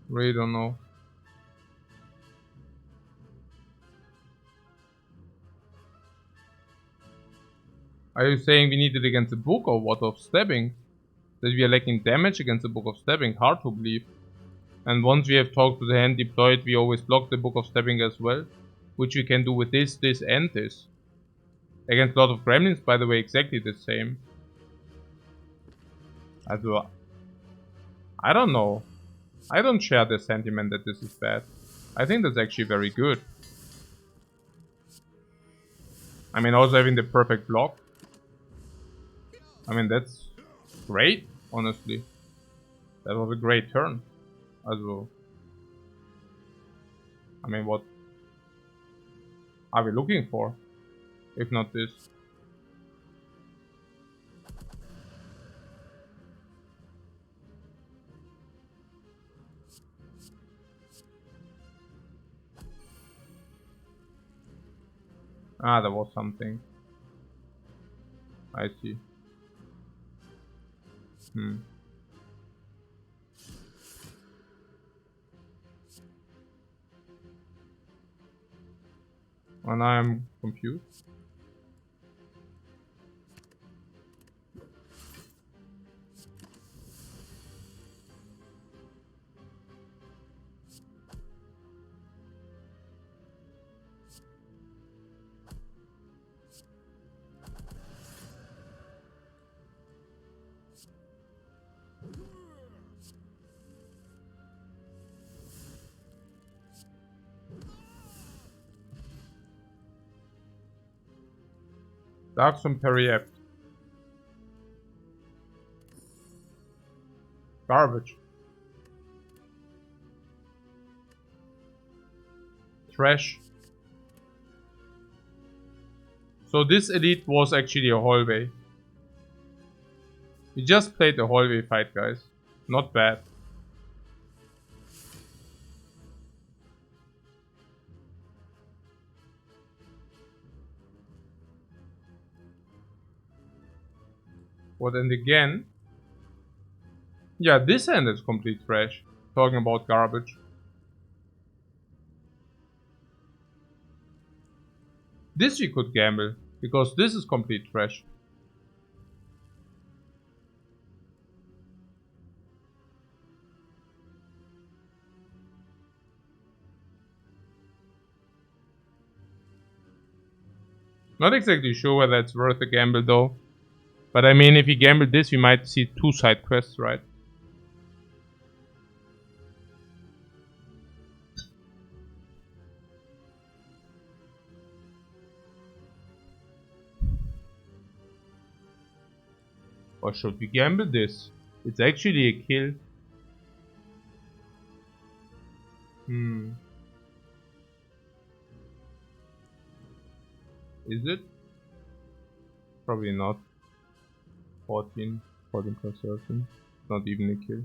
Really don't know. Are you saying we need it against the book or what of stabbing? That we are lacking damage against the book of stabbing? Hard to believe. And once we have talked to the hand deployed, we always block the book of stabbing as well. Which we can do with this, this and this. Against a lot of gremlins, by the way, exactly the same. I don't know. I don't share the sentiment that this is bad. I think that's actually very good. I mean, also having the perfect block. I mean, that's great, honestly. That was a great turn. Also, I mean, what are we looking for? If not this. Ah, there was something. I see. Hmm. And I'm confused. Darkstone Perry-Apt. Garbage. Trash. So this elite was actually a hallway. We just played a hallway fight, guys. Not bad. But then again... Yeah, this end is complete trash. Talking about garbage. This we could gamble, because this is complete trash. Not exactly sure whether it's worth a gamble though. But I mean, if we gamble this, we might see 2 side quests, right? Or should we gamble this? It's actually a kill. Is it? Probably not. 14 plus 13. Not even a kill.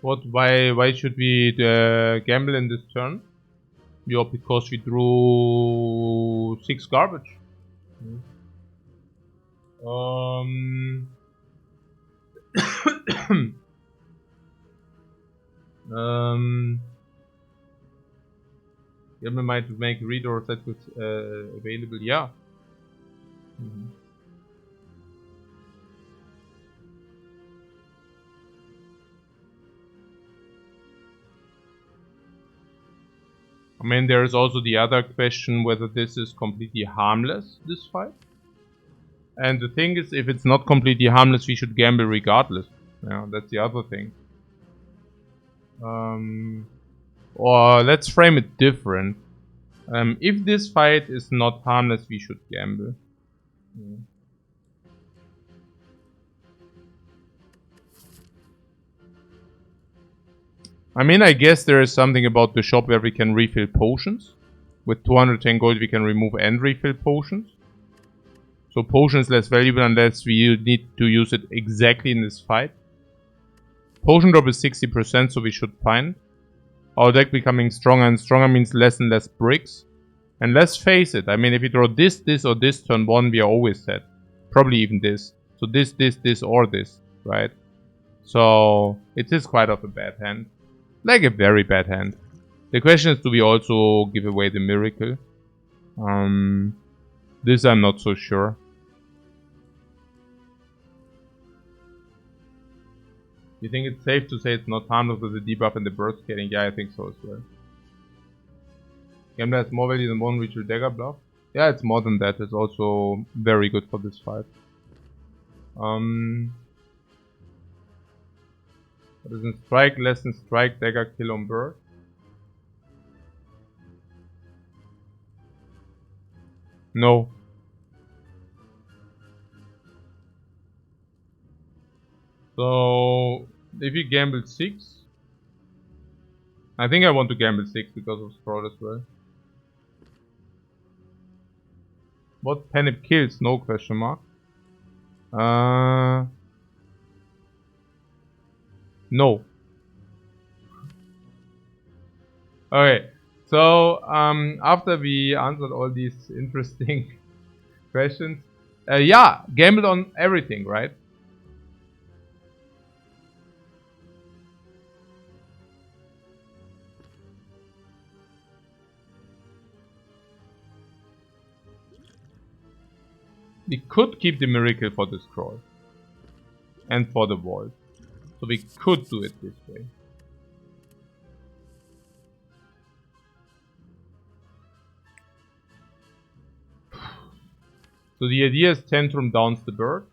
What? Why should we gamble in this turn? Yeah, because we drew 6 garbage. Gamble might make reader set available. Yeah. I mean, there is also the other question whether this is completely harmless, this fight. And the thing is, if it's not completely harmless, we should gamble regardless. Yeah, that's the other thing. Or let's frame it different. If this fight is not harmless, we should gamble. I mean, I guess there is something about the shop where we can refill potions. With 210 gold, we can remove and refill potions. So potion is less valuable unless we need to use it exactly in this fight. Potion drop is 60%, so we should find. Our deck becoming stronger and stronger means less and less bricks. And let's face it, I mean, if we draw this, or this turn 1, we are always set. Probably even this. So this, or this, right? So it is quite of a bad hand. Like a very bad hand. The question is, do we also give away the miracle? This I'm not so sure. You think it's safe to say it's not harmless with the debuff and the burst scaling? Yeah, I think so as well. Gambler has more value than one ritual dagger bluff. Yeah, it's more than that. It's also very good for this fight. What is in strike? Less than strike, dagger, kill on bird. No. So, if you gamble 6, I think I want to gamble 6 because of scroll as well. What Penip kills? No question mark. No. Okay. So after we answered all these interesting questions, yeah, gambled on everything, right? We could keep the miracle for the scroll and for the vault, so we could do it this way. So the idea is Tantrum downs the bird.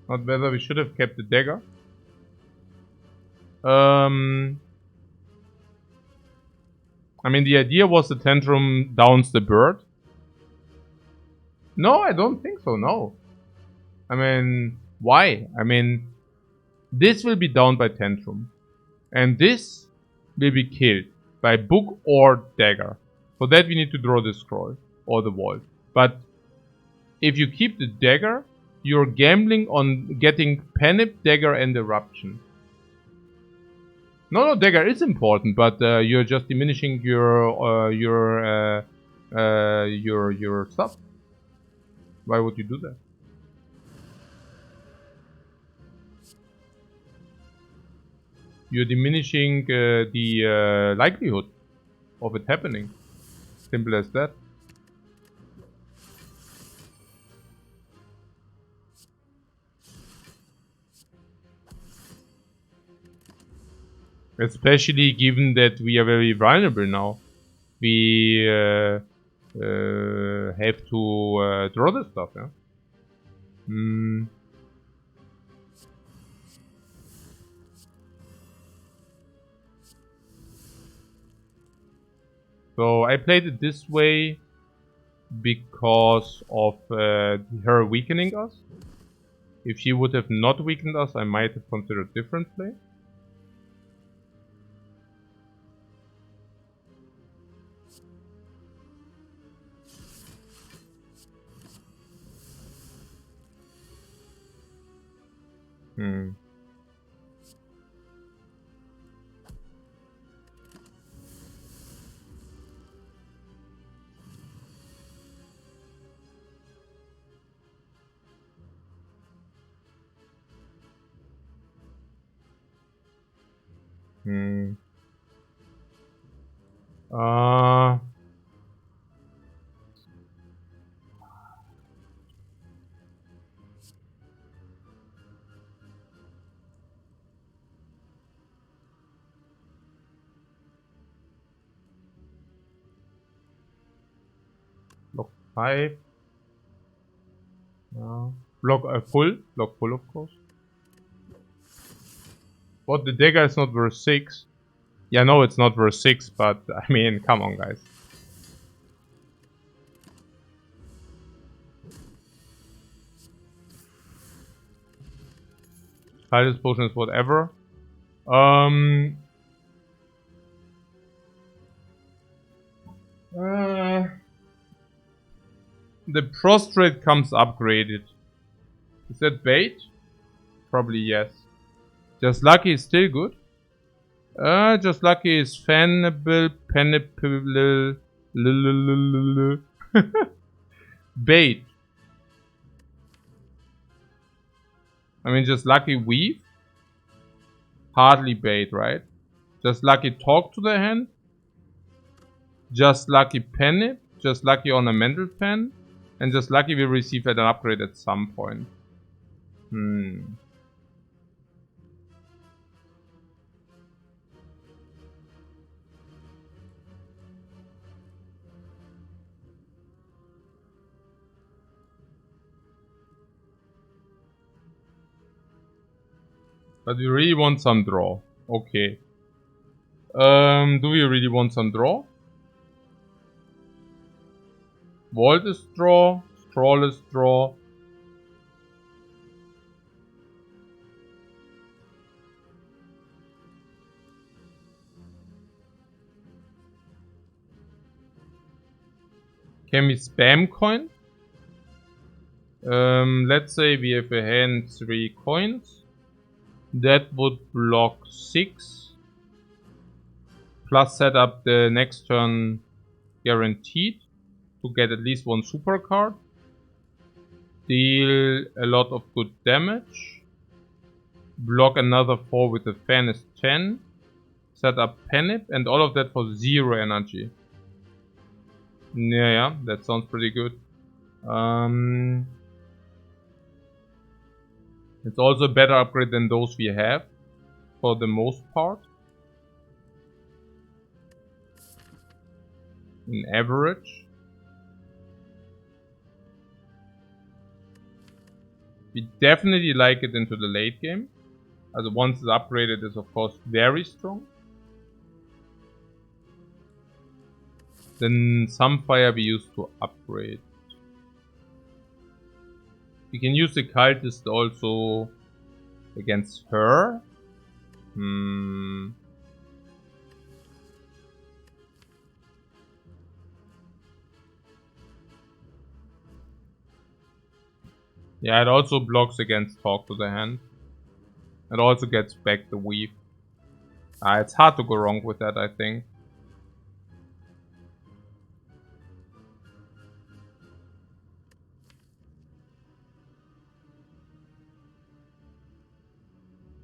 Not whether we should have kept the dagger. I mean, the idea was the Tantrum downs the bird. No, I don't think so, no. I mean, why? I mean, this will be downed by Tantrum. And this will be killed by book or dagger. For that we need to draw the scroll or the vault. But if you keep the dagger, you're gambling on getting Penip, dagger and eruption. No, dagger is important, but you're just diminishing your stuff. Why would you do that? You're diminishing the likelihood of it happening. Simple as that. Especially given that we are very vulnerable now. We have to draw the stuff, yeah? So I played it this way because of her weakening us. If she would have not weakened us, I might have considered different play. Block 5. Block full, of course. What, the dagger is not worth 6? Yeah, no, it's not worth 6, but I mean, come on, guys. Titus potion is whatever. The prostrate comes upgraded. Is that bait? Probably yes. Just lucky is still good. Just lucky is fanable, penable, bait. I mean, just lucky weave. Hardly bait, right? Just lucky talk to the hand. Just lucky penip. Just lucky ornamental pen. And just lucky we receive an upgrade at some point. But we really want some draw. Okay. Do we really want some draw? Vault is draw. Scroll is draw. Can we spam coin? Let's say we have a hand 3 coins. That would block 6. Plus set up the next turn guaranteed to get at least 1 super card. Deal a lot of good damage. Block another 4 with the fairness 10. Set up panic and all of that for 0 energy. Yeah, that sounds pretty good. It's also a better upgrade than those we have, for the most part. In average. We definitely like it into the late game. As once it's upgraded, it's of course very strong. Then some fire we use to upgrade. We can use the cultist also against her. Yeah, it also blocks against talk to the hand. It also gets back the weave. It's hard to go wrong with that, I think.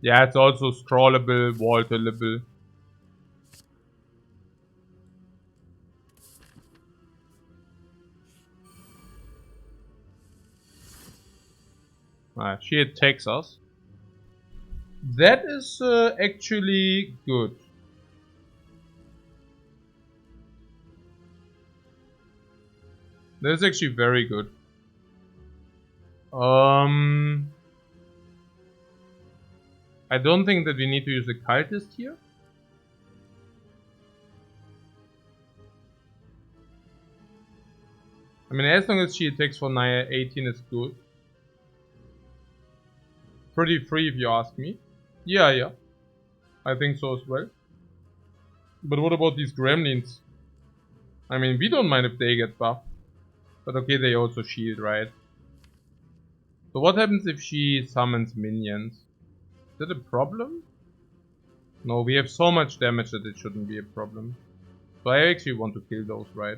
Yeah, it's also scrollable, vaultable. She attacks us. That is actually good. That's actually very good. I don't think that we need to use a cultist here. I mean, as long as she attacks for 18 is good. Pretty free if you ask me. Yeah. I think so as well. But what about these gremlins? I mean, we don't mind if they get buffed. But okay, they also shield, right? So what happens if she summons minions? Is that a problem? No, we have so much damage that it shouldn't be a problem. So I actually want to kill those, right?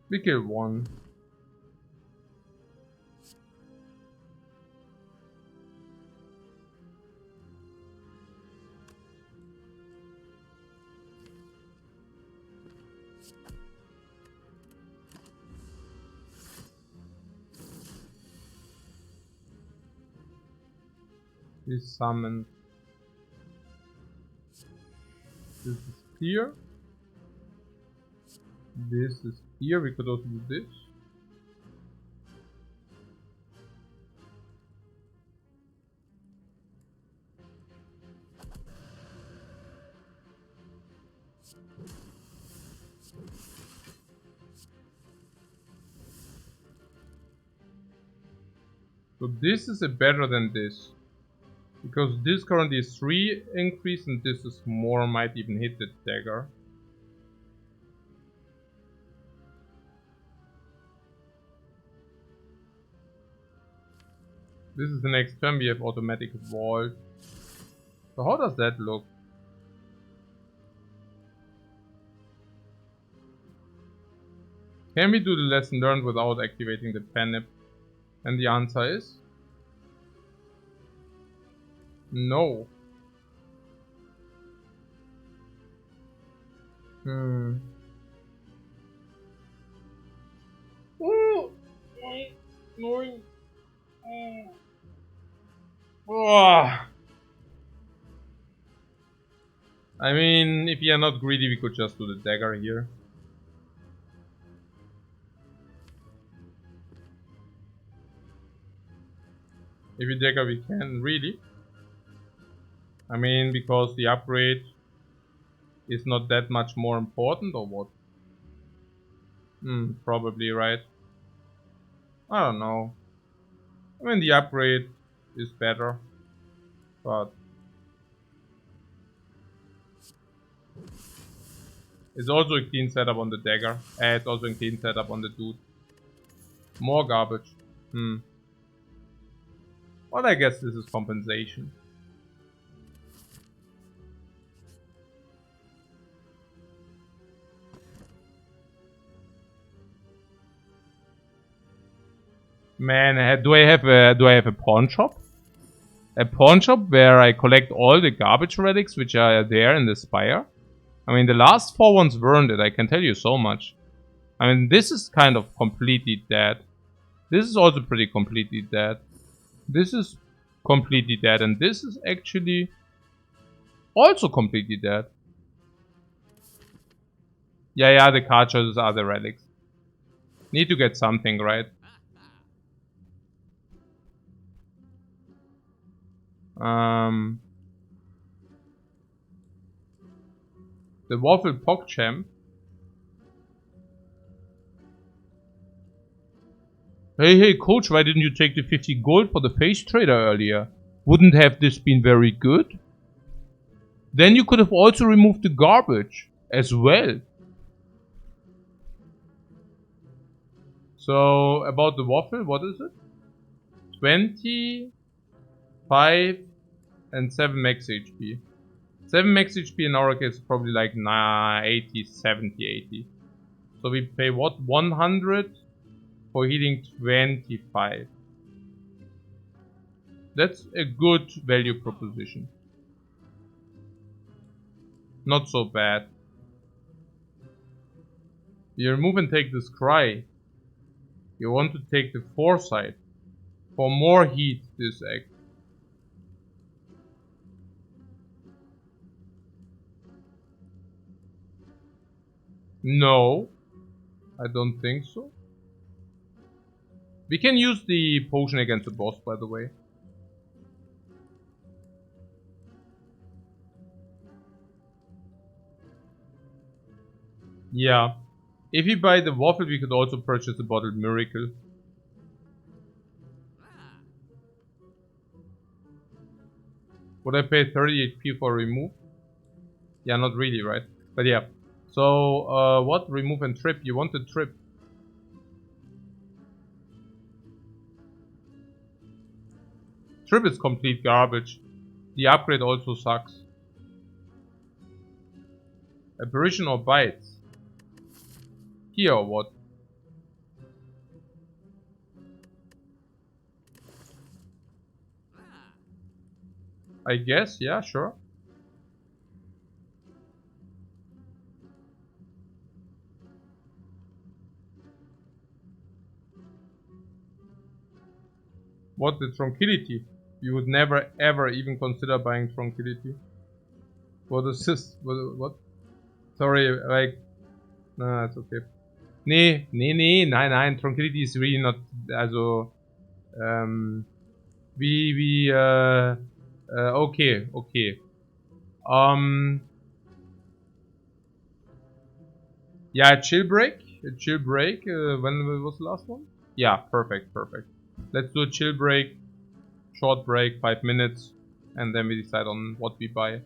We kill one. We summon. This is clear. This is clear. We could also do this. So this is a better than this. Because this currently is 3 increase and this is more, might even hit the dagger. This is the next turn, we have automatic vault. So how does that look? Can we do the lesson learned without activating the panic? And the answer is no. I mean, if you are not greedy, we could just do the dagger here. If we dagger, we can, really. I mean, because the upgrade is not that much more important, or what? Probably right. I don't know. I mean, the upgrade is better, but it's also a clean setup on the dagger. It's also a clean setup on the dude. More garbage. Well, I guess this is compensation. Man, do I have a pawn shop? A pawn shop where I collect all the garbage relics which are there in the Spire? I mean, the last 4 ones weren't it, I can tell you so much. I mean, this is kind of completely dead. This is also pretty completely dead. This is completely dead, and this is actually also completely dead. Yeah, the card choices are the relics. Need to get something, right? The Waffle PogChamp. Hey, coach, why didn't you take the 50 gold for the face trader earlier? Wouldn't have this been very good? Then you could have also removed the garbage as well. So, about the waffle, what is it? 20, 5, and 7 max HP. 7 max HP in our case is probably like 80, 70, 80. So we pay what? 100 for healing 25. That's a good value proposition. Not so bad. You remove and take the scry. You want to take the foresight. For more heat this act. No, I don't think so. We can use the potion against the boss, by the way. Yeah. If we buy the waffle, we could also purchase the bottled miracle. Would I pay 30 HP for remove? Yeah, not really, right? But yeah. So, what? Remove and trip. You want the trip. Trip is complete garbage. The upgrade also sucks. Apparition or bites? Here or what? I guess, yeah, sure. What, the tranquility? You would never ever even consider buying tranquility. What is this? What? Sorry, like, nah, it's okay. Nee, nein, tranquility is really not, also, okay. Yeah, a chill break. When was the last one? Yeah, perfect. Let's do a chill break, short break, 5 minutes, and then we decide on what we buy.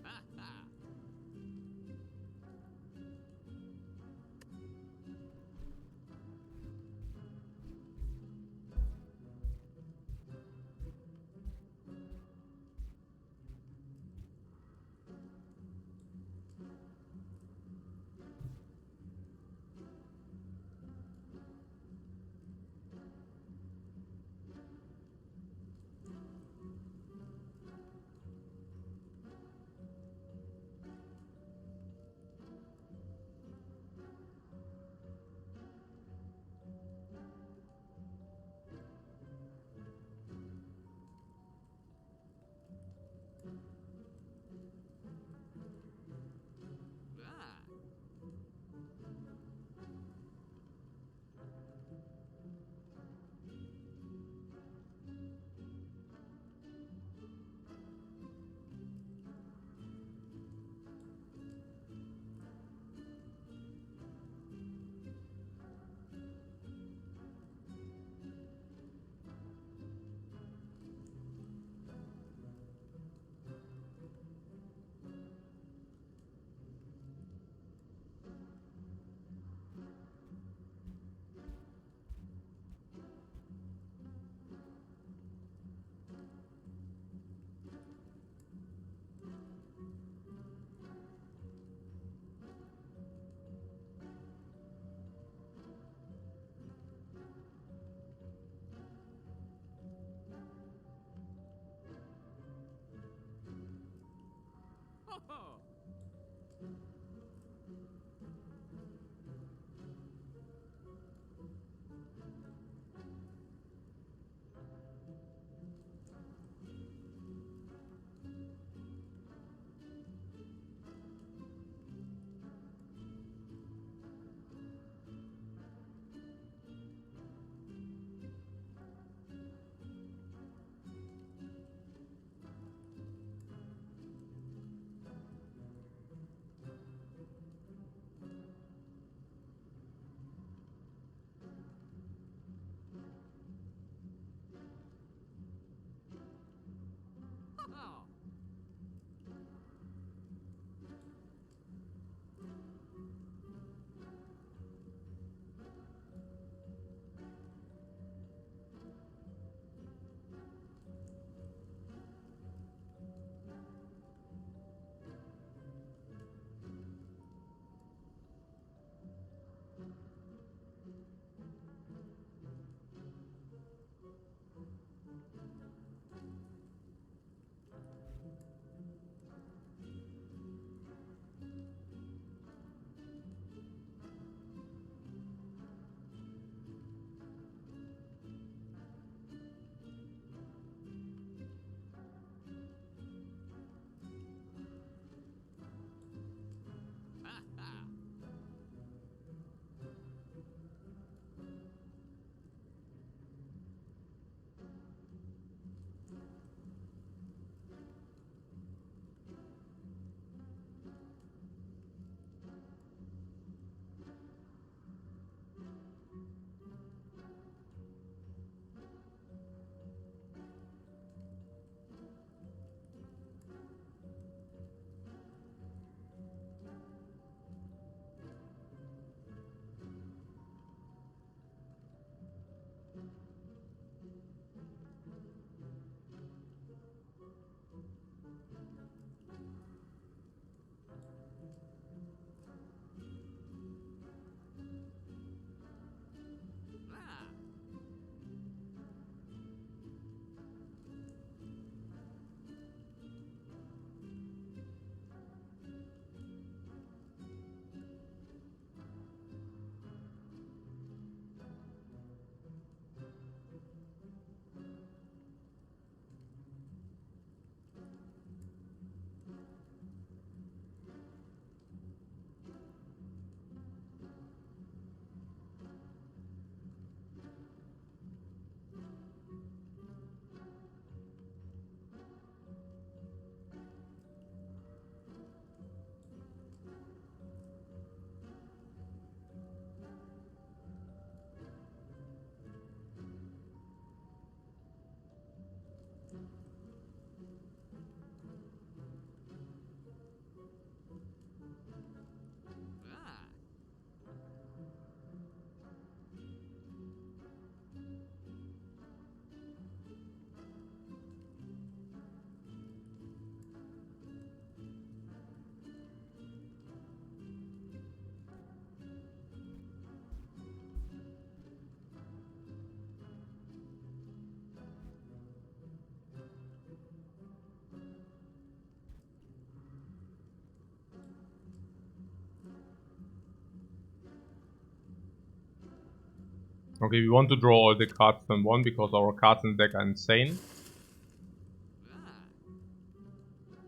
Okay, we want to draw all the cards turn 1 because our cards in the deck are insane.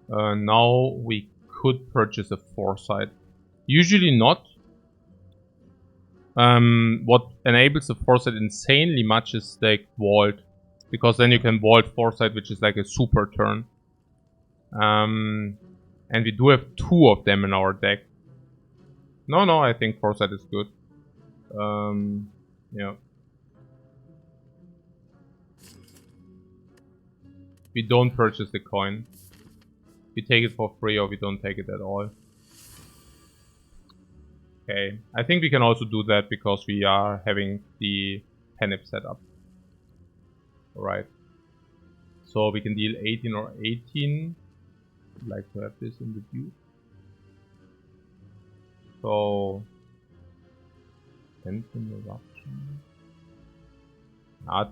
Now we could purchase a Foresight. Usually not. What enables the Foresight insanely much is like Vault. Because then you can Vault Foresight, which is like a super turn. And we do have 2 of them in our deck. No, I think Foresight is good. Yeah. We don't purchase the coin. We take it for free or we don't take it at all. Okay, I think we can also do that because we are having the Penip set up. Alright. So we can deal 18 or 18. I'd like to have this in the view. So... Tantrum Eruption.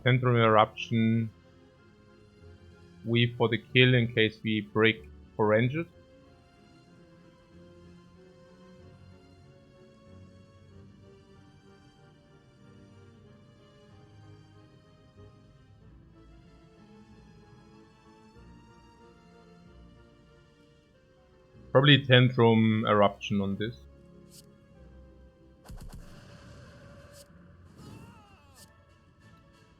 Tantrum Eruption. We for the kill in case we break for ranges. Probably Tantrum Eruption on this.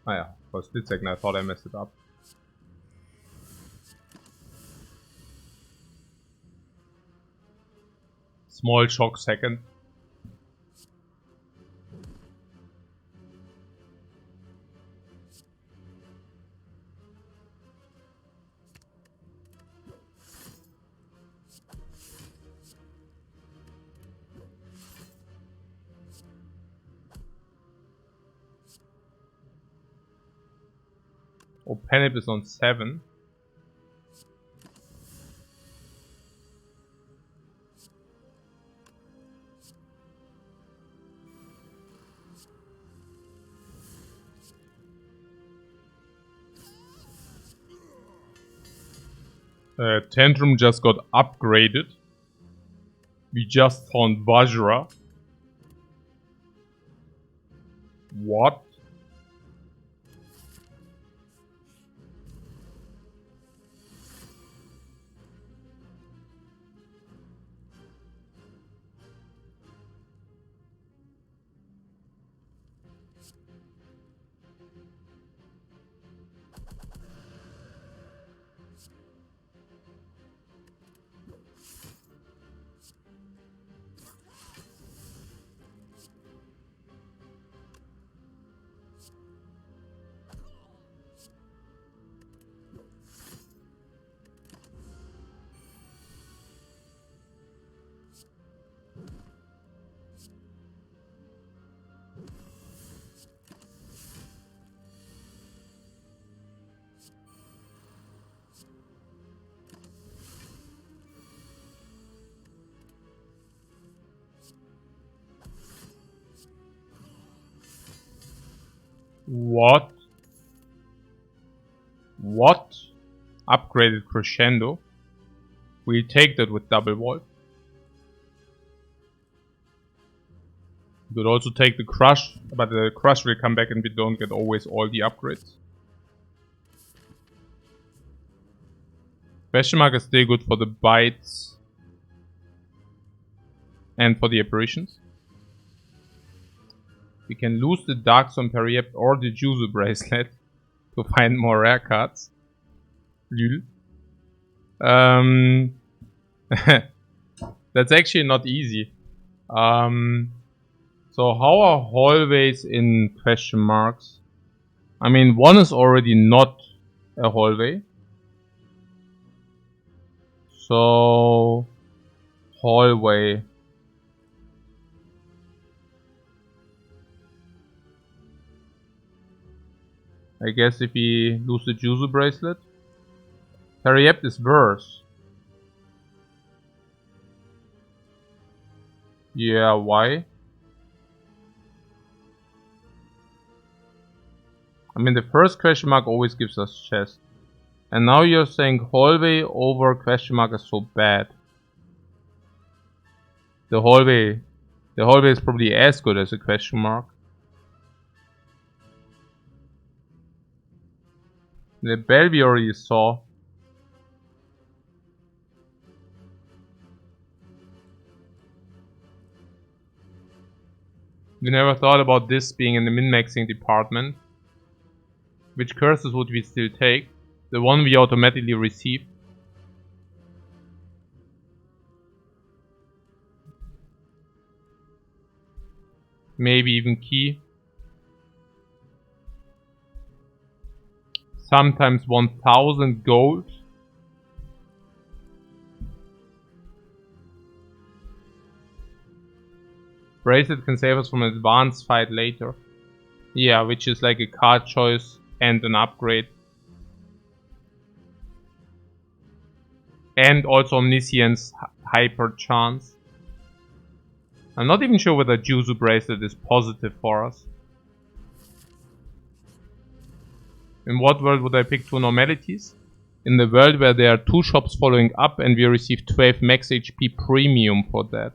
Ah yeah, for a split second I thought I messed it up. Small shock second. Oh, Penip is on 7. Tantrum just got upgraded. We just found Vajra. What? What? What? Upgraded Crescendo? We'll take that with double vault. We could also take the Crush, but the Crush will come back and we don't get always all the upgrades. Question mark is still good for the bites and for the apparitions. We can lose the Dark Sun Periep or the Juzu Bracelet to find more rare cards. Lul. That's actually not easy. So how are hallways in question marks? I mean, one is already not a hallway. So hallway. I guess if we lose the Juzu Bracelet. Periep is worse. Yeah, why? I mean, the first question mark always gives us chest. And now you're saying hallway over question mark is so bad. The hallway is probably as good as a question mark. The bell we already saw. We never thought about this being in the min-maxing department. Which curses would we still take? The one we automatically receive. Maybe even key. Sometimes 1000 gold. Bracelet can save us from an advanced fight later. Yeah, which is like a card choice and an upgrade. And also Omniscience hyper chance. I'm not even sure whether Juzu bracelet is positive for us. In what world would I pick 2 normalities? In the world where there are 2 shops following up and we receive 12 max HP premium for that.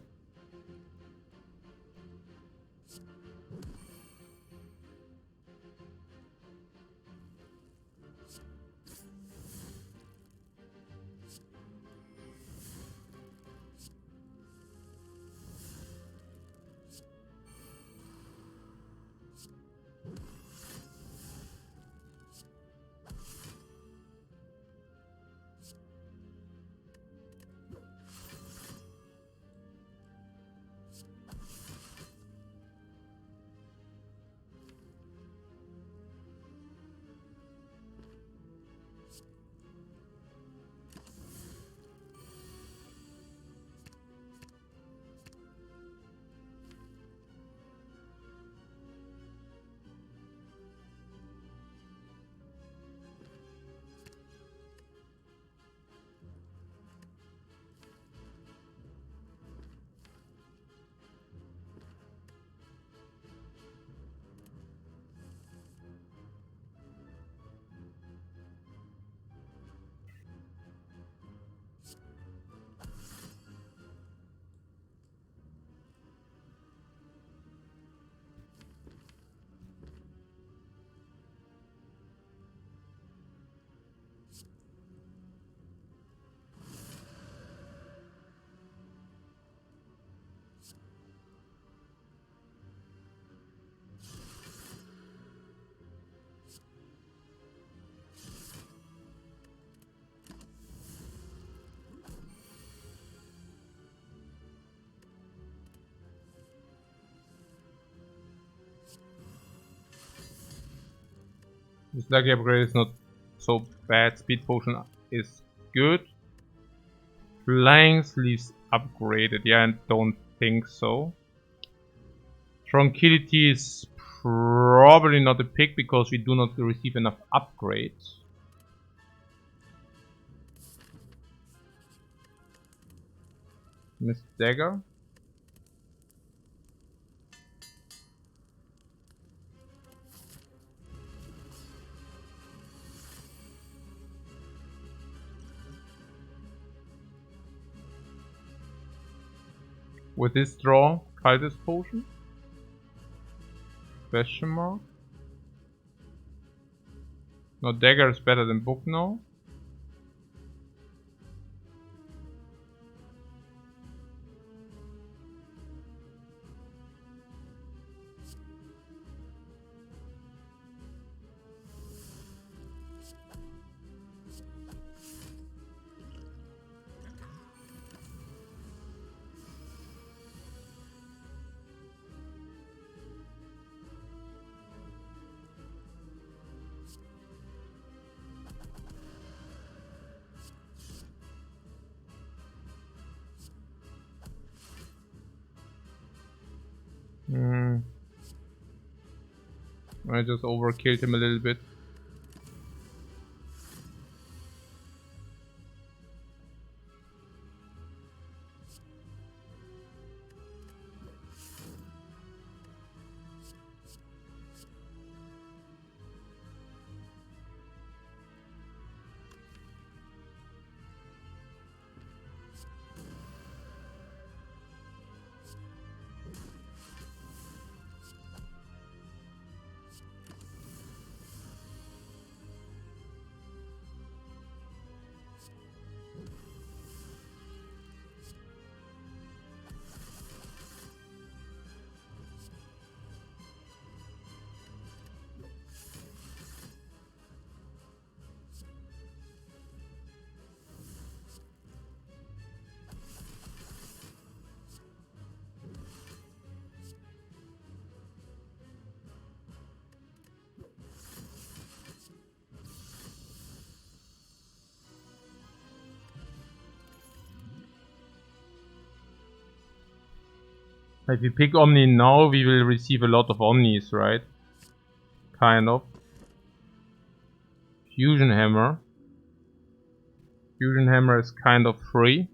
This lucky upgrade is not so bad. Speed potion is good. Flying sleeves upgraded. Yeah, I don't think so. Tranquility is probably not a pick because we do not receive enough upgrades. Miss Dagger. With this draw, Cultist Potion? Question mark? No, Dagger is better than Book now. I just overkilled him a little bit. If we pick Omni now, we will receive a lot of Omnis, right? Kind of. Fusion Hammer. Fusion Hammer is kind of free.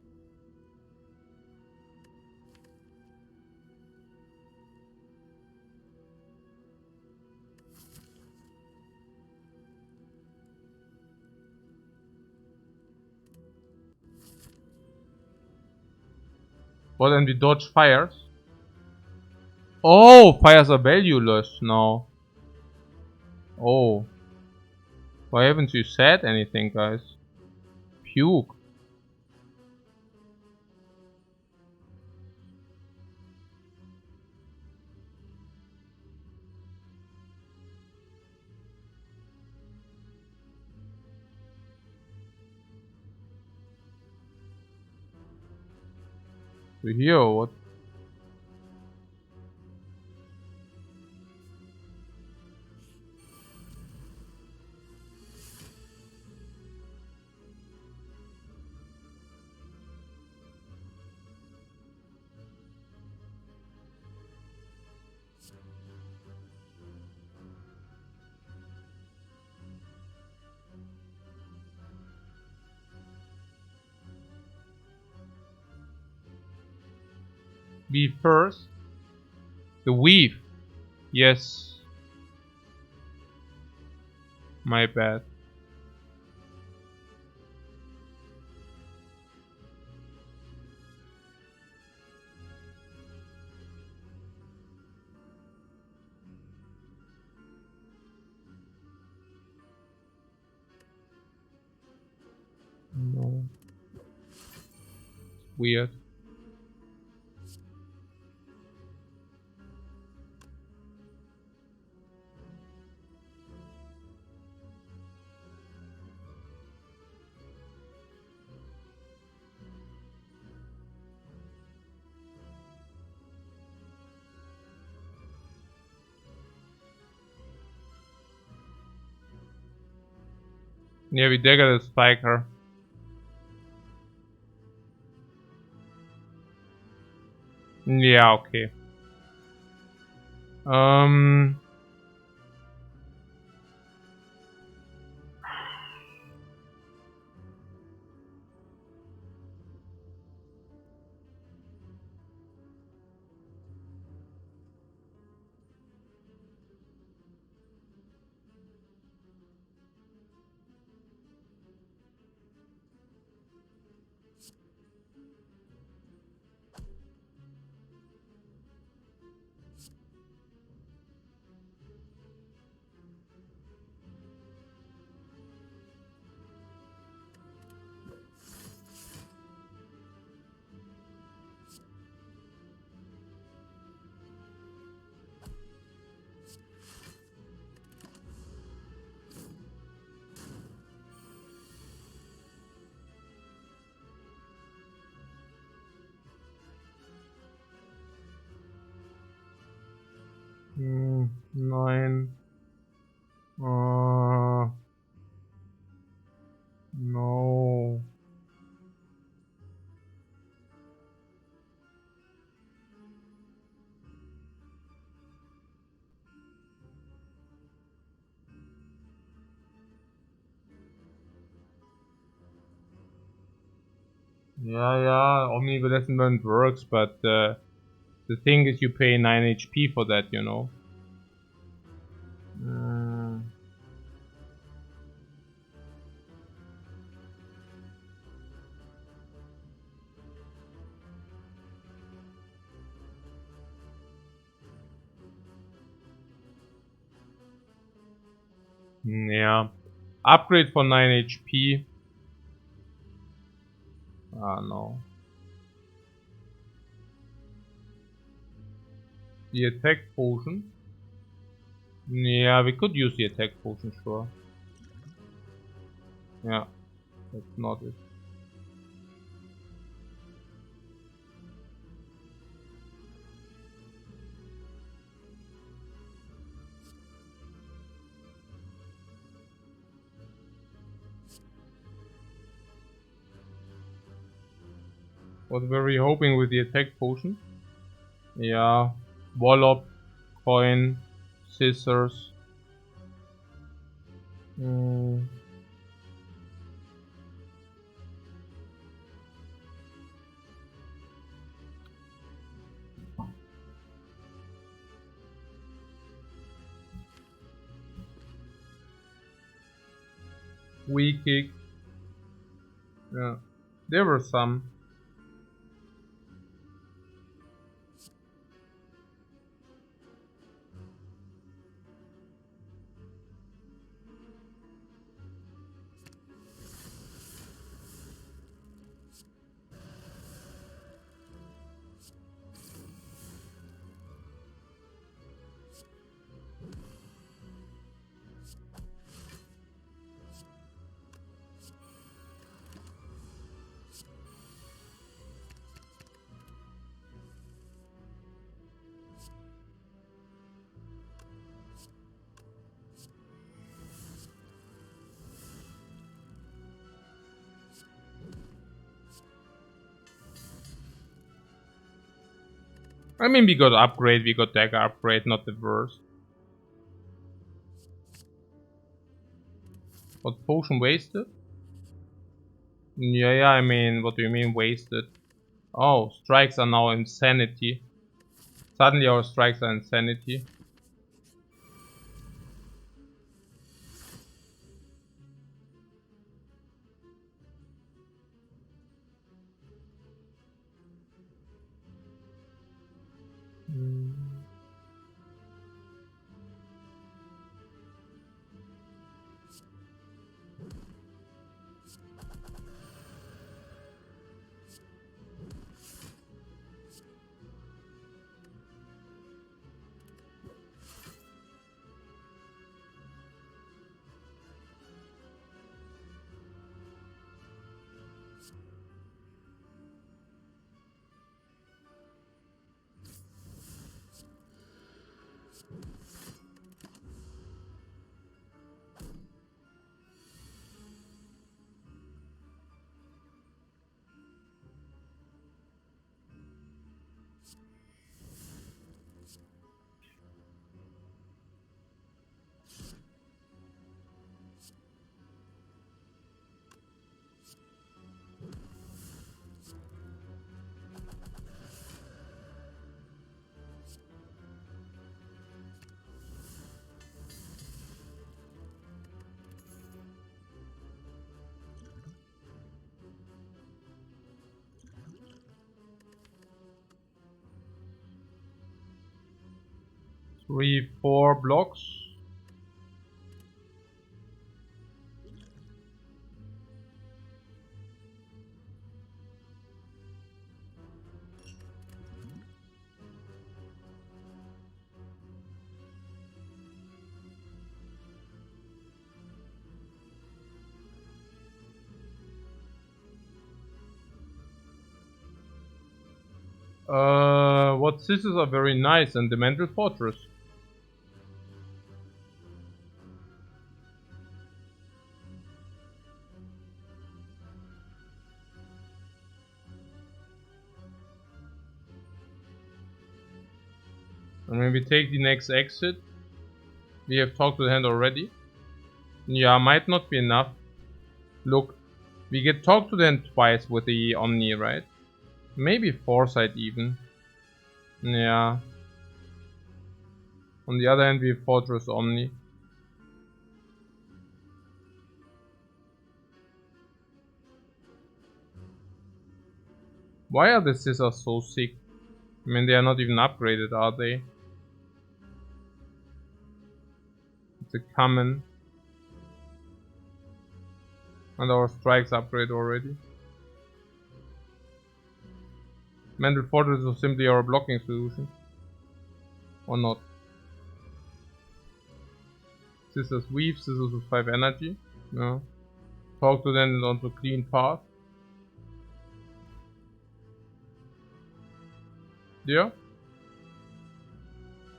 What, and we dodge fires? Oh, fires are valueless now. Oh. Why haven't you said anything, guys? Puke. We here or what? Weave first. The weave. Yes. My bad. No. Weird. Yeah, we dagger the spiker. Yeah, okay. Nine. No. Yeah, Omnivalescent works, but the thing is you pay 9 HP for that, you know. Yeah. Upgrade for 9 HP. Ah, no. The attack potion. Yeah, we could use the attack potion, sure. Yeah, that's not it. What were we hoping with the attack potion? Yeah. Wallop, coin, scissors. Mm. Weak kick. Yeah. There were some. I mean, we got upgrade, we got dagger upgrade, not the worst. What potion wasted? Yeah, I mean, what do you mean wasted? Oh, strikes are now insanity. Suddenly our strikes are insanity. Mm. 3, 4 blocks. What scissors are very nice, and the mental fortress. And when we take the next exit, we have talked to the hand already. Yeah, might not be enough. Look, we get talked to the hand twice with the Omni, right? Maybe Foresight even. Yeah. On the other hand, we have Fortress Omni. Why are the scissors so sick? I mean, they are not even upgraded, are they? It's a common. And our strikes upgrade already. Mental Fortress is simply our blocking solution. Or not. Scissors weave, scissors with 5 energy. No. Talk to them onto clean path. Yeah.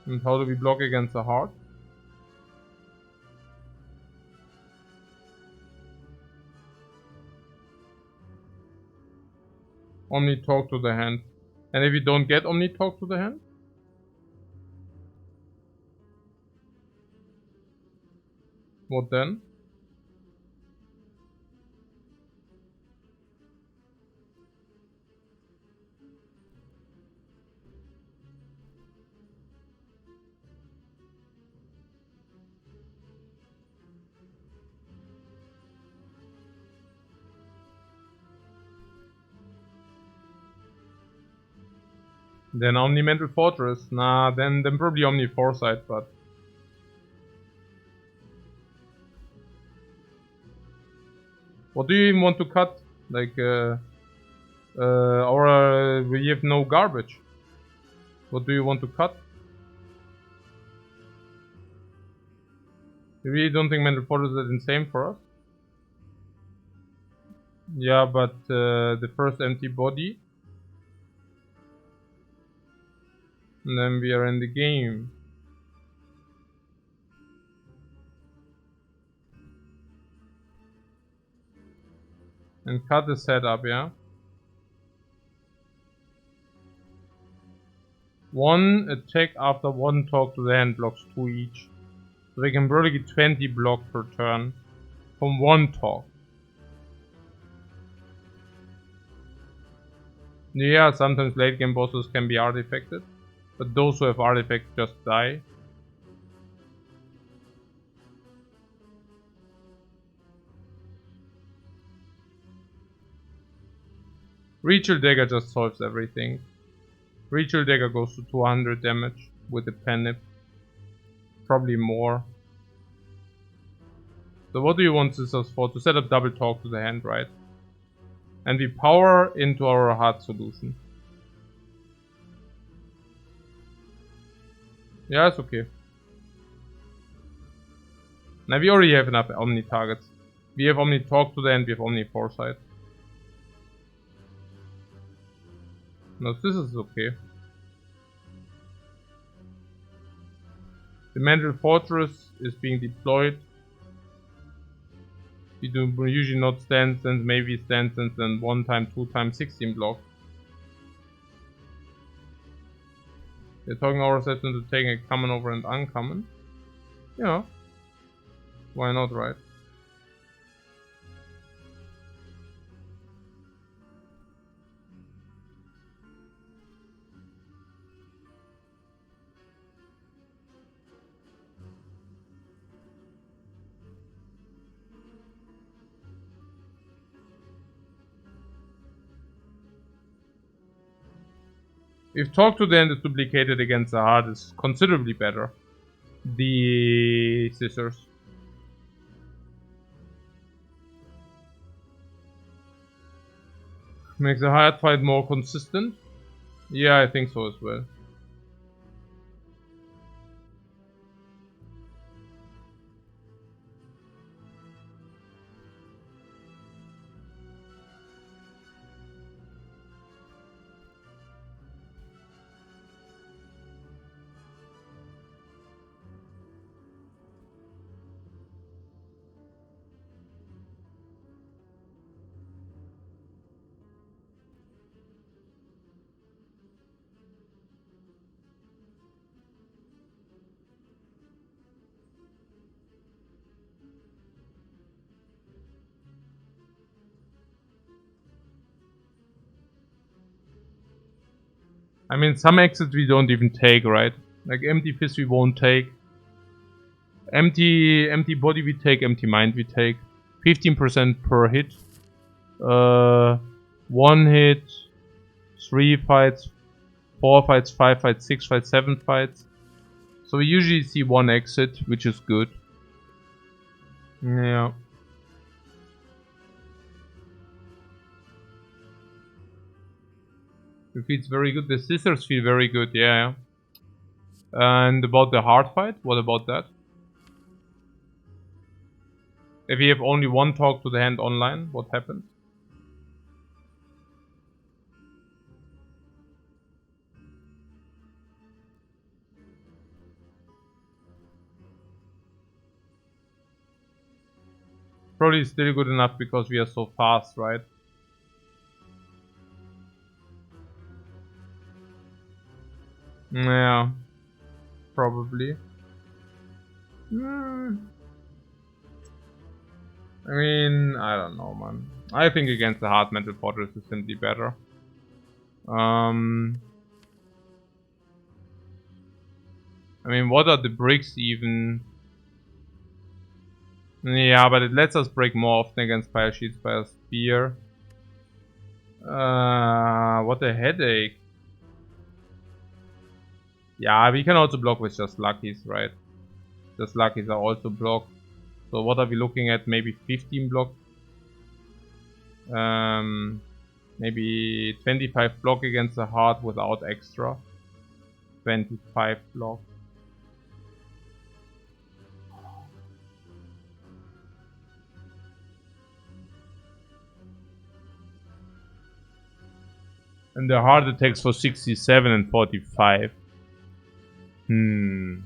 And how do we block against the heart? Only talk to the hand. And if you don't get Omni Talk to the hand? What then? Then Omni Mental Fortress. Nah, then probably Omni Foresight, but... What do you even want to cut? Like, we have no garbage. What do you want to cut? You really don't think Mental Fortress is insane for us? Yeah, but the first empty body. And then we are in the game. And cut the setup, yeah? One attack after one talk to the hand blocks 2 each. So they can probably get 20 block per turn from one talk. Yeah, sometimes late game bosses can be artifacted, but those who have artifact just die. Ritual Dagger just solves everything. Ritual Dagger goes to 200 damage with the Penip. Probably more. So what do you want Scissors for? To set up double talk to the hand, right? And we power into our hard solution. Yeah, it's okay. Now we already have enough Omni targets. We have Omni Talk to the end, we have Omni Foresight. No, this is okay. The Mental Fortress is being deployed. We do usually not stand sense, maybe stand sense, then 1 time, 2 times 16 block. We're talking our Ascension to taking a common over and uncommon. Yeah. Why not, right? If Talk to the End is duplicated against the Heart, is considerably better. The Scissors. Makes the hard fight more consistent. Yeah, I think so as well. I mean, some exits we don't even take, right? Like Empty Fist we won't take. Empty body we take, empty mind we take. 15% per hit. 1 hit, 3 fights, 4 fights, 5 fights, 6 fights, 7 fights. So we usually see 1 exit, which is good. Yeah. It feels very good. The scissors feel very good, yeah. And about the hard fight, what about that? If you have only 1 talk to the hand online, what happens? Probably still good enough because we are so fast, right? Yeah, probably. Hmm. I mean, I don't know, man. I think against the hard Mental Fortress is simply better. I mean, what are the bricks even? Yeah, but it lets us break more often against Spire Shield, Spire Spear. What a headache. Yeah, we can also block with just Luckies, right? Just Luckies are also blocked. So what are we looking at? Maybe 15 block? Maybe 25 block against the hard without extra. 25 block. And the hard attacks for 67 and 45. Hmm.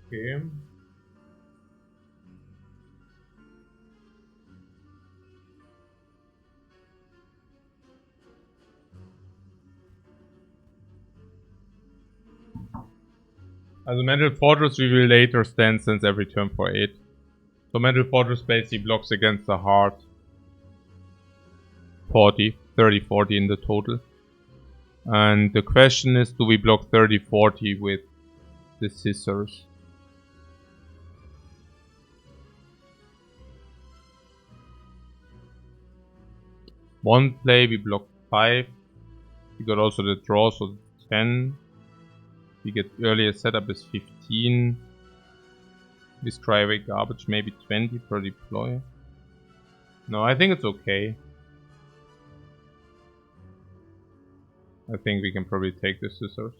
Okay. As a Mental Fortress, we will later stand since every turn for 8. So Mental Fortress basically blocks against the hard. 40, 30, 40 in the total. And the question is, do we block 30, 40 with the scissors? One play, we block 5. We got also the draw, so 10. We get earlier setup is 15. This cryaway garbage, maybe 20 per deploy. No, I think it's okay. I think we can probably take the scissors.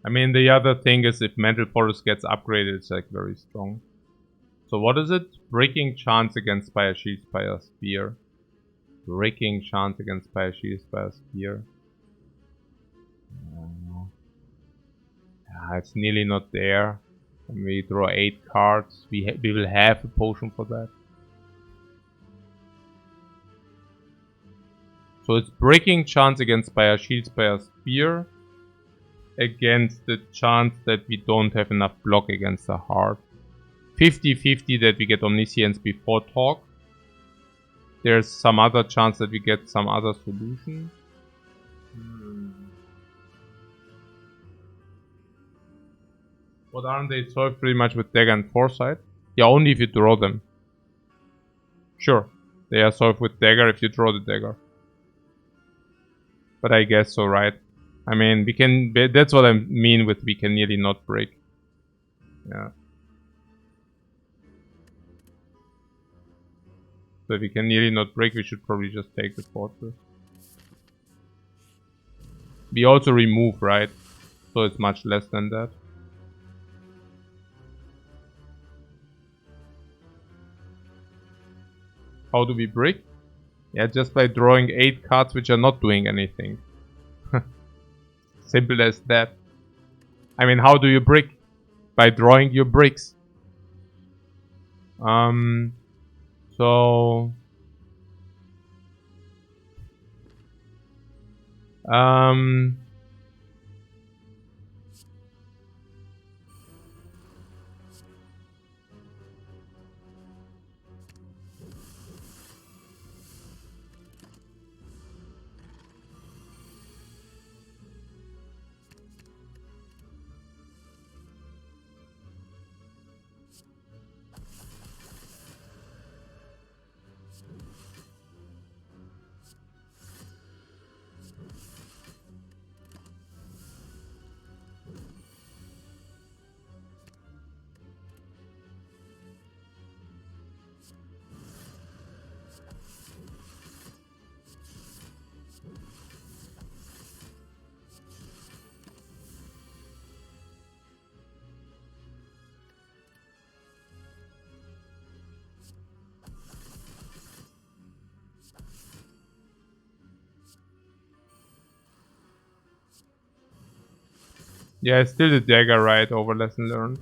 I mean, the other thing is if Mental Fortress gets upgraded, it's like very strong. So what is it? Breaking chance against Spire Shield, Spire Spear. Breaking chance against Spire Shield, Spire Spear. It's nearly not there. When we draw 8 cards, we will have a potion for that. So it's breaking chance against Spire Shield, Spire Spear. Against the chance that we don't have enough block against the hard. 50-50 that we get Omniscience before talk. There's some other chance that we get some other solution. What aren't they solved pretty much with Dagger and Foresight? Yeah, only if you draw them. Sure, they are solved with Dagger if you draw the Dagger. But I guess so, right? I mean, we can. That's what I mean with we can nearly not break. Yeah. So if we can nearly not break, we should probably just take the fortress. We also remove, right? So it's much less than that. How do we break? Yeah, just by drawing 8 cards which are not doing anything. Simple as that. I mean, how do you break? By drawing your bricks. So... Yeah, still the dagger, right, over lesson learned.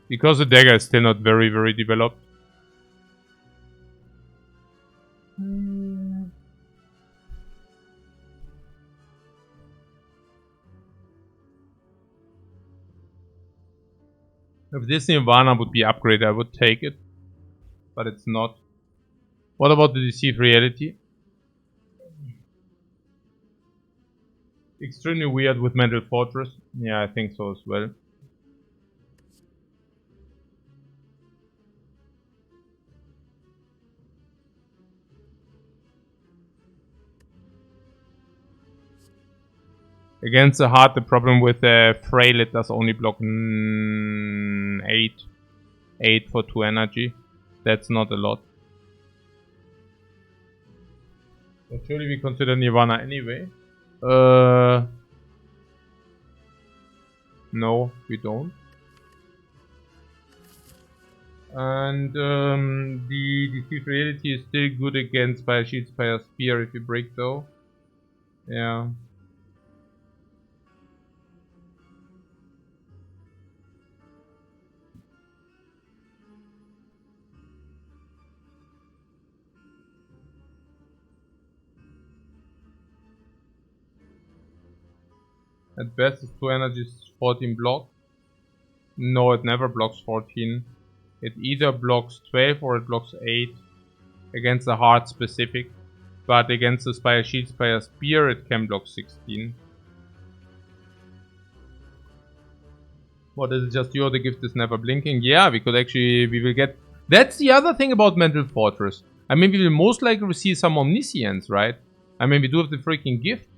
Because the dagger is still not very, very developed. If this Nirvana would be upgraded, I would take it. But it's not. What about the Deceived Reality? Extremely weird with Mental Fortress. Yeah, I think so as well. Against the heart, the problem with the Frail, it does only block 8. 8 for 2 energy. That's not a lot. But surely we consider Nirvana anyway. No, we don't. And the Deceived Reality is still good against Spire Shield, Spire Spear if you break though. Yeah. At best it's 2 energies, 14 block. No, it never blocks 14. It either blocks 12 or it blocks 8 against the heart specific. But against the Spire Shield, Spire Spear it can block 16. What is it, just you or the gift is never blinking? Yeah, we will get... That's the other thing about Mental Fortress. I mean, we will most likely receive some Omniscience, right? I mean, we do have the freaking gift.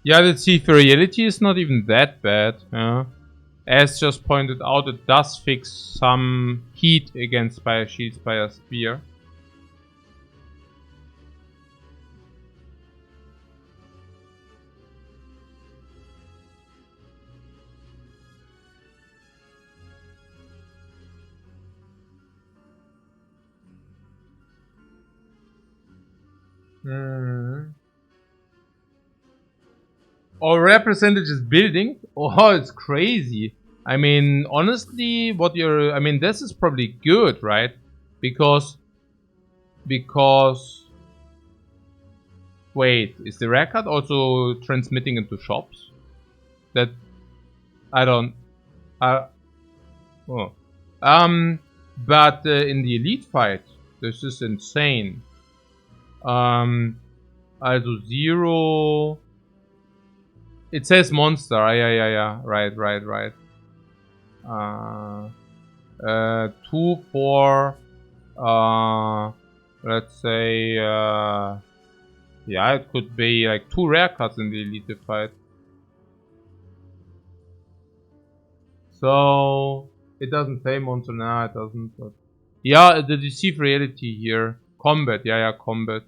Yeah, the Deceived Reality is not even that bad. As just pointed out, it does fix some heat against Spire Shield, Spire Spear. Our rare percentage is building. Oh, it's crazy. I mean, honestly, I mean, this is probably good, right? Because... Wait, is the rare card also transmitting into shops? That... I don't... But in the elite fight, this is insane. Also 0... It says monster. Yeah. Right. 2 for... let's say... yeah, it could be like 2 rare cards in the elite fight. So... It doesn't say monster. Nah, it doesn't. But yeah, the Deceived Reality here. Combat. Yeah, combat.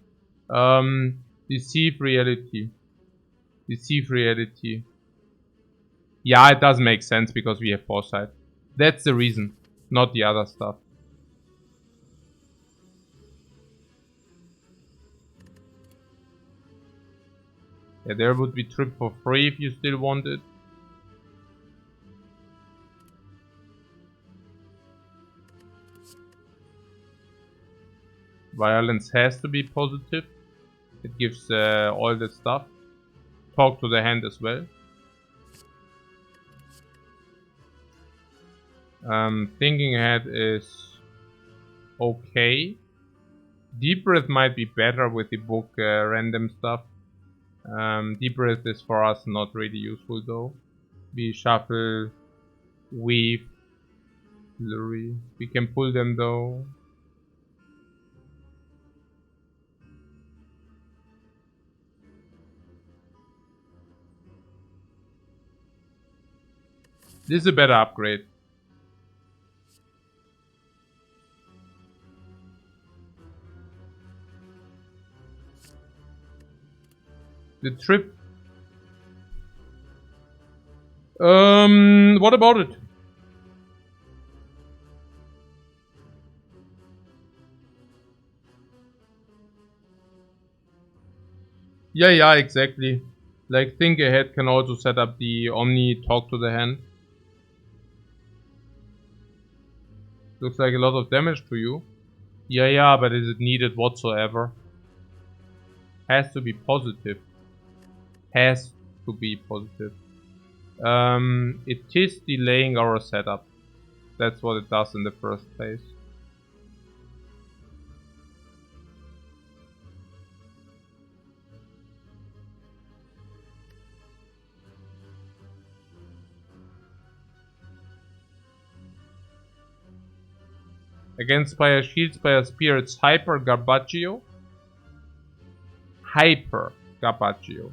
Deceived Reality. Deceived Reality. Yeah, it does make sense because we have foresight. That's the reason, not the other stuff. Yeah, there would be trip for free if you still want it. Violence has to be positive. It gives all that stuff. Talk to the hand as well. Thinking ahead is okay. Deep breath might be better with the book random stuff. Deep breath is for us not really useful though. We shuffle, weave, flurry. We can pull them though. This is a better upgrade. The trip. What about it? Yeah, exactly. Like, think ahead can also set up the Omni talk to the hand. Looks like a lot of damage to you. Yeah, but is it needed whatsoever? Has to be positive. Has to be positive. It is delaying our setup. That's what it does in the first place. Against Spire Shield, Spire Spear, it's Hyper Garbaggio. Hyper Garbaggio.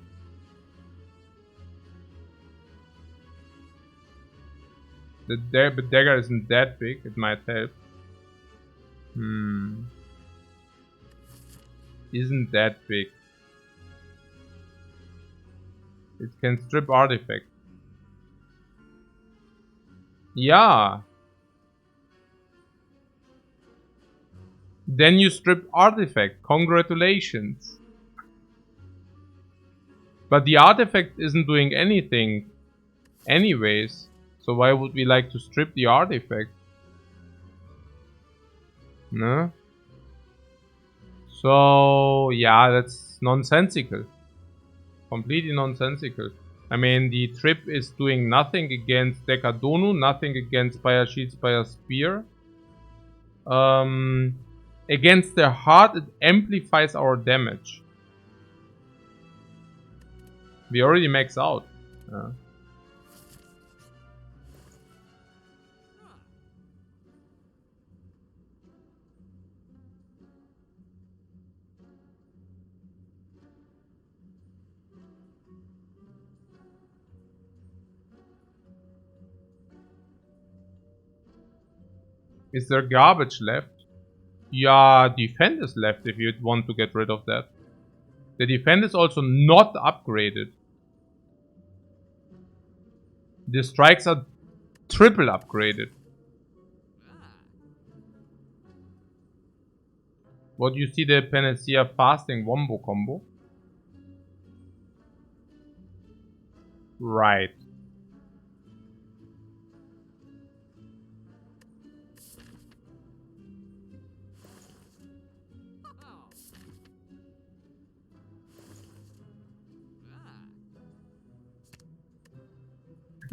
The dagger isn't that big, it might help. Isn't that big. It can strip artifact. Yeah. Then you strip artifact. Congratulations. But the artifact isn't doing anything anyways. So why would we like to strip the artifact? No? So yeah, that's nonsensical. Completely nonsensical. I mean, the trip is doing nothing against Dekadonu, nothing against Spire Shield, Spire Spear. Against the heart, it amplifies our damage. We already max out. Is there garbage left? Yeah, defend is left if you want to get rid of that. The defend is also not upgraded. The strikes are triple upgraded. What do you see the Panacea fasting wombo combo? Right.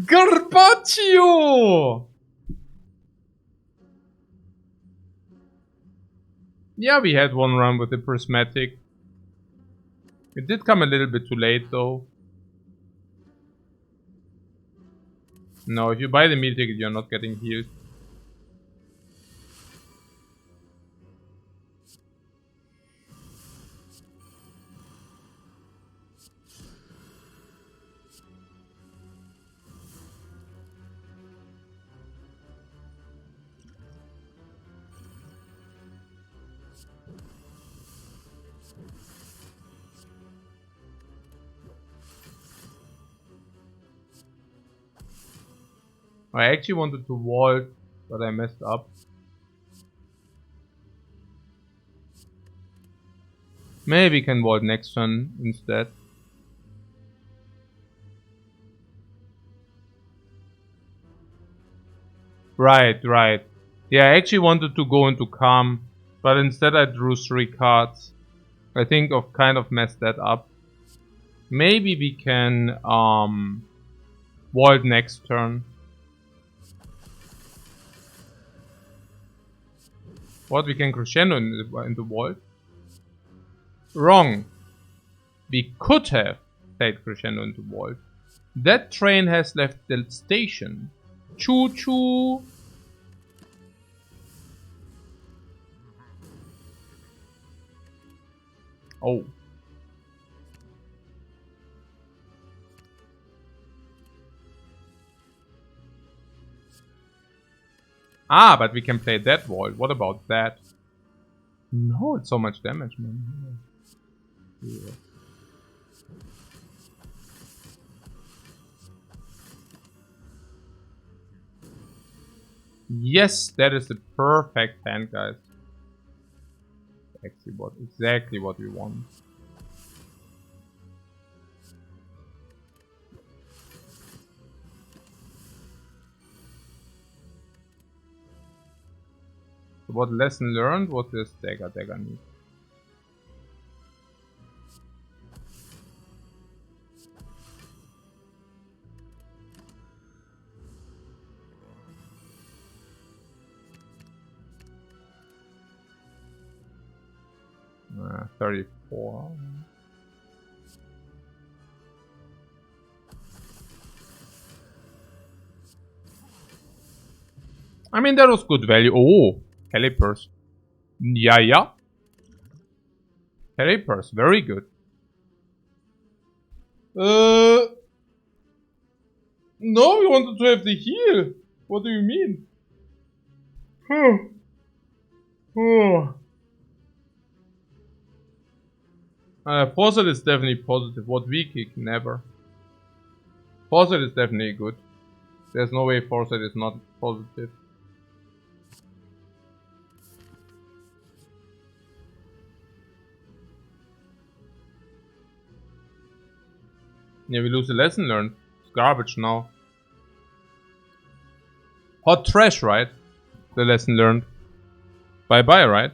Garbaggio! Yeah, we had one run with the prismatic. It did come a little bit too late though. No, if you buy the meal ticket, you're not getting healed. I actually wanted to vault, but I messed up. Maybe we can vault next turn instead. Right. Yeah, I actually wanted to go into Calm But instead I drew 3 cards. I think I've kind of messed that up. Maybe we can Vault next turn. What, we can crescendo in the Vault? Wrong. We could have played crescendo into Vault. That train has left the station. Choo choo. Oh. Ah, but we can play that Vault. What about that? No, it's so much damage, man. Yeah. Yes, that is the perfect hand, guys. Exactly what we want. So what lesson learned? What does dagger need? Uh, 34. I mean, that was good value. Oh, calipers. Yeah. Calipers, very good. No, we wanted to have the heal. What do you mean? Faucet is definitely positive. What we kick? Never. Faucet is definitely good. There's no way Faucet is not positive. Yeah, we lose a lesson learned. It's garbage now. Hot trash, right? The lesson learned. Bye bye, right?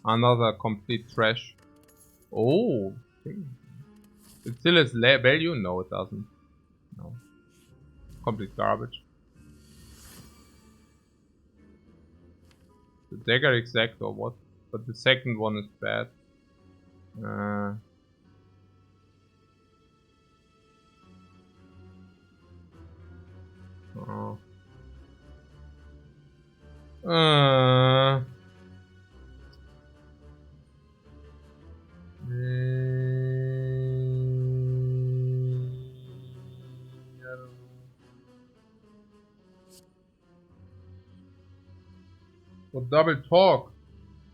Another complete trash. Oh, it still has value? No, it doesn't. No, complete garbage. The dagger exact or what? But the second one is bad. Oh. What double talk?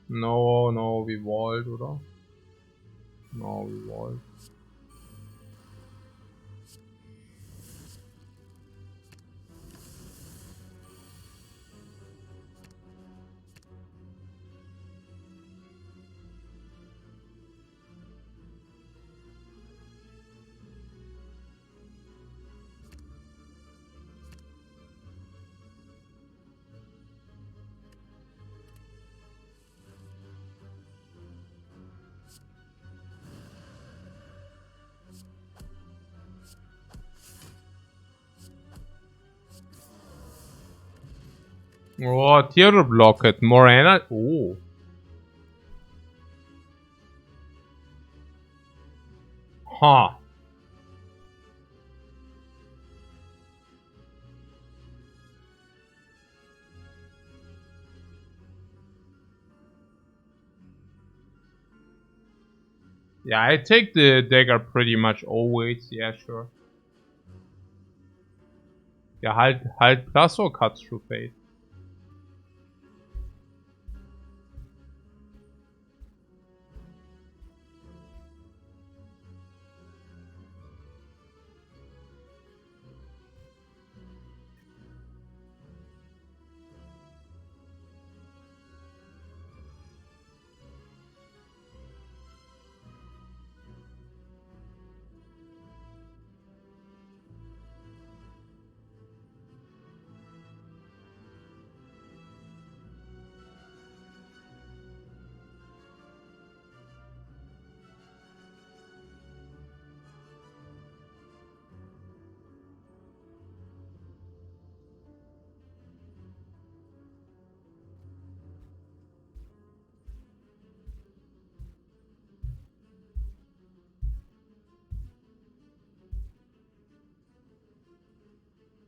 No, we vault, oder? No, we vault. Oh, tear block it. Morena. Oh. Huh. Yeah, I take the dagger pretty much always. Yeah, sure. Ja, halt plus or cuts through fate.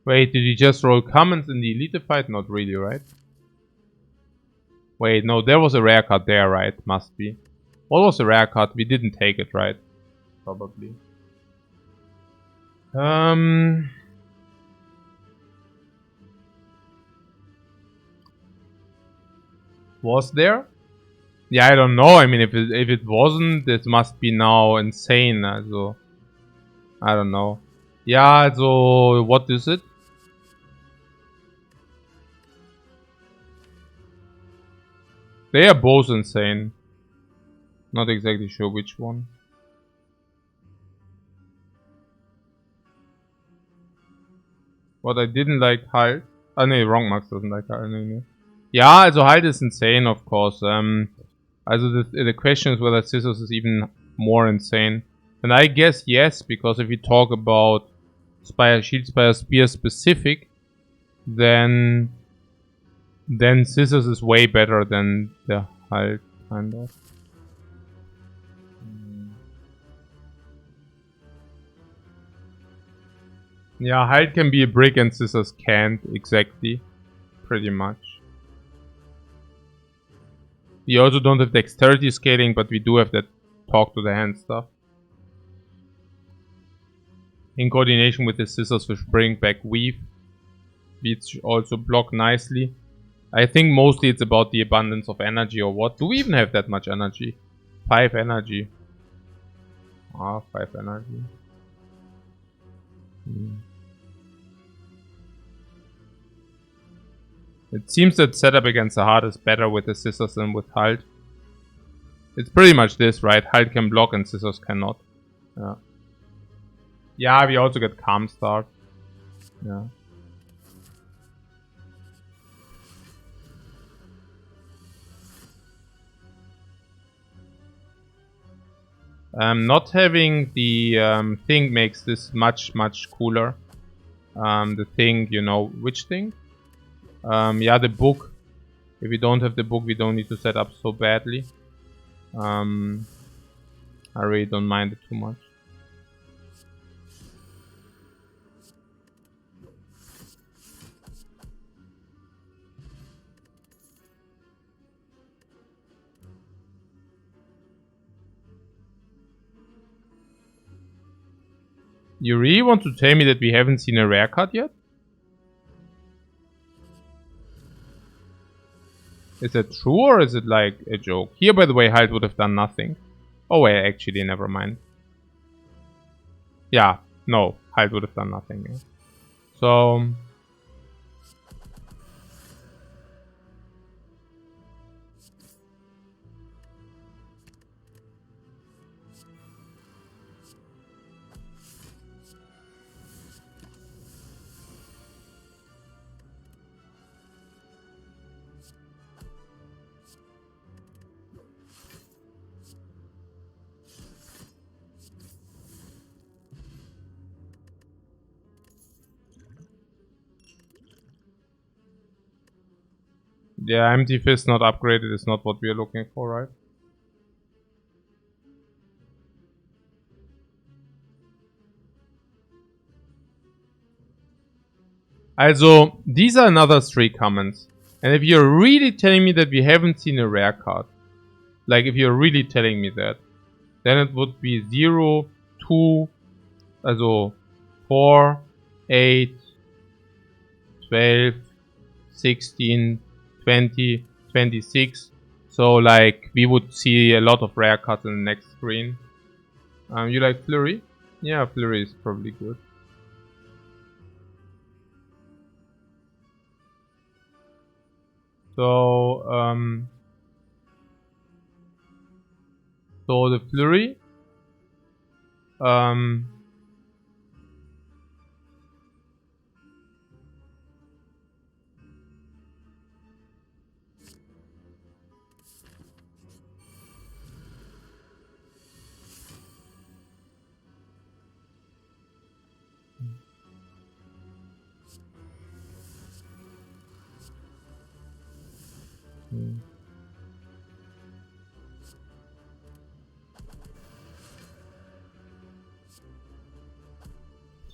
Wait, did you just roll comments in the elite fight? Not really, right? Wait, no, there was a rare card there, right? Must be. What was a rare card? We didn't take it, right? Probably. Was there? Yeah, I don't know. I mean, if it wasn't, this must be now insane. Also, I don't know. Yeah, so what is it? They are both insane. Not exactly sure which one. What I didn't like Halt. Ah, nee, wrong Max doesn't like Halt. Nee. Ja, also Halt is insane, of course. Also the question is whether Scissors is even more insane. And I guess yes, because if you talk about Spire, Shield Spire, Spear specific, then Scissors is way better than the Halt, kind of. Yeah, Halt can be a brick and Scissors can't, exactly. Pretty much. We also don't have dexterity scaling, but we do have that talk to the hand stuff. In coordination with the Scissors which bring back Weave. Which also block nicely. I think mostly it's about the abundance of energy or what. Do we even have that much energy? 5 energy. Ah, 5 energy. It seems that setup against the Heart is better with the Scissors than with Halt. It's pretty much this, right? Halt can block and Scissors cannot. Yeah. Yeah, we also get Calm Start. Yeah. Not having the thing makes this much cooler. The thing, you know, which thing? Yeah, the book. If we don't have the book, we don't need to set up so badly. I really don't mind it too much. You really want to tell me that we haven't seen a rare card yet? Is that true or is it like a joke? Here, by the way, Halt would have done nothing. Oh wait, actually, never mind. Yeah, no, Halt would have done nothing. Yeah. So... yeah, Empty Fist not upgraded is not what we are looking for, right? Also, these are another 3 comments. And if you're really telling me that we haven't seen a rare card, like if you're really telling me that, then it would be 0, 2, also 4, 8, 12, 16, 20, 26. So like we would see a lot of rare cards in the next screen. You like Flurry? Yeah, Flurry is probably good. So the Flurry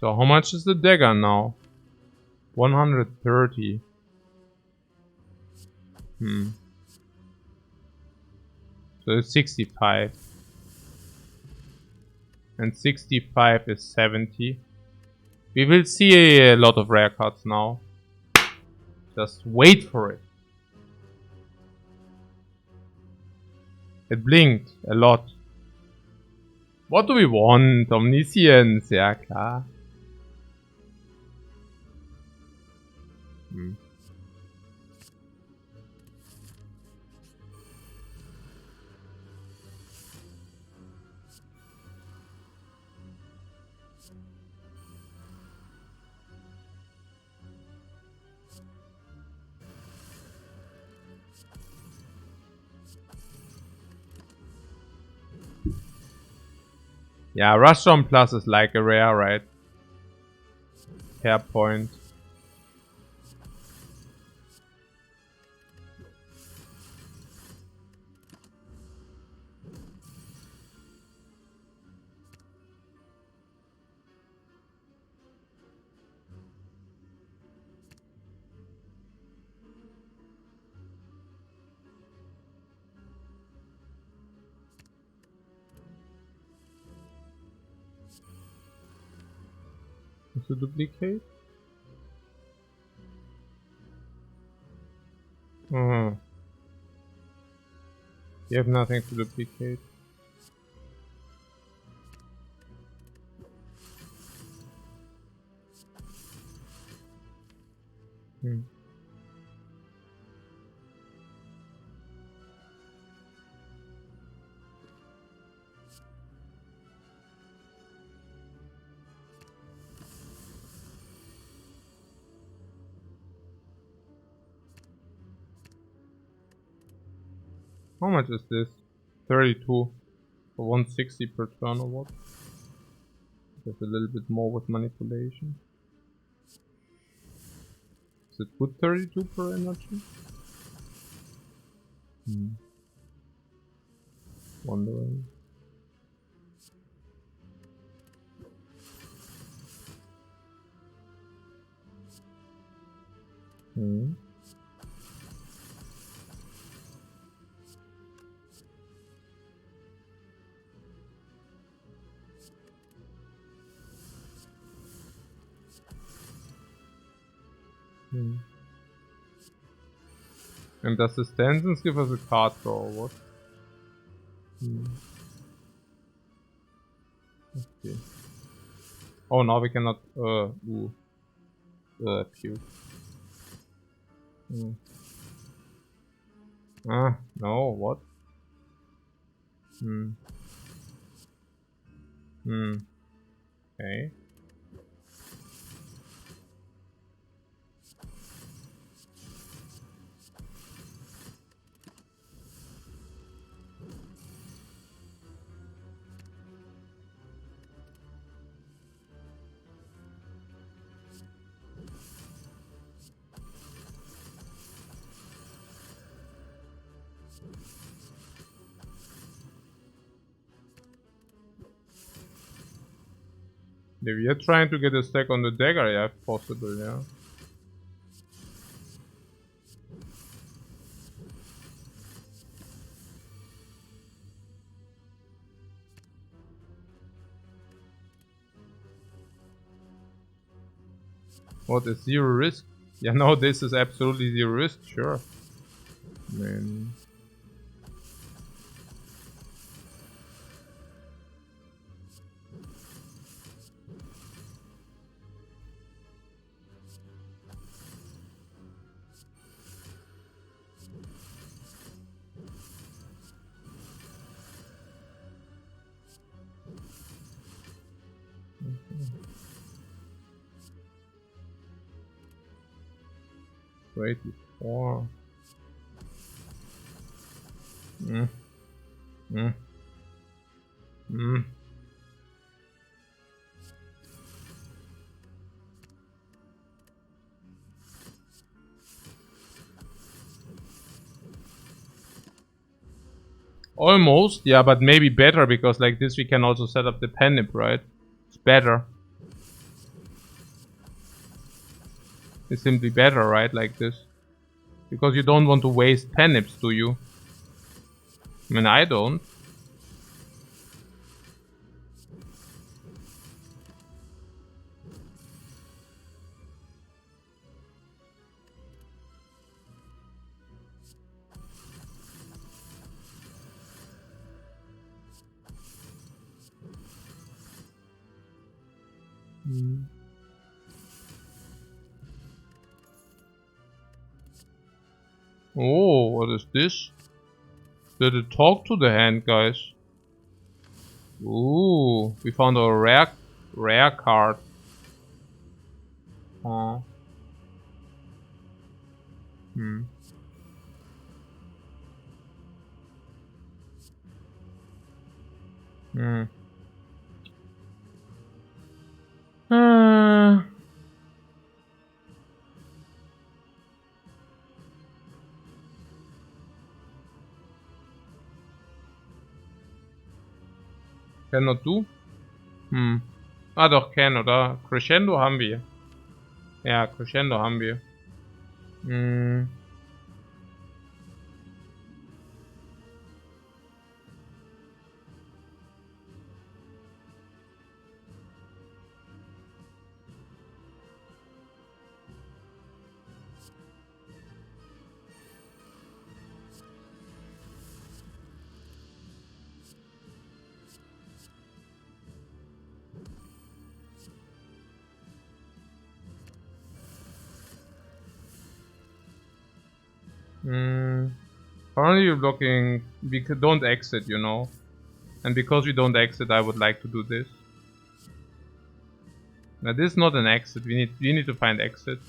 So how much is the dagger now? 130. So it's 65. And 65 is 70. We will see a lot of rare cards now. Just wait for it. It blinked a lot. What do we want? Omniscience, ja klar. Yeah, Rustron Plus is like a rare, right? Hair point. Is it a duplicate? You have nothing to duplicate. How much is this? 32 for 160 per turn or what? Just a little bit more with manipulation. Is it good 32 per energy? Wondering. And does the stanzas give us a card draw or what? Okay. Oh, now we cannot. Puke. No, what? Okay. If you're trying to get a stack on the dagger, yeah, possible, yeah. What is zero risk? Yeah, no, this is absolutely zero risk, sure. Man. Wait, 4. Almost, yeah, but maybe better because like this we can also set up the penip, right? It's better. It's simply better, right? Like this. Because you don't want to waste panips, do you? I mean, I don't. Oh, what is this? Did it talk to the hand, guys? Ooh, we found a rare card. Huh. Hmm. Hmm. Uh, Cannot do? Hm. Ah doch, can, oder? Crescendo haben wir. Ja, Crescendo haben wir. Hm. Hmm. Currently you're blocking, because don't exit, you know. And because we don't exit, I would like to do this. Now this is not an exit, we need to find exit.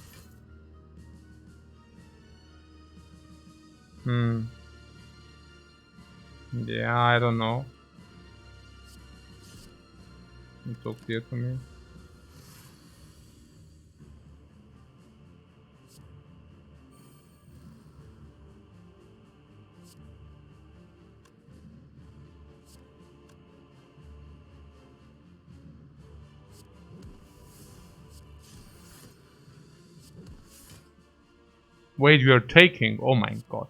Hmm. Yeah, I don't know. It's so clear to me. Wait, we are taking. Oh my god.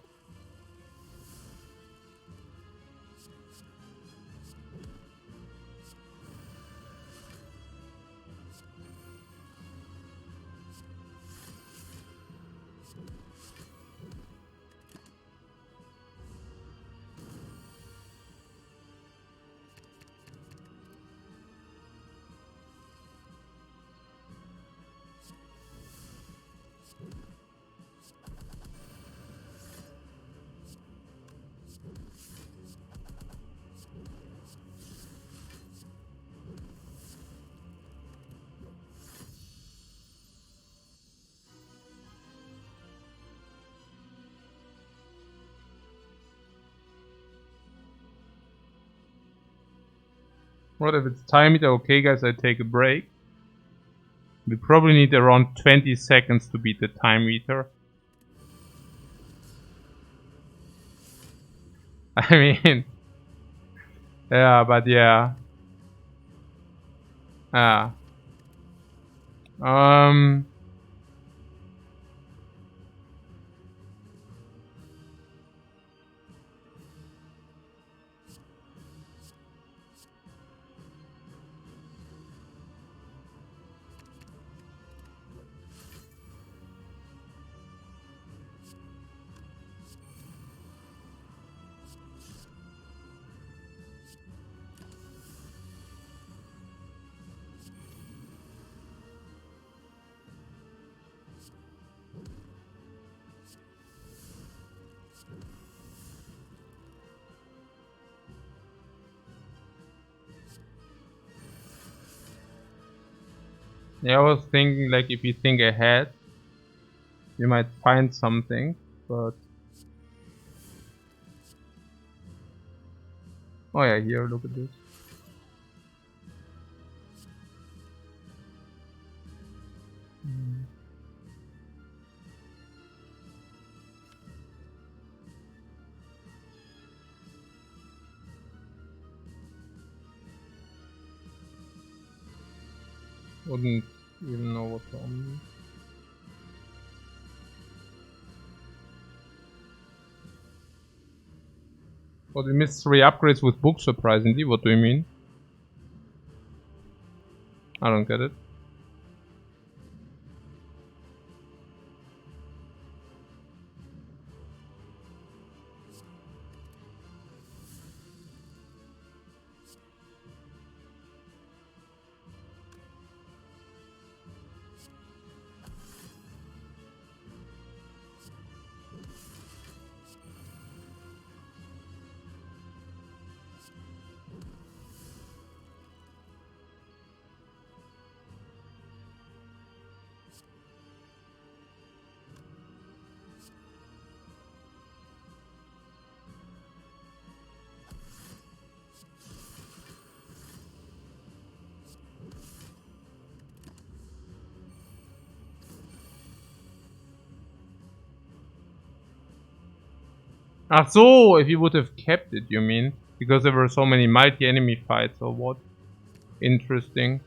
What if it's time meter? Okay guys, I take a break. We probably need around 20 seconds to beat the time meter. I mean, yeah, but yeah. Ah. Um. Yeah, I was thinking like if you think ahead, you might find something, but oh yeah, here, look at this. Wouldn't even know what's on. But we missed 3 upgrades with books, surprisingly. What do you mean? I don't get it. Ah, so if you would have kept it, you mean? Because there were so many mighty enemy fights, or what? Interesting.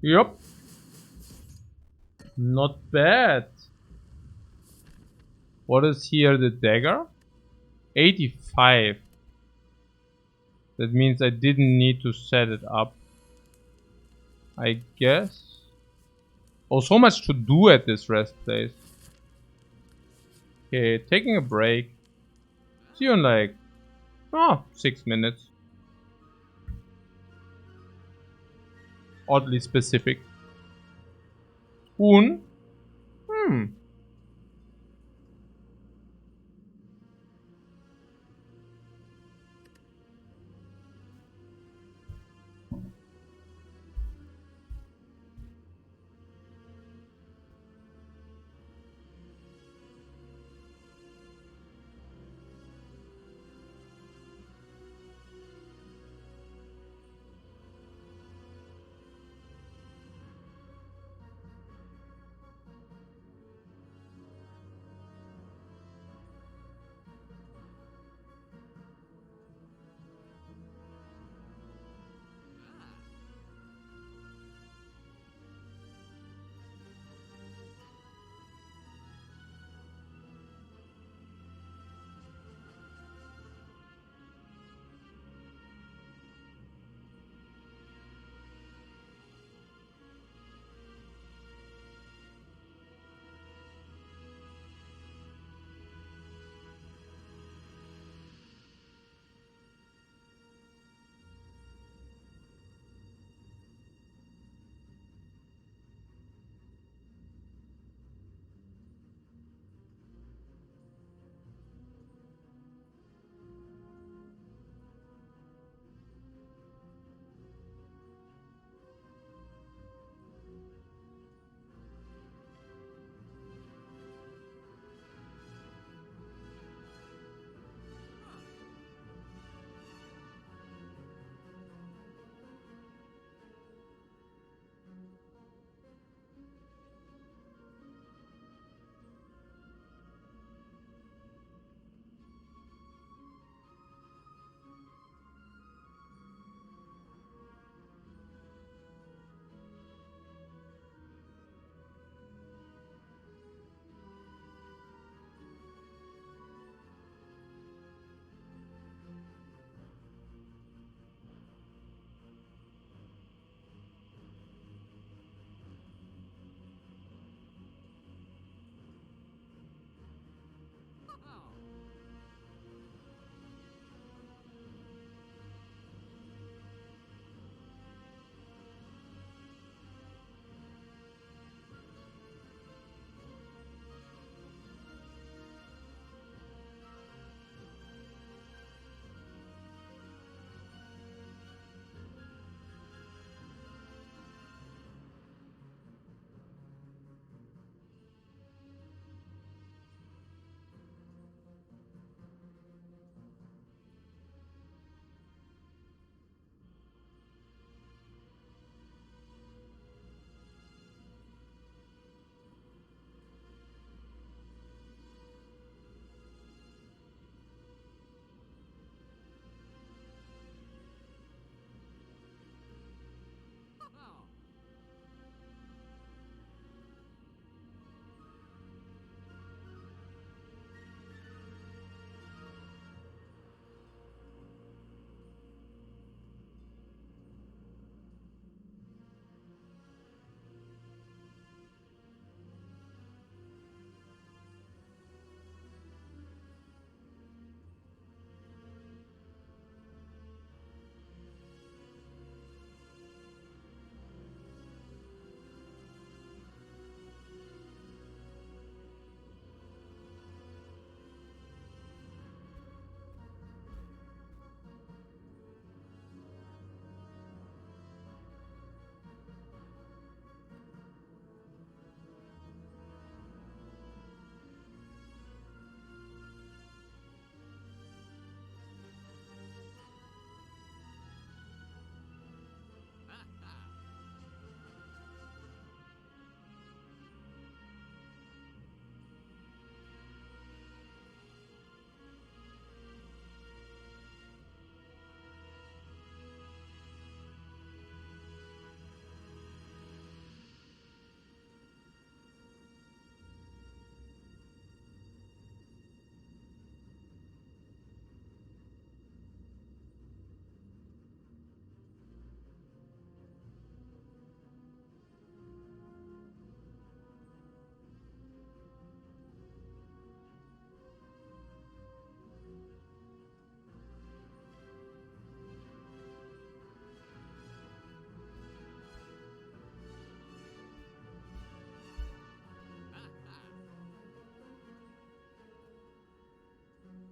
Yup. Not bad. What is here, the dagger? 85. That means I didn't need to set it up, I guess. Oh, so much to do at this rest place. Okay, taking a break. See you in like, 6 minutes. Oddly specific. Spoon?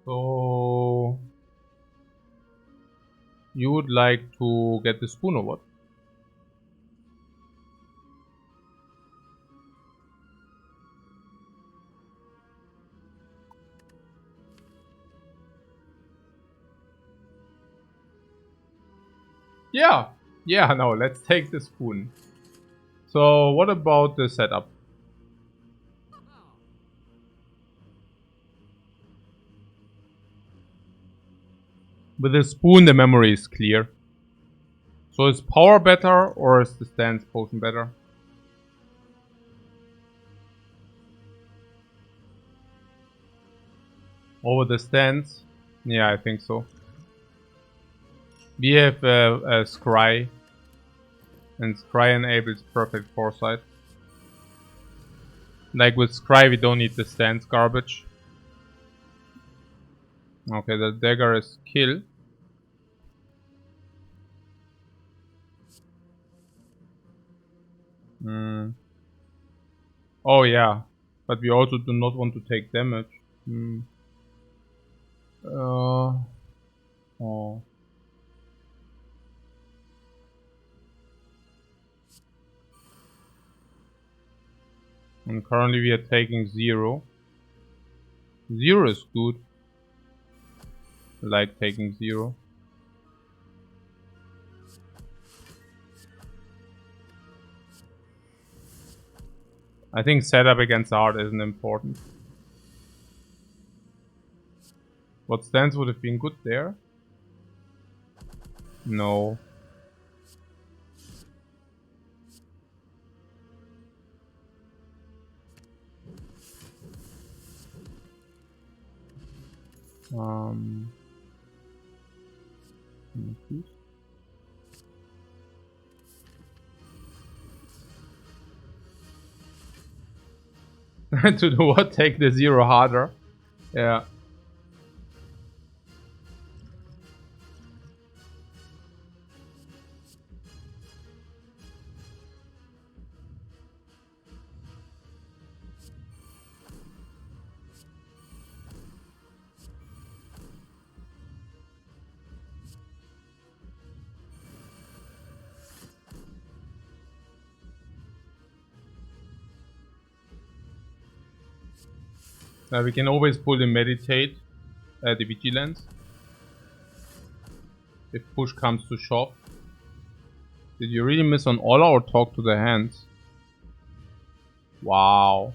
So you would like to get the spoon or what? Yeah, no, let's take the spoon. So what about the setup? With the spoon the memory is clear. So is power better or is the stance potion better? Over the stance? Yeah, I think so. We have a scry, and scry enables perfect foresight. Like with scry we don't need the stance garbage. Okay, the dagger is kill. Oh yeah, but we also do not want to take damage. Oh. And currently we are taking 0. 0 is good. I like taking 0. I think setup against art isn't important. What stance would have been good there? No. To do what? Take the 0 harder. Yeah. We can always pull the meditate, the vigilance. If push comes to shove. Did you really miss on all or talk to the hands? Wow.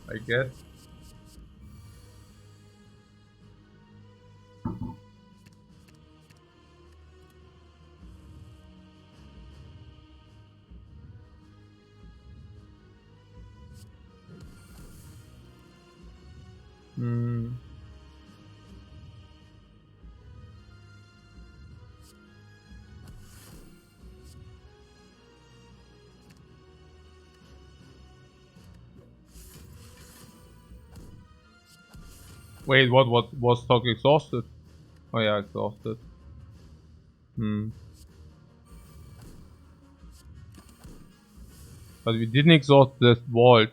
I guess. Wait, what was talk exhausted? Oh yeah, exhausted. But we didn't exhaust the vault.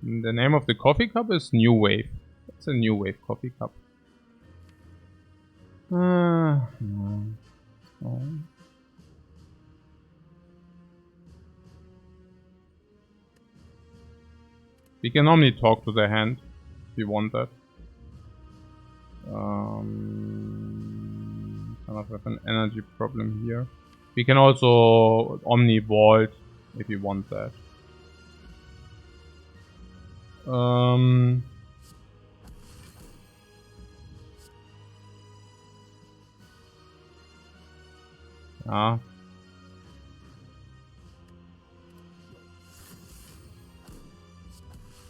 The name of the coffee cup is New Wave. It's a New Wave coffee cup. No. We can only talk to the hand if we want that. Kind of have an energy problem here. We can also Omni Vault if you want that. Yeah.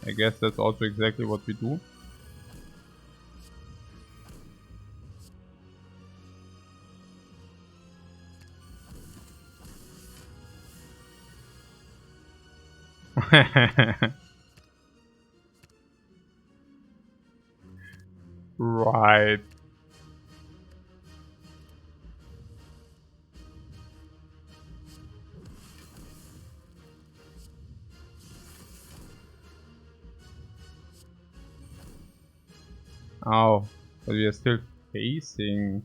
I guess that's also exactly what we do. Right. Oh, but we are still facing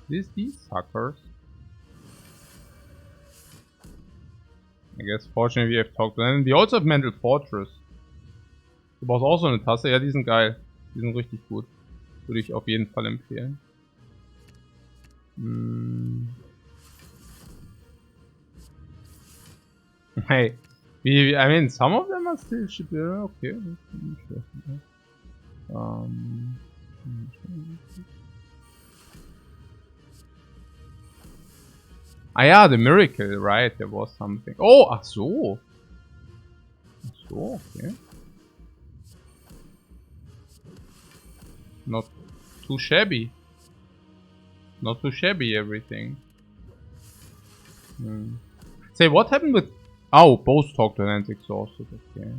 these suckers. I guess fortunately we have talked to them. We also have Mental Fortress. Du brauchst auch so eine Tasse. Ja, die sind geil. Die sind richtig gut. Würde ich auf jeden Fall empfehlen. Hey, I mean, some of them are still shit. Yeah, okay. Ah ja, the miracle, right? There was something. Oh, ach so. Ach so, okay. Not too shabby. Not too shabby, everything. Say, what happened with... Oh, both talk to hands exhausted, okay.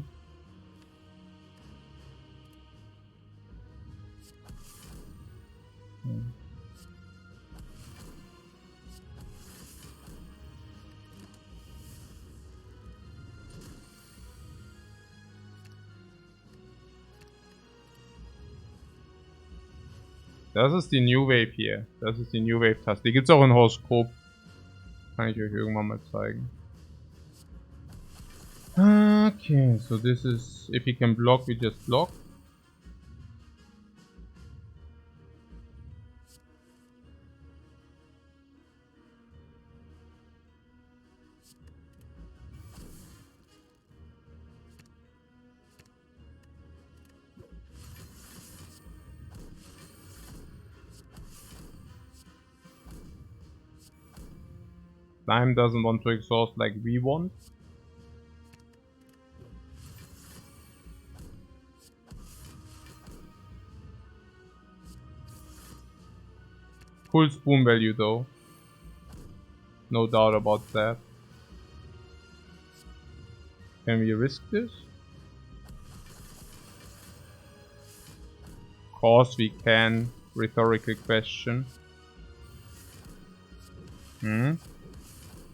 Das ist die New Wave hier. Das ist die New Wave Taste. Die gibt's auch in Horoskop. Kann ich euch irgendwann mal zeigen. Okay, so this is... If he can block, we just block. Slime doesn't want to exhaust like we want. Full spoon value though. No doubt about that. Can we risk this? Of course we can. Rhetorical question.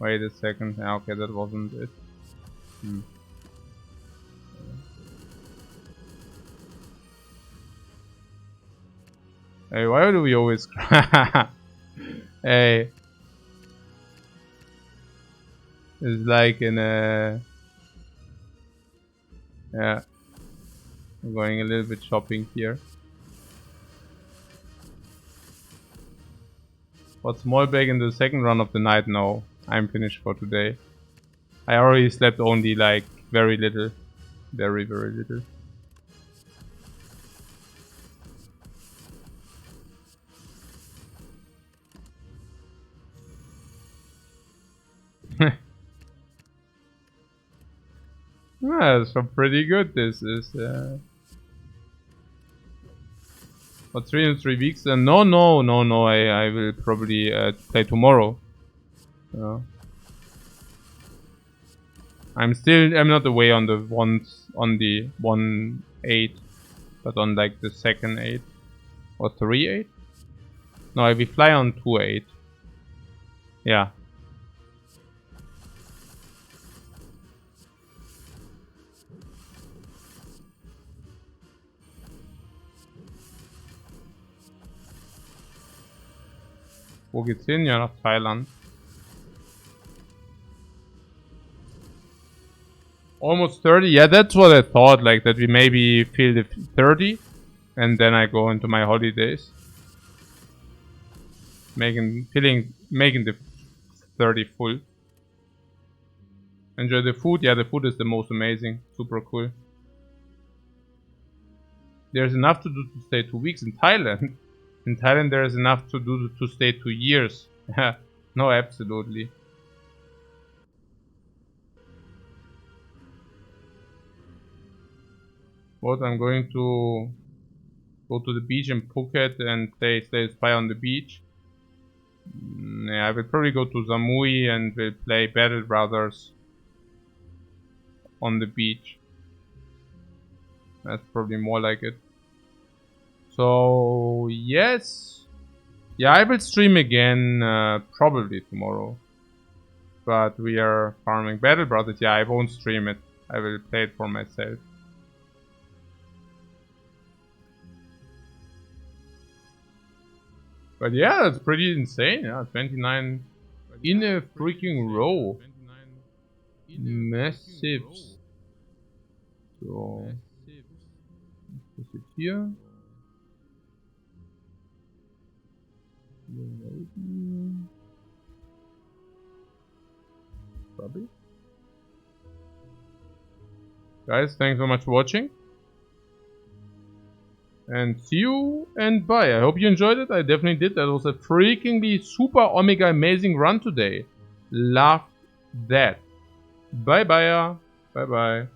Wait a second. Yeah, okay, that wasn't it. Hey, why do we always cry? Hey. It's like in a... Yeah. I'm going a little bit shopping here. But small bag in the second run of the night? No. I'm finished for today. I already slept only like very little. Very, very little. Yeah, so pretty good this is. But 3 in 3 weeks? No, I will probably play tomorrow. I'm not away on the 1-8, but on like the second 8 or 3-8. No, I will fly on 2-8. Yeah. Wo geht's hin? Ja, nach Thailand. Almost 30? Yeah, that's what I thought, like that we maybe feel the 30 and then I go into my holidays. Making the 30 full. Enjoy the food. Yeah, the food is the most amazing. Super cool. There's enough to do to stay 2 weeks in Thailand. In Thailand there is enough to do to stay 2 years. No, absolutely. What, I'm going to go to the beach in Phuket and play Spire on the beach. Yeah, I will probably go to Samui and will play Battle Brothers. on the beach. That's probably more like it. So, yes. Yeah, I will stream again, probably tomorrow. But we are farming Battle Brothers. Yeah, I won't stream it. I will play it for myself. But yeah, that's pretty insane. Yeah, 29 in a freaking row. Massive. So, is it here? Probably. Guys, thanks so much for watching. And see you and bye. I hope you enjoyed it. I definitely did. That was a freakingly super omega amazing run today. Loved that. Bye bye. Bye bye.